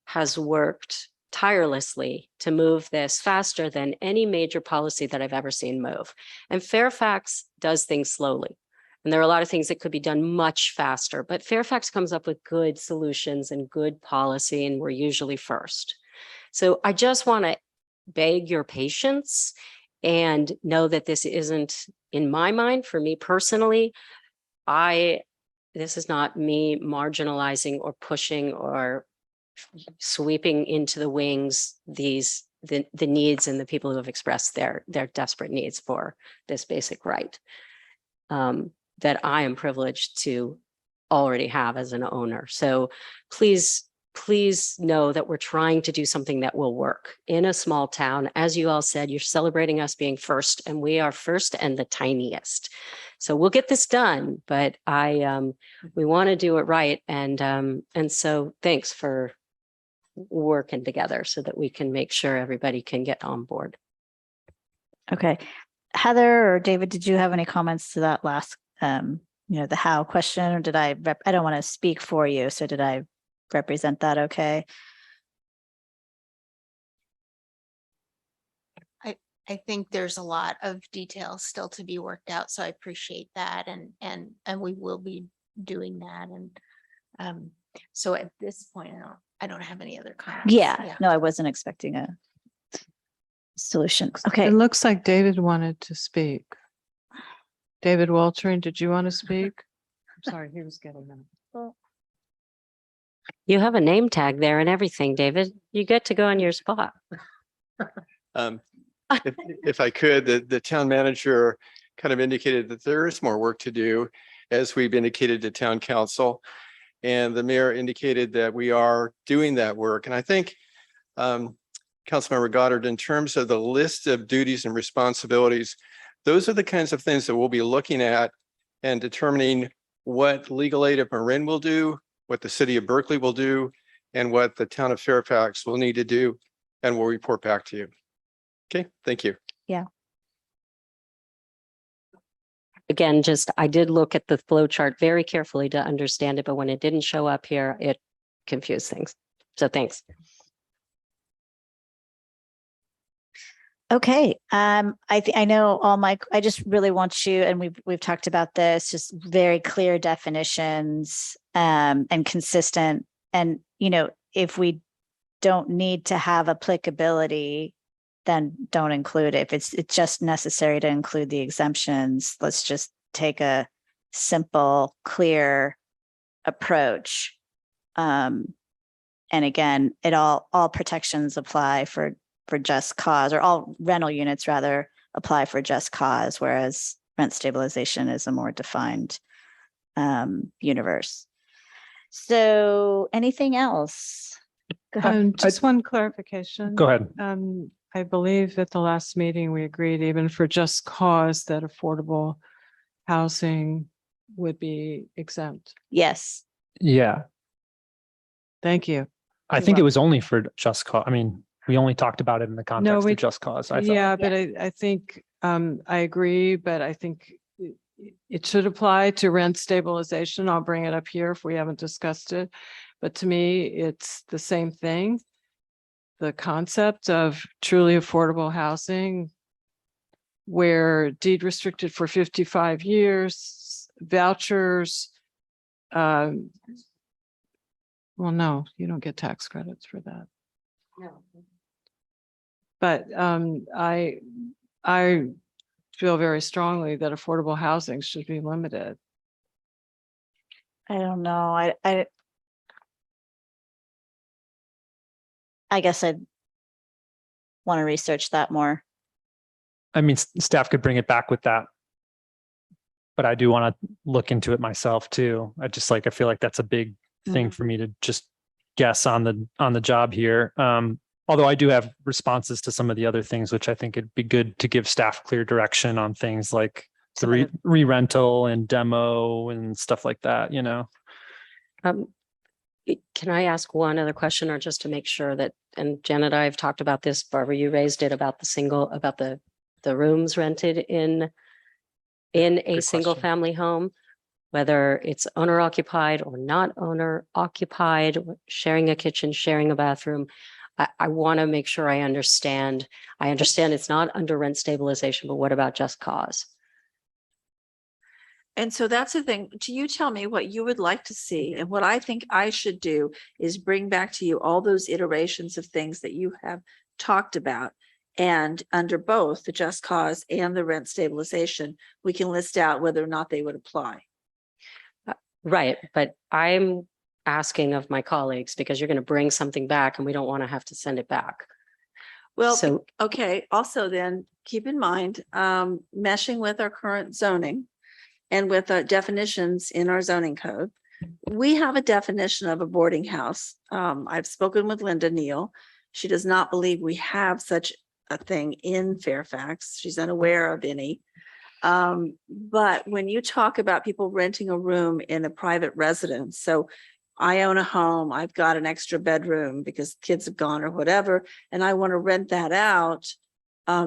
has worked tirelessly to move this faster than any major policy that I've ever seen move. And Fairfax does things slowly. And there are a lot of things that could be done much faster, but Fairfax comes up with good solutions and good policy, and we're usually first. So I just want to beg your patience and know that this isn't, in my mind, for me personally, this is not me marginalizing or pushing or sweeping into the wings the needs and the people who have expressed their desperate needs for this basic right. That I am privileged to already have as an owner. So please know that we're trying to do something that will work in a small town. As you all said, you're celebrating us being first, and we are first and the tiniest. So we'll get this done, but we want to do it right. And so thanks for working together so that we can make sure everybody can get on board. Okay. Heather or David, did you have any comments to that last, the how question, or did I don't want to speak for you. So did I represent that okay? I think there's a lot of details still to be worked out. So I appreciate that. And we will be doing that. And so at this point, I don't have any other comments. Yeah. No, I wasn't expecting a solution. Okay. It looks like David wanted to speak. David Waltering, did you want to speak? I'm sorry, he was getting that. You have a name tag there and everything, David. You get to go on your spot. If I could, the town manager kind of indicated that there is more work to do, as we've indicated to town council. And the mayor indicated that we are doing that work. And I think, Councilmember Goddard, in terms of the list of duties and responsibilities, those are the kinds of things that we'll be looking at and determining what legal aid of Marin will do, what the city of Berkeley will do, and what the town of Fairfax will need to do, and we'll report back to you. Okay, thank you. Yeah. Again, I did look at the flow chart very carefully to understand it, but when it didn't show up here, it confused things. So thanks. Okay. I know I just really want you, and we've talked about this, just very clear definitions, and consistent. And, if we don't need to have applicability, then don't include it. If it's just necessary to include the exemptions, let's just take a simple, clear approach. And again, all protections apply for just cause, or all rental units rather apply for just cause, whereas rent stabilization is a more defined universe. So anything else? Go ahead. Just one clarification. Go ahead. I believe at the last meeting, we agreed even for just cause that affordable housing would be exempt. Yes. Yeah. Thank you. I think it was only for just cause. I mean, we only talked about it in the context of just cause. I thought. Yeah, but I think I agree, but I think it should apply to rent stabilization. I'll bring it up here if we haven't discussed it. But to me, it's the same thing. The concept of truly affordable housing where deed restricted for 55 years, vouchers, well, no, you don't get tax credits for that. No. But I feel very strongly that affordable housing should be limited. I don't know. I guess I'd want to research that more. I mean, staff could bring it back with that. But I do want to look into it myself too. I feel like that's a big thing for me to just guess on the job here. Although I do have responses to some of the other things, which I think it'd be good to give staff clear direction on things like the re-rental and demo and stuff like that, you know. Can I ask one other question, or just to make sure that, and Janet, I've talked about this, Barbara, you raised it about the rooms rented in a single family home, whether it's owner occupied or not owner occupied, sharing a kitchen, sharing a bathroom. I want to make sure I understand. I understand it's not under rent stabilization, but what about just cause? And so that's the thing. You tell me what you would like to see. And what I think I should do is bring back to you all those iterations of things that you have talked about. And under both the just cause and the rent stabilization, we can list out whether or not they would apply. Right. But I'm asking of my colleagues, because you're going to bring something back and we don't want to have to send it back. Well, So, okay. Also then keep in mind, meshing with our current zoning and with definitions in our zoning code, we have a definition of a boarding house. I've spoken with Linda Neal. She does not believe we have such a thing in Fairfax. She's unaware of any. But when you talk about people renting a room in a private residence, so I own a home, I've got an extra bedroom because kids have gone or whatever, and I want to rent that out,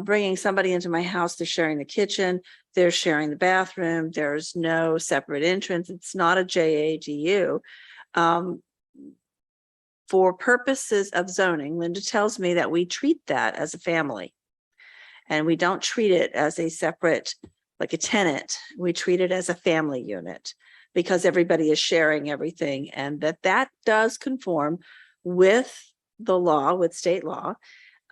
bringing somebody into my house, they're sharing the kitchen, they're sharing the bathroom, there's no separate entrance, it's not a JADU. For purposes of zoning, Linda tells me that we treat that as a family. And we don't treat it as a separate, like a tenant. We treat it as a family unit because everybody is sharing everything, and that does conform with the law, with state law,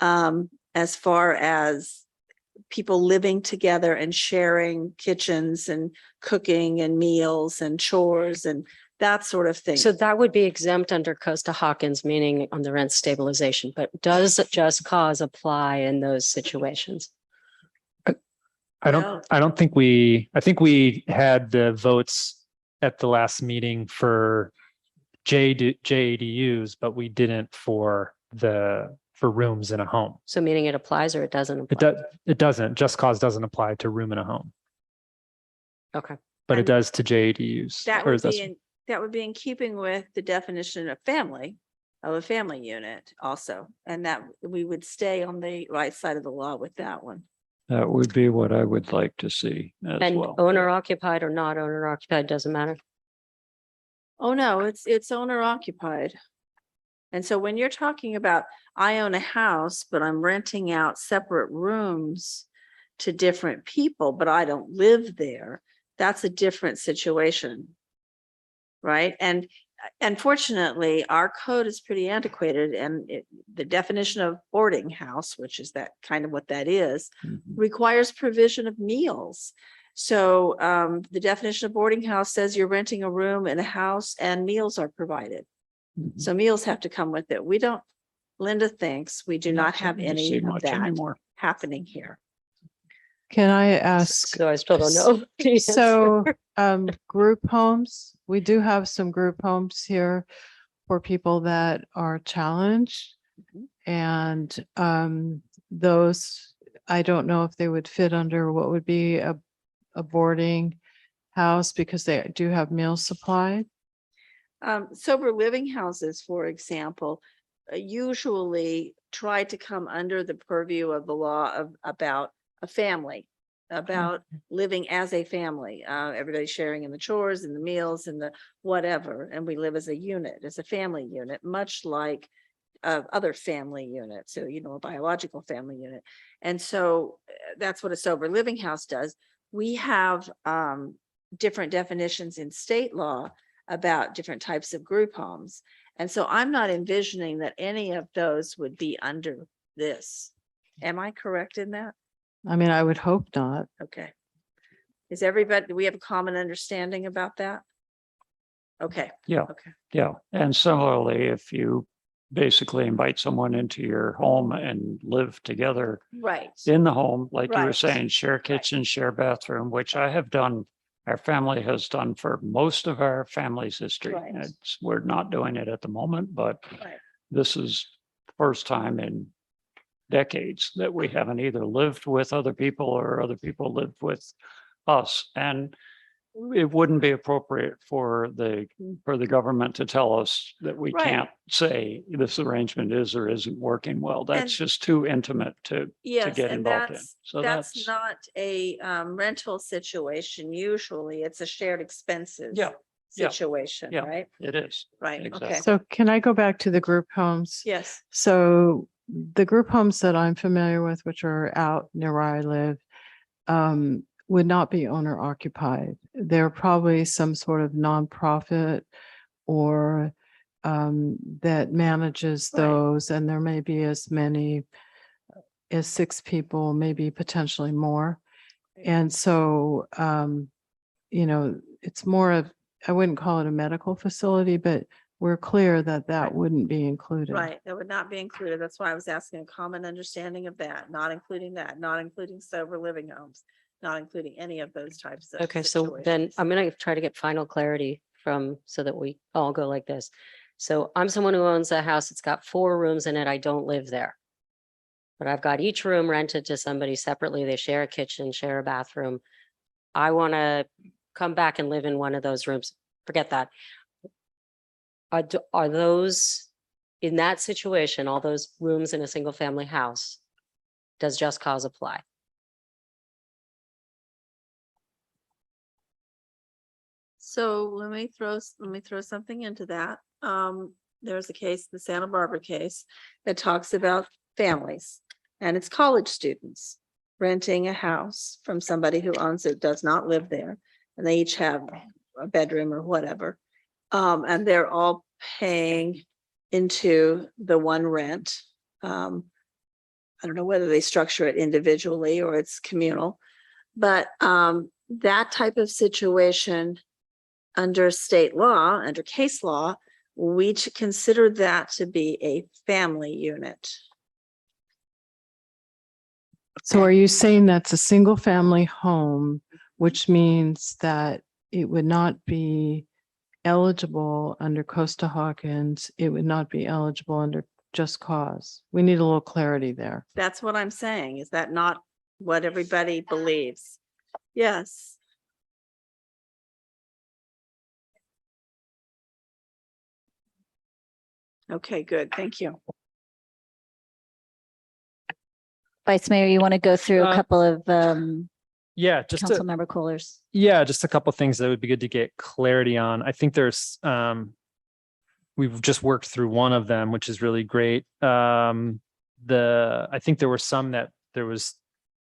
as far as people living together and sharing kitchens and cooking and meals and chores and that sort of thing. so that would be exempt under Costa-Hawkins, meaning on the rent stabilization, but does just cause apply in those situations? I think we had the votes at the last meeting for JADUs, but we didn't for rooms in a home. So meaning it applies or it doesn't apply? It doesn't. Just cause doesn't apply to room in a home, Okay. but it does to JADUs. That would be in keeping with the definition of a family unit also. And that we would stay on the right side of the law with that one. That would be what I would like to see as And well. owner occupied or not owner occupied, doesn't matter? Oh, no, it's owner occupied. And so when you're talking about, I own a house, but I'm renting out separate rooms to different people, but I don't live there, that's a different situation. Right? And unfortunately, our code is pretty antiquated, and the definition of boarding house, which is that kind of what that is, requires provision of meals. So the definition of boarding house says you're renting a room in a house and meals are provided. So meals have to come with it. We don't, Linda thinks we do not have any of that happening here. Can I ask? So I still don't know. the So answer. group homes, we do have some group homes here for people that are challenged. And those, I don't know if they would fit under what would be a boarding house because they do have meals supplied. Sober living houses, for example, usually try to come under the purview of the law about a family, about living as a family. Everybody's sharing in the chores and the meals and the whatever, and we live as a unit, as a family unit, much like other family units. So, a biological family unit. And so that's what a sober living house does. We have different definitions in state law about different types of group homes. And so I'm not envisioning that any of those would be under this. Am I correct in that? I mean, I would hope not. Okay. Is everybody, do we have a common understanding about that? Okay. Yeah. Okay. Yeah. And similarly, if you basically invite someone into your home and live together Right. in the home, like you were Right. saying, share kitchen, share bathroom, which I have done, our family has done for most of our family's history. Right. We're not doing it at the moment, but Right. this is first time in decades that we haven't either lived with other people or other people lived with us. And it wouldn't be appropriate for the government to tell us that we Right. can't say this arrangement is or isn't working well. That's And- just too intimate to Yes, get and involved in. that's, So that's not a rental situation. Usually it's a shared expenses Yeah, yeah, situation, yeah, right? it is. Right, Exactly. okay. So can I go back to the group homes? Yes, So the group homes that I'm familiar with, which are out near where I live, would not be owner occupied. They're probably some sort of nonprofit or that manages Right. those, and there may be as many as 6 people, maybe potentially more. And so, it's more of, I wouldn't call it a medical facility, but we're clear that that wouldn't be included. right. That would not be included. That's why I was asking a common understanding of that, not including that, not including sober living homes, not including any of those types of. Okay, so then situations. I'm gonna try to get final clarity so that we all go like this. So I'm someone who owns a house, it's got 4 rooms in it, I don't live there. But I've got each room rented to somebody separately, they share a kitchen, share a bathroom. I wanna come back and live in one of those rooms, forget that. Are those, in that situation, all those rooms in a single family house, does just cause apply? So let me throw something into that. There's a case, the Santa Barbara case, that talks about families, and it's college students renting a house from somebody who owns it, does not live there, and they each have a bedroom or whatever. And they're all paying into the one rent. I don't know whether they structure it individually or it's communal, but that type of situation under state law, under case law, we consider that to be a family unit. So are you saying that's a single family home, which means that it would not be eligible under Costa-Hawkins, it would not be eligible under Just Cause? We need a little clarity there. That's what I'm saying. Is that not what everybody believes? Yes. Okay, good. Thank you. Vice Mayor, you want to go through a couple of Yeah, just council member callers? Yeah, just a couple things that would be good to get clarity on. I think there's we've just worked through one of them, which is really great. I think there were some that there was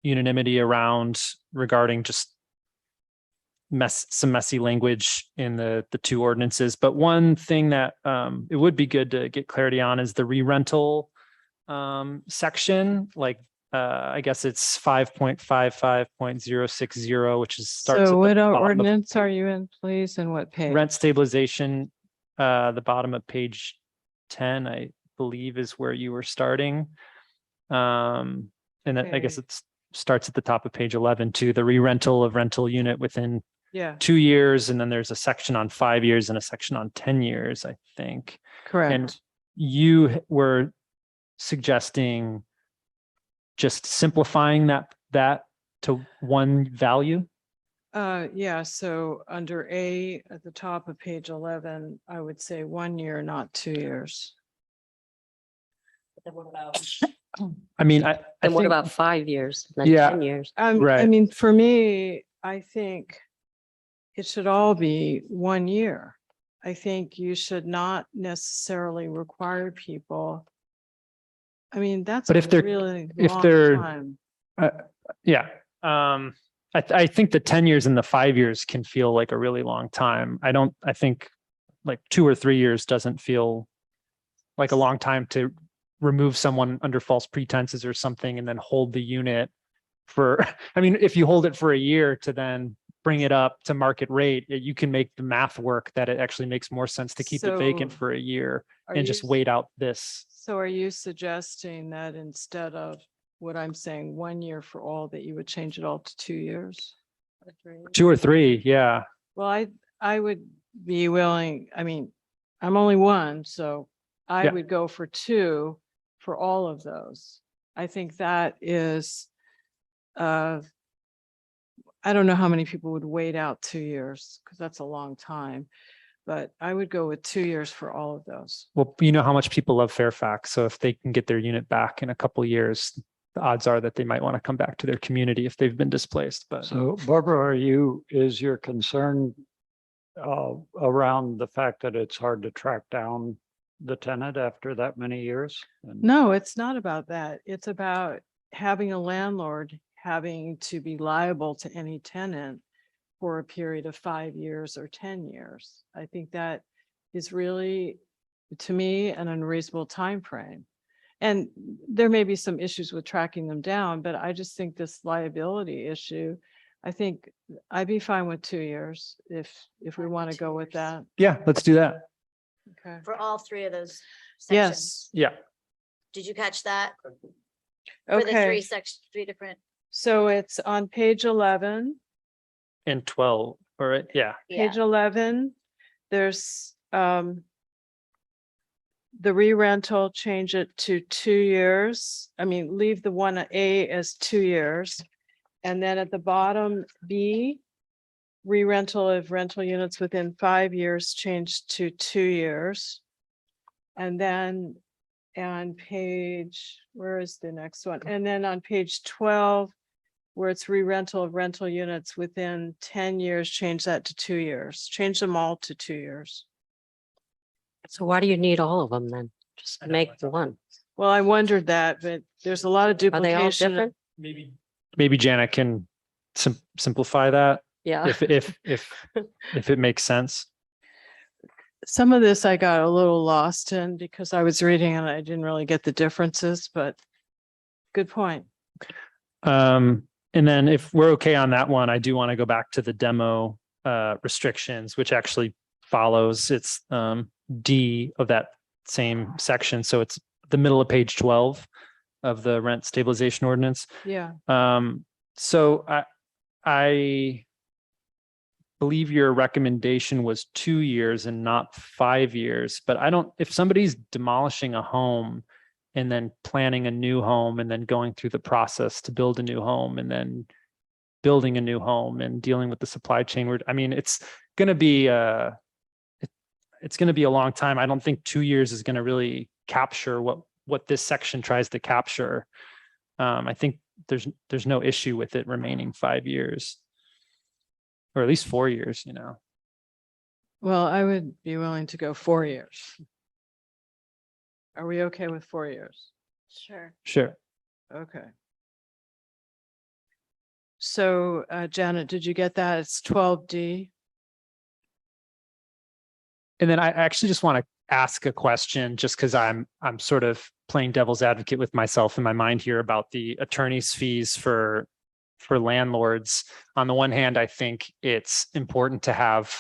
unanimity around regarding just some messy language in the 2 ordinances. But one thing that it would be good to get clarity on is the re-rental section, like I guess it's 5.55.060, which is starts So at what the bottom of ordinance are you in, please, and what page? rent stabilization. The bottom of page 10, I believe, is where you were starting. And then I guess Okay. it starts at the top of page 11 too, the re-rental of rental unit within Yeah, 2 years. And then there's a section on 5 years and a section on 10 years, I think. correct. And you were suggesting just simplifying that to one value. Yeah, so under A at the top of page 11, I would say 1 year, not 2 years. I mean, I And what think, about 5 years, then Yeah. 10 years? I Right. mean, for me, I think it should all be 1 year. I think you should not necessarily require people. I mean, that's But a if they're- really if long they're- time. yeah. I think the 10 years and the 5 years can feel like a really long time. I think like 2 or 3 years doesn't feel like a long time to remove someone under false pretenses or something and then hold the unit for, I mean, if you hold it for a year to then bring it up to market rate, you can make the math work that it actually makes more sense to keep it vacant So for a year are and you just wait out this. So are you suggesting that instead of what I'm saying, 1 year for all, that you would change it all to 2 years? Or 3 years? 2 or 3, yeah. Well, I would be willing, I mean, I'm only one, so I Yeah. would go for 2 for all of those. I think that is, I don't know how many people would wait out 2 years, because that's a long time. But I would go with 2 years for all of those. Well, you know how much people love Fairfax. So if they can get their unit back in a couple years, the odds are that they might want to come back to their community if they've been displaced. But So Barbara, is your concern around the fact that it's hard to track down the tenant after that many years? No, it's not about that. It's about having a landlord having to be liable to any tenant for a period of 5 years or 10 years. I think that is really, to me, an unreasonable time frame. And there may be some issues with tracking them down, but I just think this liability issue, I think I'd be fine with 2 years if we want to go with that. yeah, let's do that. Okay. For all 3 of those sections. Yes. Yeah. Did you catch that? For the Okay. 3 different. So it's on page 11. And 12, or yeah. Page 11, there's the re-rental, change it to 2 years. I mean, leave the 1A as 2 years. And then at the bottom, B, re-rental of rental units within 5 years, changed to 2 years. And then on page, where is the next one? And then on page 12, where it's re-rental of rental units within 10 years, change that to 2 years. Change them all to 2 years. So why do you need all of them then? Just make the one. Well, I wondered that, but there's a lot of Are they all duplication. different? Maybe Janet can simplify that. Yeah. If it makes sense. Some of this I got a little lost in because I was reading and I didn't really get the differences, but good point. And then if we're okay on that one, I do want to go back to the demo restrictions, which actually follows. It's D of that same section. So it's the middle of page 12 of the rent stabilization ordinance. Yeah. So I believe your recommendation was 2 years and not 5 years, but if somebody's demolishing a home and then planning a new home and then going through the process to build a new home and then building a new home and dealing with the supply chain, I mean, it's going to be a long time. I don't think 2 years is going to really capture what this section tries to capture. I think there's no issue with it remaining 5 years, or at least 4 years, you know. Well, I would be willing to go 4 years. Are we okay with 4 years? Sure. Sure. Okay. So Janet, did you get that? It's 12D. And then I actually just want to ask a question, just because I'm sort of playing devil's advocate with myself in my mind here about the attorney's fees for landlords. On the one hand, I think it's important to have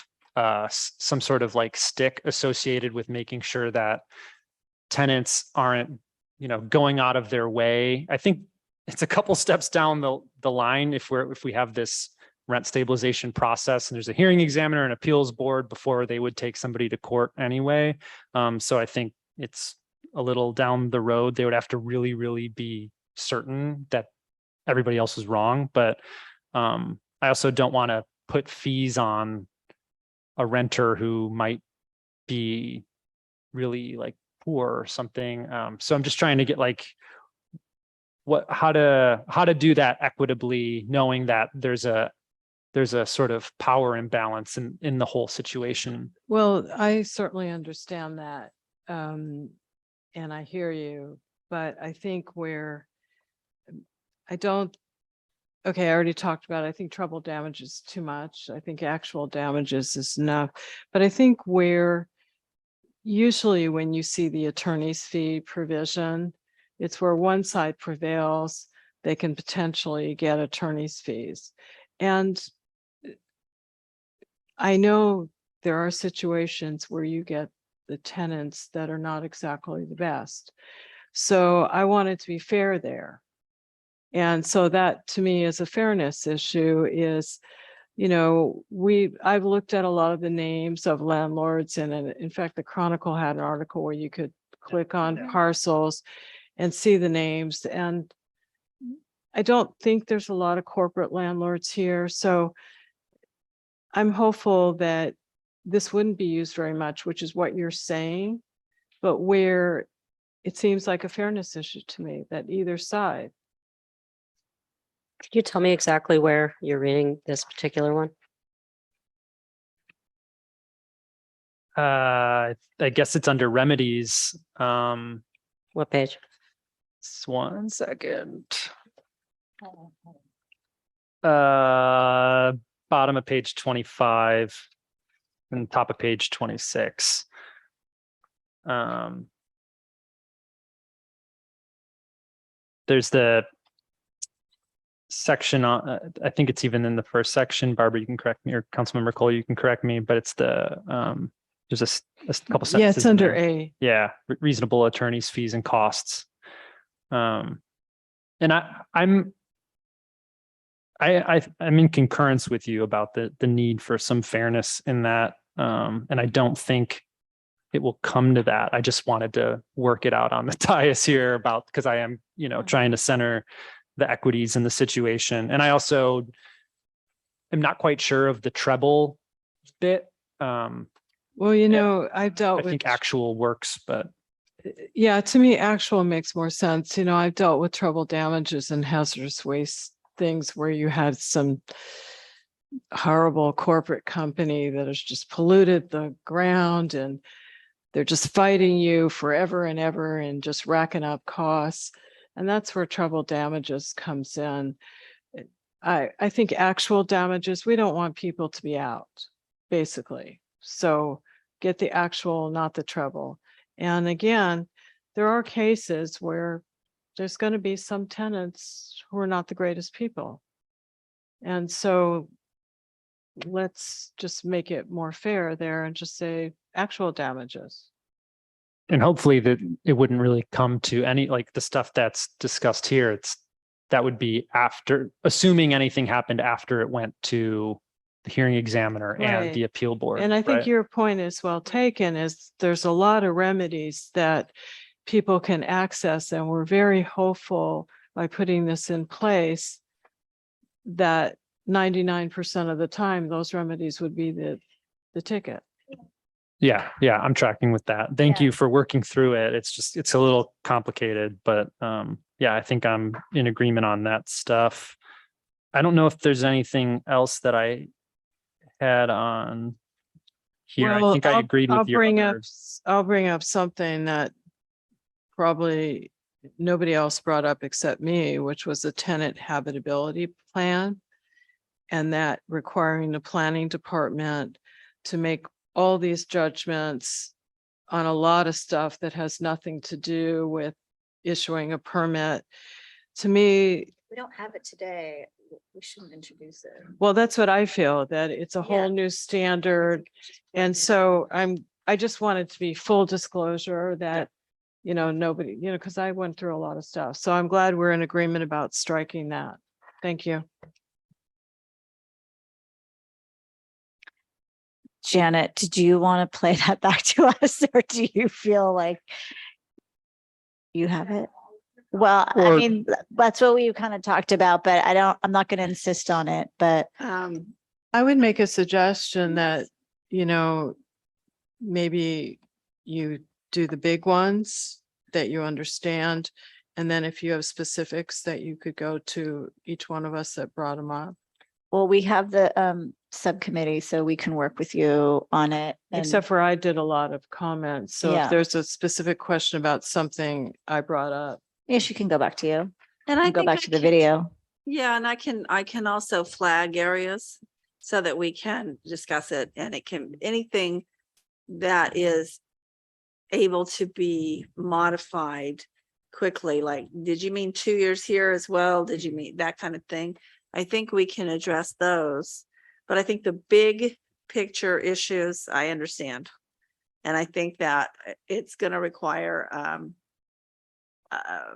some sort of like stick associated with making sure that tenants aren't, going out of their way. I think it's a couple steps down the line if we have this rent stabilization process and there's a hearing examiner and appeals board before they would take somebody to court anyway. So I think it's a little down the road. They would have to really, really be certain that everybody else is wrong. But I also don't want to put fees on a renter who might be really like poor or something. So I'm just trying to get like how to do that equitably, knowing that there's a sort of power imbalance in the whole situation. Well, I certainly understand that. And I hear you, but I think okay, I already talked about, it. I think trouble damage is too much. I think actual damages is enough. But I think where usually when you see the attorney's fee provision, it's where one side prevails, they can potentially get attorney's fees. And I know there are situations where you get the tenants that are not exactly the best. So I want it to be fair there. And so that to me is a fairness issue is, you know, I've looked at a lot of the names of landlords, and in fact, the Chronicle had an article where you could click on parcels and see the names. And I don't think there's a lot of corporate landlords here. So I'm hopeful that this wouldn't be used very much, which is what you're saying, but where it seems like a fairness issue to me that either side. Could you tell me exactly where you're reading this particular one? I guess it's under remedies. What page? Just 1 second. Bottom of page 25 and top of page 26. There's the section on, I think it's even in the first section. Barbara, you can correct me, or Councilmember Cole, you can correct me, but it's the, there's a couple sentences. Yeah, it's in under there. A. Yeah, reasonable attorneys' fees and costs. And I'm in concurrence with you about the need for some fairness in that. And I don't think it will come to that. I just wanted to work it out on the dais here about, because I am, you know, trying to center the equities in the situation. And I also am not quite sure of the treble bit. Well, you know, I've dealt I with, think actual works, but yeah, to me, actual makes more sense. You know, I've dealt with trouble damages and hazardous waste things where you had some horrible corporate company that has just polluted the ground and they're just fighting you forever and ever and just racking up costs. And that's where trouble damages comes in. I think actual damages, we don't want people to be out, basically. So get the actual, not the treble. And again, there are cases where there's going to be some tenants who are not the greatest people. And so let's just make it more fair there and just say actual damages. and hopefully that it wouldn't really come to any, like the stuff that's discussed here. That would be after, assuming anything happened after it went to the hearing examiner and the appeal board. And I think right? your point is well taken, is there's a lot of remedies that people can access, and we're very hopeful by putting this in place that 99% of the time those remedies would be the ticket. Yeah, I'm tracking with that. Thank you for working through it. It's a little complicated, but yeah, I think I'm in agreement on that stuff. I don't know if there's anything else that I had on here. I think I agreed with your others. I'll bring up something that probably nobody else brought up except me, which was the tenant habitability plan. And that requiring the planning department to make all these judgments on a lot of stuff that has nothing to do with issuing a permit. To me, We don't have it today. We shouldn't introduce it. well, that's what I feel, that it's a whole new standard. And so I just wanted to be full disclosure that, you know, nobody, you know, because I went through a lot of stuff. So I'm glad we're in agreement about striking that. Thank you. Janet, did you want to play that back to us, or do you feel like you have it? Well, I mean, that's what we kind of talked about, but I'm not going to insist on it, but I would make a suggestion that, you know, maybe you do the big ones that you understand. And then if you have specifics that you could go to each one of us that brought them up. well, we have the subcommittee, so we can work with you on it. Except for I did a lot of comments. So if there's a specific question about something I brought up. Yes, you can go back to you. And I go think back to the video. Yeah, and I can also flag areas so that we can discuss it, and it can, anything that is able to be modified quickly, like, did you mean 2 years here as well? Did you mean that kind of thing? I think we can address those, but I think the big picture issues, I understand. And I think that it's going to require a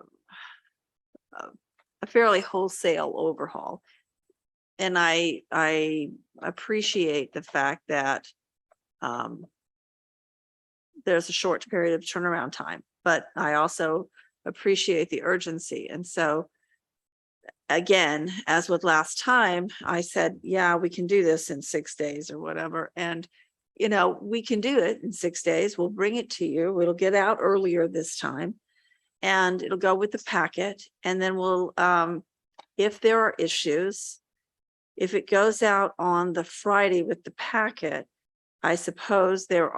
fairly wholesale overhaul. And I appreciate the fact that there's a short period of turnaround time, but I also appreciate the urgency. And so again, as with last time, I said, yeah, we can do this in 6 days or whatever. And, you know, we can do it in 6 days. We'll bring it to you. It'll get out earlier this time and it'll go with the packet. And then we'll, if there are issues, if it goes out on the Friday with the packet, I suppose there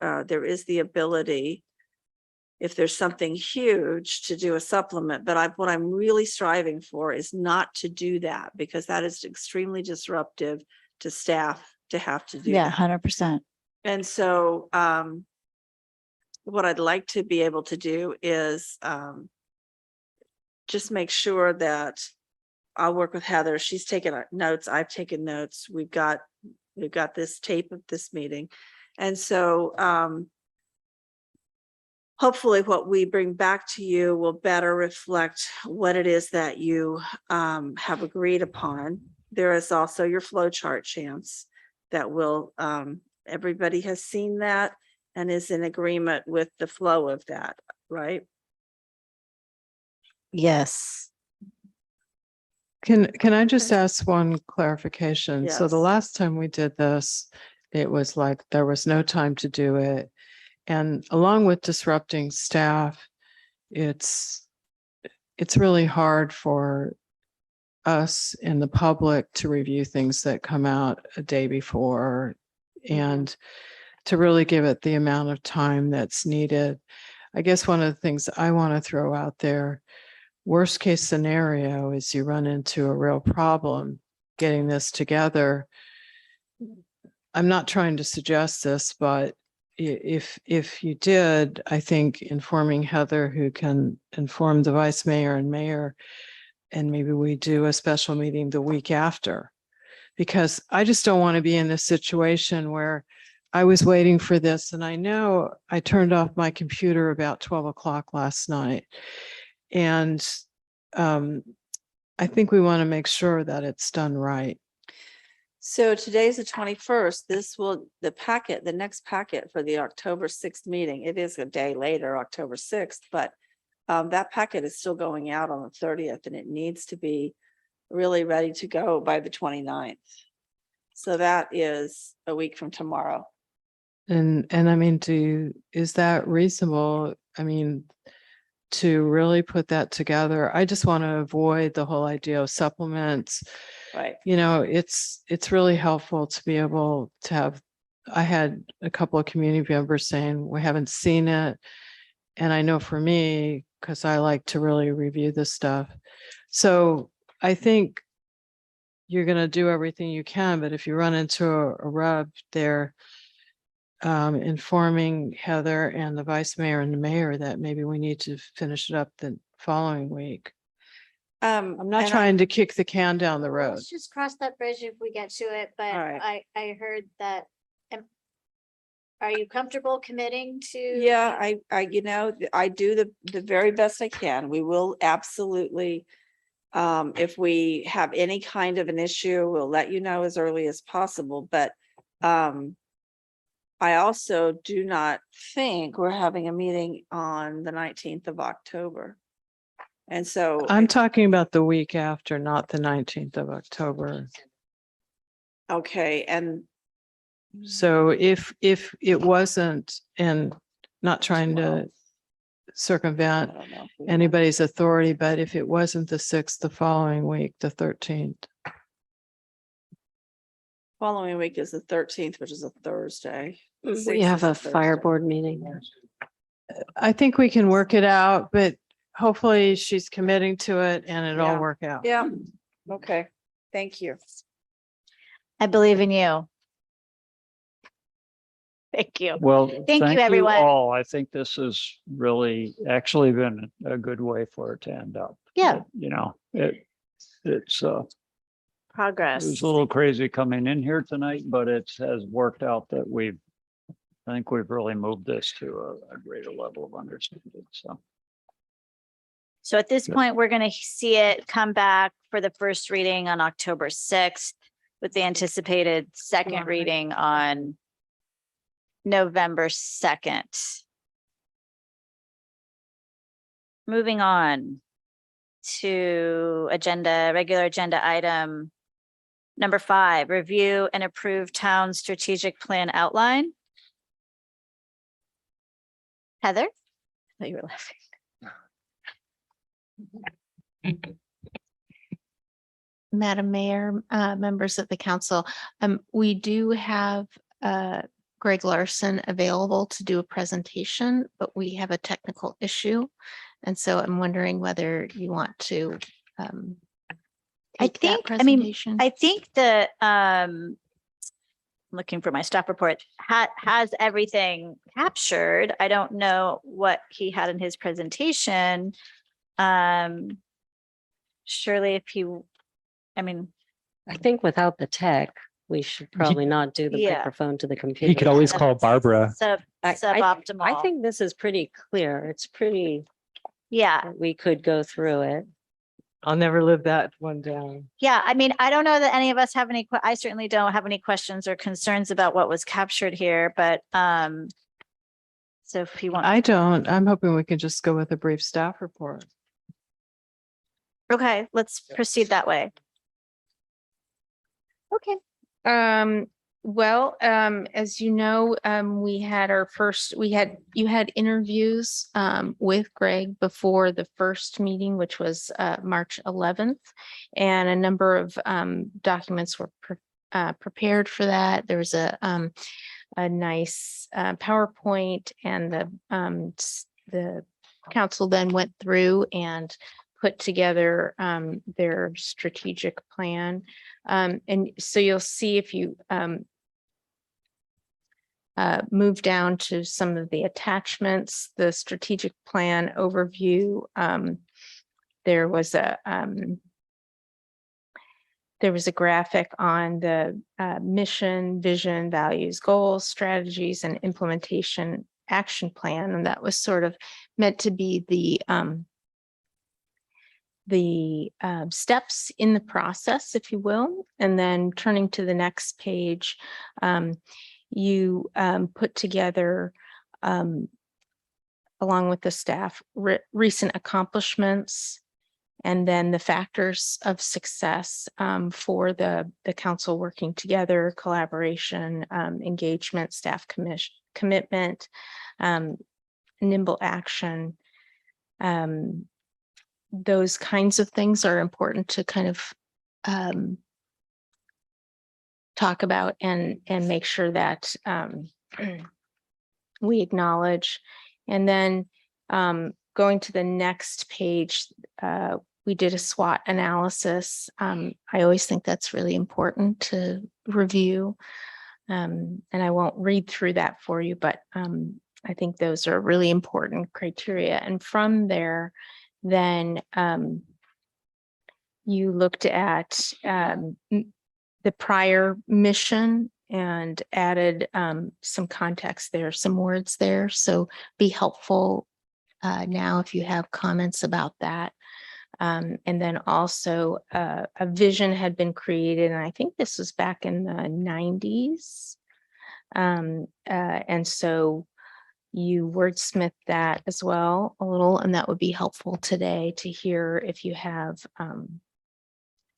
is the ability, if there's something huge, to do a supplement. But what I'm really striving for is not to do that, because that is extremely disruptive to staff to have to do Yeah, that. 100%. And so what I'd like to be able to do is just make sure that I'll work with Heather. She's taken notes. I've taken notes. We've got this tape of this meeting. And so hopefully what we bring back to you will better reflect what it is that you have agreed upon. There is also your flow chart, Chance, that will, everybody has seen that and is in agreement with the flow of that, right? Yes. Can I just ask one clarification? So the Yes. last time we did this, it was like there was no time to do it. And along with disrupting staff, it's really hard for us and the public to review things that come out a day before and to really give it the amount of time that's needed. I guess one of the things I want to throw out there, worst case scenario is you run into a real problem getting this together. I'm not trying to suggest this, but if you did, I think informing Heather, who can inform the vice mayor and mayor, and maybe we do a special meeting the week after, because I just don't want to be in this situation where I was waiting for this. And I know I turned off my computer about 12 o'clock last night. And I think we want to make sure that it's done right. So today's the 21st. The next packet for the October 6th meeting, it is a day later, October 6th, but that packet is still going out on the 30th and it needs to be really ready to go by the 29th. So that is a week from tomorrow. And I mean, is that reasonable? I mean, to really put that together, I just want to avoid the whole idea of supplements. Right. You know, it's really helpful to be able to have, I had a couple of community members saying, we haven't seen it. And I know for me, because I like to really review this stuff. So I think you're going to do everything you can, but if you run into a rub there, informing Heather and the vice mayor and the mayor that maybe we need to finish it up the following week. I'm not trying to kick the can down the road. Let's just cross that bridge if we get to it, but All right. I heard that. Are you comfortable committing to? Yeah, I do the very best I can. We will absolutely, if we have any kind of an issue, we'll let you know as early as possible. But I also do not think we're having a meeting on the 19th of October. And so I'm talking about the week after, not the 19th of October. okay. And So if it wasn't, and not trying to circumvent I don't know if we- anybody's authority, but if it wasn't the 6th, the following week, the 13th. Following week is the 13th, which is a Thursday. We 6th have is a Thursday. fire board meeting. I think we can work it out, but hopefully she's committing to it and it'll all Yeah. work out. Yeah, Okay, thank you. I believe in you. Thank you. Well, Thank you, everyone. all. I think this has really actually been a good way for it to end up. Yeah. You know, it's it was Progress. a little crazy coming in here tonight, but it has worked out that I think we've really moved this to a greater level of understanding. So at this point, we're going to see it come back for the first reading on October 6th with the anticipated second reading on November 2nd. Moving on to regular agenda item number 5, review and approve town strategic plan outline. Heather? I thought you were laughing. Madam Mayor, members of the council, we do have Greg Larson available to do a presentation, but we have a technical issue. And so I'm wondering whether you want to take that presentation. I think the looking for my staff report has everything captured. I don't know what he had in his presentation. Surely if he, I think without the tech, we should probably not do the Yeah. microphone to the computer. He could always call Barbara. suboptimal. I think this is pretty clear. It's pretty, Yeah. we could go through it. I'll never live that one down. Yeah. I don't know that any of us have any, I certainly don't have any questions or concerns about what was captured here, but, so if you want. I don't. I'm hoping we can just go with a brief staff report. Okay, let's proceed that way. Okay. Well, as you know, we had you had interviews with Greg before the first meeting, which was March 11th, and a number of documents were prepared for that. There was a nice PowerPoint, and the council then went through and put together their strategic plan. And so you'll see if you move down to some of the attachments, the strategic plan overview. There was a graphic on the mission, vision, values, goals, strategies, and implementation action plan. And that was sort of meant to be the steps in the process, if you will. And then turning to the next page, you put together, along with the staff, recent accomplishments, and then the factors of success for the council working together, collaboration, engagement, staff commitment, nimble action. Those kinds of things are important to kind of talk about and make sure that we acknowledge. And then going to the next page, we did a SWOT analysis. I always think that's really important to review. And I won't read through that for you, but I think those are really important criteria. And from there, then you looked at the prior mission and added some context there, some words there. So be helpful now if you have comments about that. And then also a vision had been created, and I think this was back in the 90s. And so you wordsmith that as well a little, and that would be helpful today to hear if you have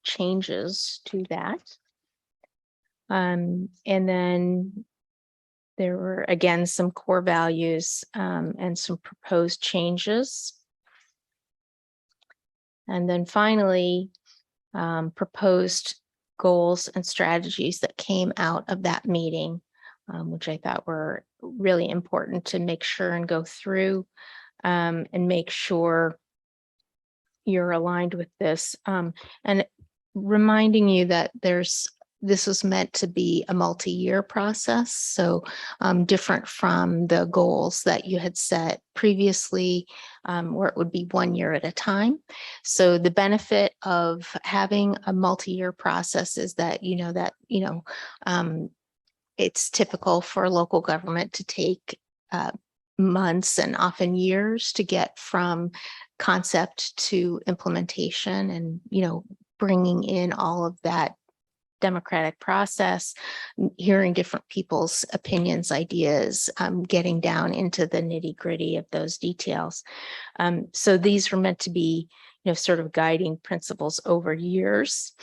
changes to that. And then there were, again, some core values and some proposed changes. And then finally, proposed goals and strategies that came out of that meeting, which I thought were really important to make sure and go through and make sure you're aligned with this. And reminding you that this was meant to be a multi-year process, so different from the goals that you had set previously, where it would be 1 year at a time. So the benefit of having a multi-year process is that it's typical for local government to take months and often years to get from concept to implementation, and bringing in all of that democratic process, hearing different people's opinions, ideas, getting down into the nitty-gritty of those details. So these were meant to be, sort of guiding principles over years.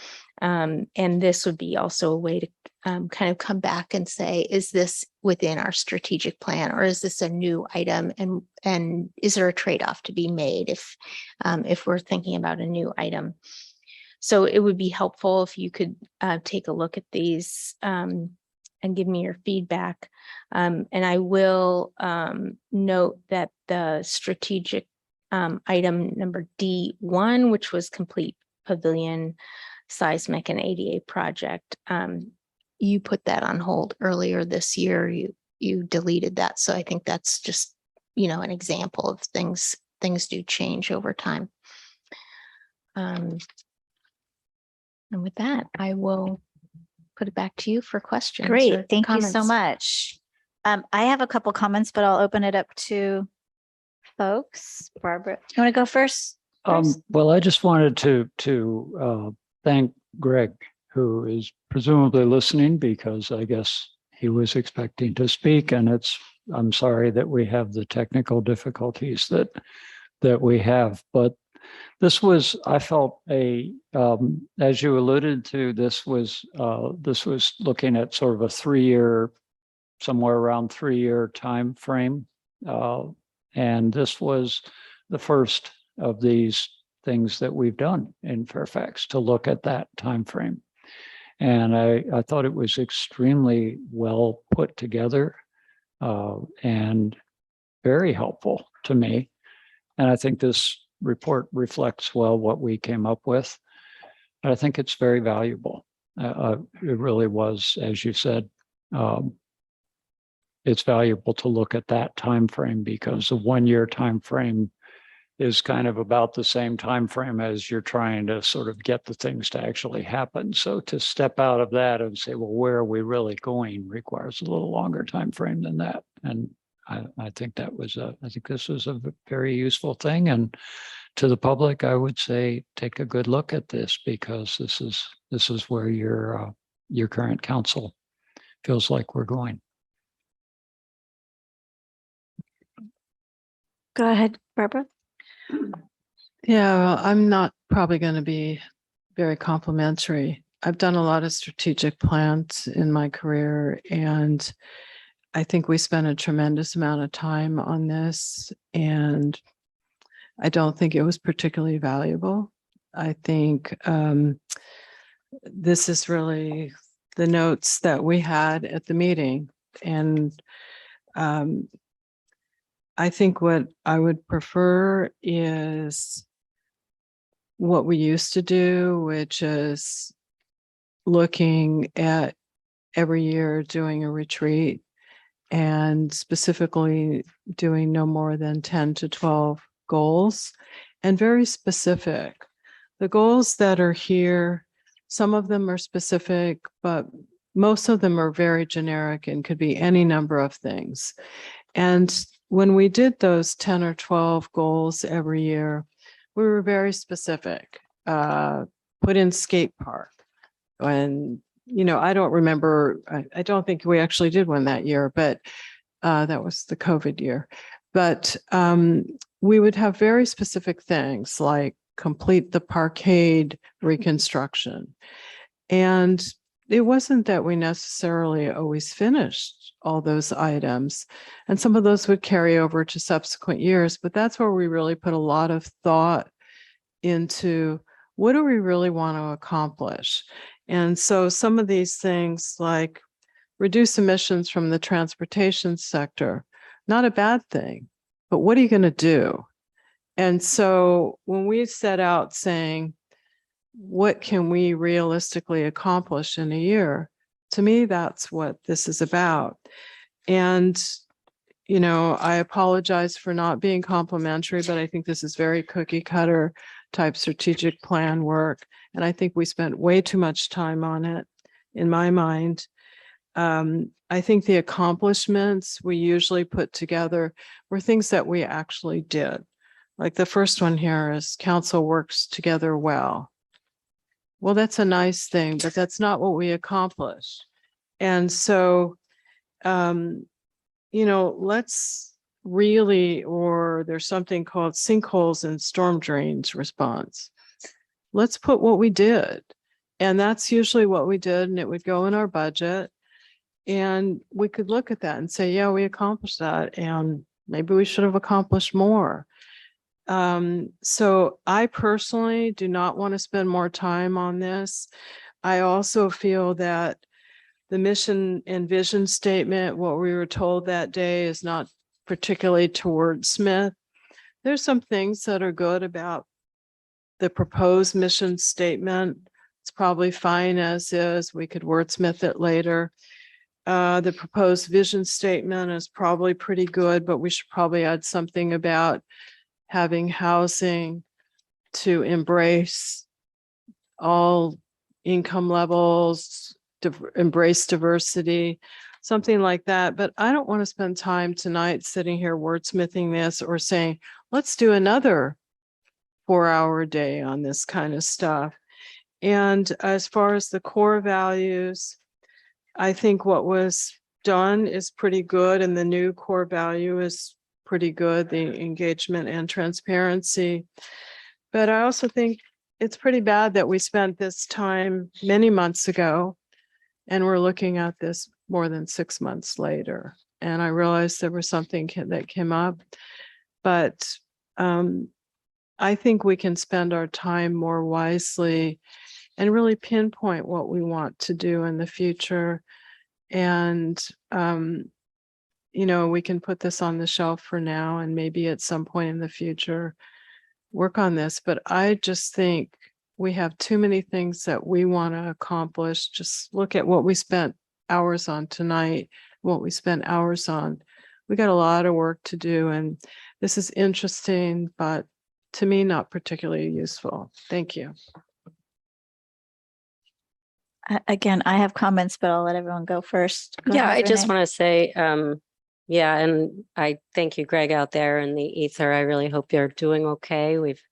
And this would be also a way to kind of come back and say, is this within our strategic plan, or is this a new item? And is there a trade-off to be made if we're thinking about a new item? So it would be helpful if you could take a look at these and give me your feedback. And I will note that the strategic item number D1, which was complete pavilion seismic and ADA project, you put that on hold earlier this year. You deleted that. So I think that's just, an example of things do change over time. And with that, I will put it back to you for questions. Great. Thank you so comments. much. I have a couple comments, but I'll open it up to folks. Barbara, you want to go first? Well, I just wanted to thank Greg, who is presumably listening, because I guess he was expecting to speak, and I'm sorry that we have the technical difficulties that we have, but this was, I felt, as you alluded to, this was looking at sort of a 3-year, somewhere around 3-year time frame, and this was the first of these things that we've done in Fairfax to look at that time frame, and I thought it was extremely well put together and very helpful to me, and I think this report reflects well what we came up with. But I think it's very valuable. It really was, as you said, it's valuable to look at that time frame, because the 1-year time frame is kind of about the same time frame as you're trying to sort of get the things to actually happen. So to step out of that and say, well, where are we really going, requires a little longer time frame than that. And I think I think this was a very useful thing. And to the public, I would say, take a good look at this, because this is where your current council feels like we're going. Go ahead, Barbara. Yeah, well, I'm not probably going to be very complimentary. I've done a lot of strategic plans in my career, and I think we spent a tremendous amount of time on this, and I don't think it was particularly valuable. I think this is really the notes that we had at the meeting, and I think what I would prefer is what we used to do, which is looking at every year doing a retreat, and specifically doing no more than 10 to 12 goals, and very specific. The goals that are here, some of them are specific, but most of them are very generic and could be any number of things. And when we did those 10 or 12 goals every year, we were very specific. Put in skate park. And, I don't remember, I don't think we actually did one that year, but that was the COVID year. But we would have very specific things like complete the parkade reconstruction. And it wasn't that we necessarily always finished all those items, and some of those would carry over to subsequent years, but that's where we really put a lot of thought into what do we really want to accomplish. And so some of these things, like reduce emissions from the transportation sector, not a bad thing, but what are you going to do? And so when we set out saying, what can we realistically accomplish in a year? To me, that's what this is about. And, you know, I apologize for not being complimentary, but I think this is very cookie cutter type strategic plan work. And I think we spent way too much time on it, in my mind. I think the accomplishments we usually put together were things that we actually did. Like the first one here is council works together well. Well, that's a nice thing, but that's not what we accomplished. And so, you know, let's really, or there's something called sinkholes and storm drains response. Let's put what we did. And that's usually what we did, and it would go in our budget. And we could look at that and say, yeah, we accomplished that, and maybe we should have accomplished more. So I personally do not want to spend more time on this. I also feel that the mission and vision statement, what we were told that day, is not particularly to wordsmith. There's some things that are good about the proposed mission statement. It's probably fine as is. We could wordsmith it later. The proposed vision statement is probably pretty good, but we should probably add something about having housing to embrace all income levels, embrace diversity, something like that. But I don't want to spend time tonight sitting here wordsmithing this or saying, let's do another 4-hour day on this kind of stuff. And as far as the core values, I think what was done is pretty good, and the new core value is pretty good, the engagement and transparency. But I also think it's pretty bad that we spent this time many months ago, and we're looking at this more than 6 months later. And I realized there was something that came up, but I think we can spend our time more wisely and really pinpoint what we want to do in the future. And, you know, we can put this on the shelf for now, and maybe at some point in the future, work on this. But I just think we have too many things that we want to accomplish. Just look at what we spent hours on tonight, what we spent hours on. We got a lot of work to do, and this is interesting, but to me, not particularly useful. Thank you. Again, I have comments, but I'll let everyone go first. Go Yeah, ahead, I just Renee. want to say, yeah, and I thank you, Greg, out there in the ether. I really hope you're doing okay. We've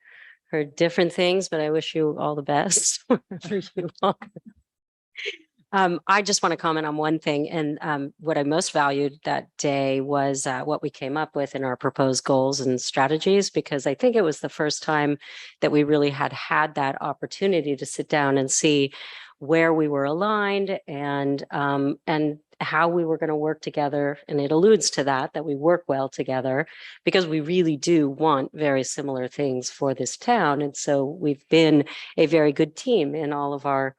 heard different things, but I wish you all the best. wherever you are. I just want to comment on one thing, and what I most valued that day was what we came up with in our proposed goals and strategies, because I think it was the first time that we really had that opportunity to sit down and see where we were aligned and how we were going to work together. And it alludes to that we work well together, because we really do want very similar things for this town. And so we've been a very good team in all of our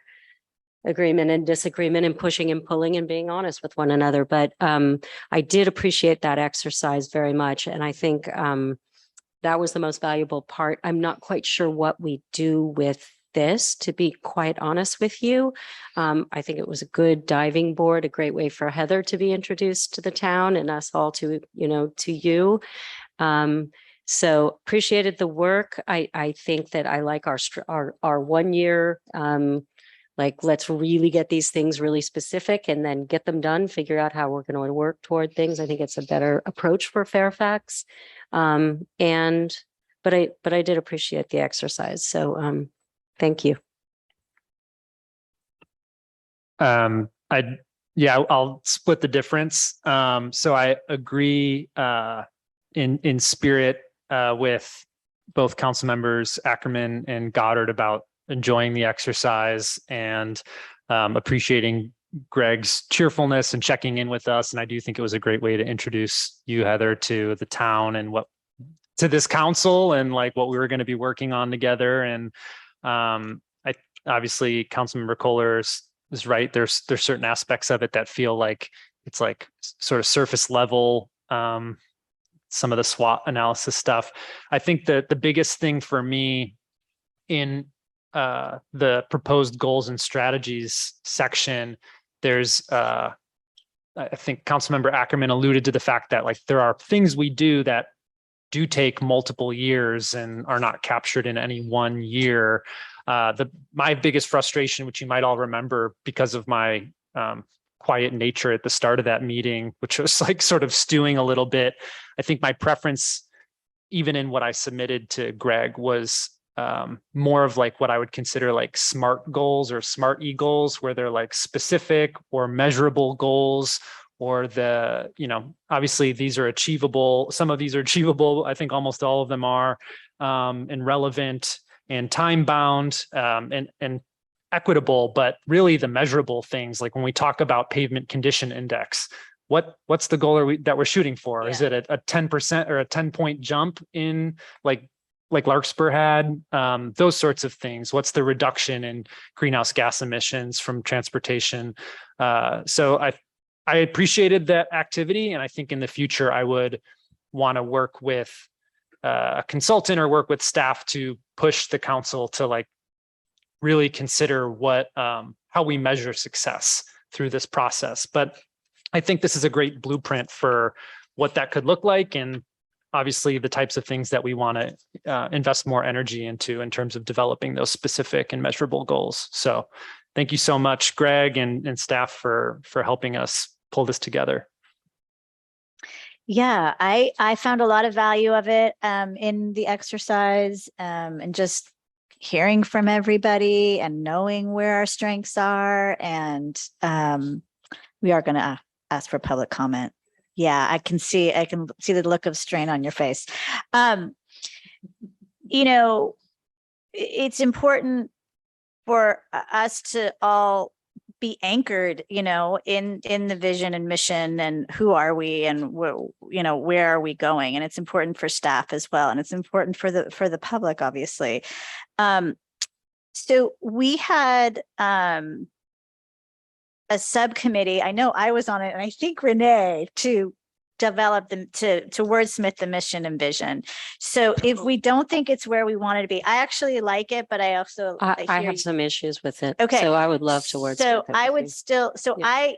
agreement and disagreement and pushing and pulling and being honest with one another. But I did appreciate that exercise very much. And I think that was the most valuable part. I'm not quite sure what we do with this, to be quite honest with you. I think it was a good diving board, a great way for Heather to be introduced to the town and us all to, to you. So appreciated the work. I think that I like our 1 year, like, let's really get these things really specific and then get them done, figure out how we're going to work toward things. I think it's a better approach for Fairfax. But I did appreciate the exercise. So thank you. I'll split the difference. So I agree in spirit with both council members Ackerman and Goddard about enjoying the exercise and appreciating Greg's cheerfulness and checking in with us. And I do think it was a great way to introduce you, Heather, to the town and to this council and like what we were going to be working on together. And obviously Councilmember Kohler is right. There's certain aspects of it that feel like it's like sort of surface level, some of the SWOT analysis stuff. I think that the biggest thing for me in the proposed goals and strategies section, there's I think Councilmember Ackerman alluded to the fact that like there are things we do that do take multiple years and are not captured in any one year. My biggest frustration, which you might all remember because of my quiet nature at the start of that meeting, which was like sort of stewing a little bit. I think my preference, even in what I submitted to Greg, was more of like what I would consider like SMART goals or SMART-E goals, where they're like specific or measurable goals, or obviously these are achievable. Some of these are achievable. I think almost all of them are, and relevant and time bound, and equitable, but really the measurable things, like when we talk about pavement condition index, what's the goal that we're shooting for? Is it a 10% or a 10-point jump in like Larkspur had, those sorts of things? What's the reduction in greenhouse gas emissions from transportation? So I appreciated that activity. And I think in the future, I would want to work with a consultant or work with staff to push the council to like really consider how we measure success through this process. But I think this is a great blueprint for what that could look like, and obviously the types of things that we want to invest more energy into in terms of developing those specific and measurable goals. So thank you so much, Greg and staff, for helping us pull this together. Yeah, I found a lot of value of it in the exercise, and just hearing from everybody and knowing where our strengths are. And we are going to ask for public comment. Yeah, I can see the look of strain on your face. It's important for us to all be anchored, in the vision and mission, and who are we, and where are we going? And it's important for staff as well, and it's important for the public, obviously. So we had a subcommittee. I know I was on it, and I think Renee, to develop them to wordsmith the mission and vision. So if we don't think it's where we want it to be, I actually like it, but I also I have some issues with it. Okay. So I would love to wordsmith So it I with would you. still,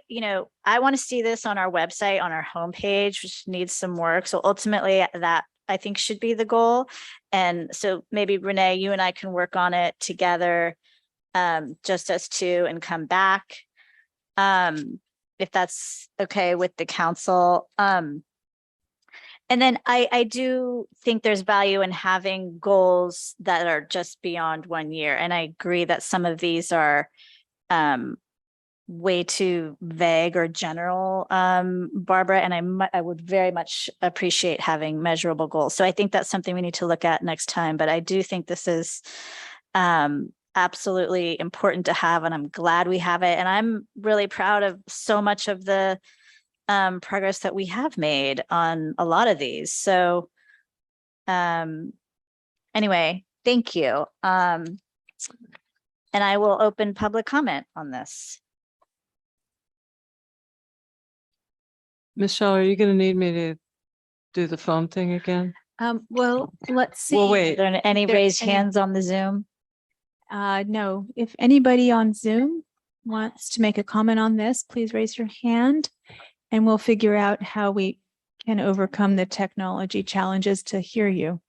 Yeah. I want to see this on our website, on our homepage, which needs some work. So ultimately that I think should be the goal. And so maybe Renee, you and I can work on it together, just us two, and come back. If that's okay with the council. And then I do think there's value in having goals that are just beyond 1 year. And I agree that some of these are way too vague or general, Barbara, and I would very much appreciate having measurable goals. So I think that's something we need to look at next time. But I do think this is absolutely important to have, and I'm glad we have it. And I'm really proud of so much of the progress that we have made on a lot of these. So anyway, thank you. And I will open public comment on this. Michelle, are you going to need me to do the phone thing again? Well, let's see. Well, wait. Are there any There raised any- hands on the Zoom? No, if anybody on Zoom wants to make a comment on this, please raise your hand, and we'll figure out how we can overcome the technology challenges to hear you.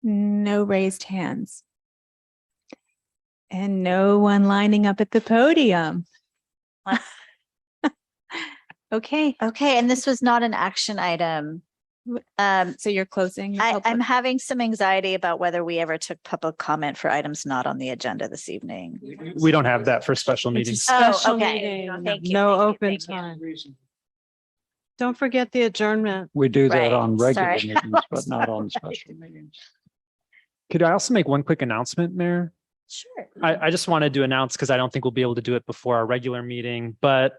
No raised hands. And no one lining up at the podium. Okay. Okay, and this was not an action item. So you're closing. your I'm public- having some anxiety about whether we ever took public comment for items not on the agenda this evening. We don't have that for special It's a meetings. special okay. meeting, Thank you, no thank you, open thank you. time. Don't forget the adjournment. We do that Right, on regular sorry. meetings, but not on special meetings. Could I also make one quick announcement, Mayor? Sure. I just wanted to announce, because I don't think we'll be able to do it before our regular meeting, but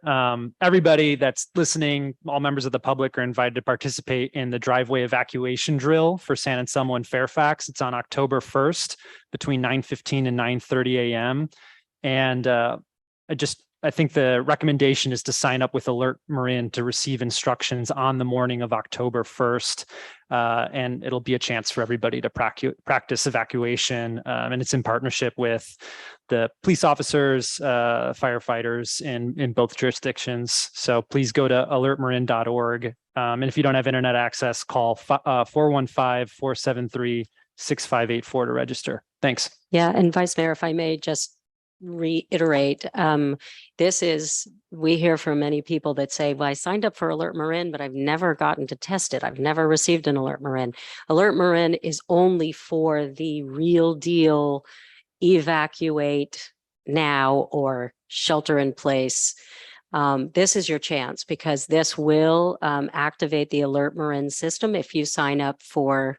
everybody that's listening, all members of the public, are invited to participate in the driveway evacuation drill for San Anselmo and Fairfax. It's on October 1st between 9:15 and 9:30 a.m. And I just I think the recommendation is to sign up with Alert Marin to receive instructions on the morning of October 1st. And it'll be a chance for everybody to practice evacuation. And it's in partnership with the police officers, firefighters in both jurisdictions. So please go to alertmarin.org. And if you don't have internet access, call 415-473-6584 to register. Thanks. Yeah, and Vice Mayor, if I may just reiterate, we hear from many people that say, well, I signed up for Alert Marin, but I've never gotten to test it. I've never received an Alert Marin. Alert Marin is only for the real deal evacuate now or shelter in place. This is your chance because this will activate the Alert Marin system if you sign up for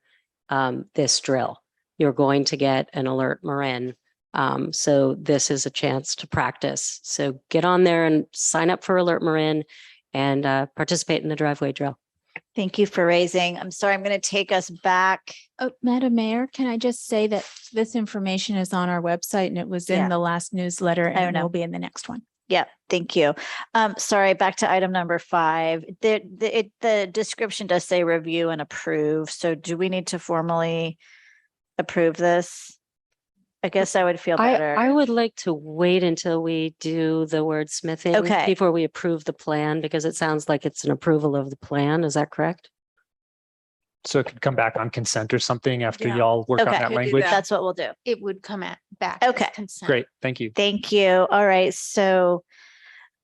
this drill. You're going to get an Alert Marin. So this is a chance to practice. So get on there and sign up for Alert Marin and participate in the driveway drill. Thank you for raising. I'm sorry, I'm going to take us back. Oh, Madam Mayor, can I just say that this information is on our website and it was in Yeah. the last newsletter I and it know. will be in the next one. Yeah, thank you. Sorry, back to item number 5. The description does say review and approve. So do we need to formally approve this? I guess I would feel better. I would like to wait until we do the wordsmithing Okay. before we approve the plan, because it sounds like it's an approval of the plan. Is that correct? So it could come back on consent or something after Yeah. y'all work on Okay. that Could do language. that. That's what we'll do. It would come back. as Okay. consent. Great. Thank you. Thank you. All right. So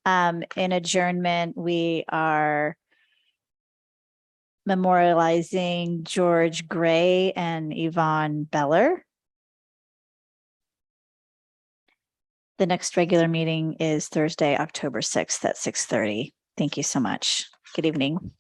in adjournment, we are memorializing George Gray and Yvonne Beller. The next regular meeting is Thursday, October 6th at 6:30. Thank you so much. Good evening.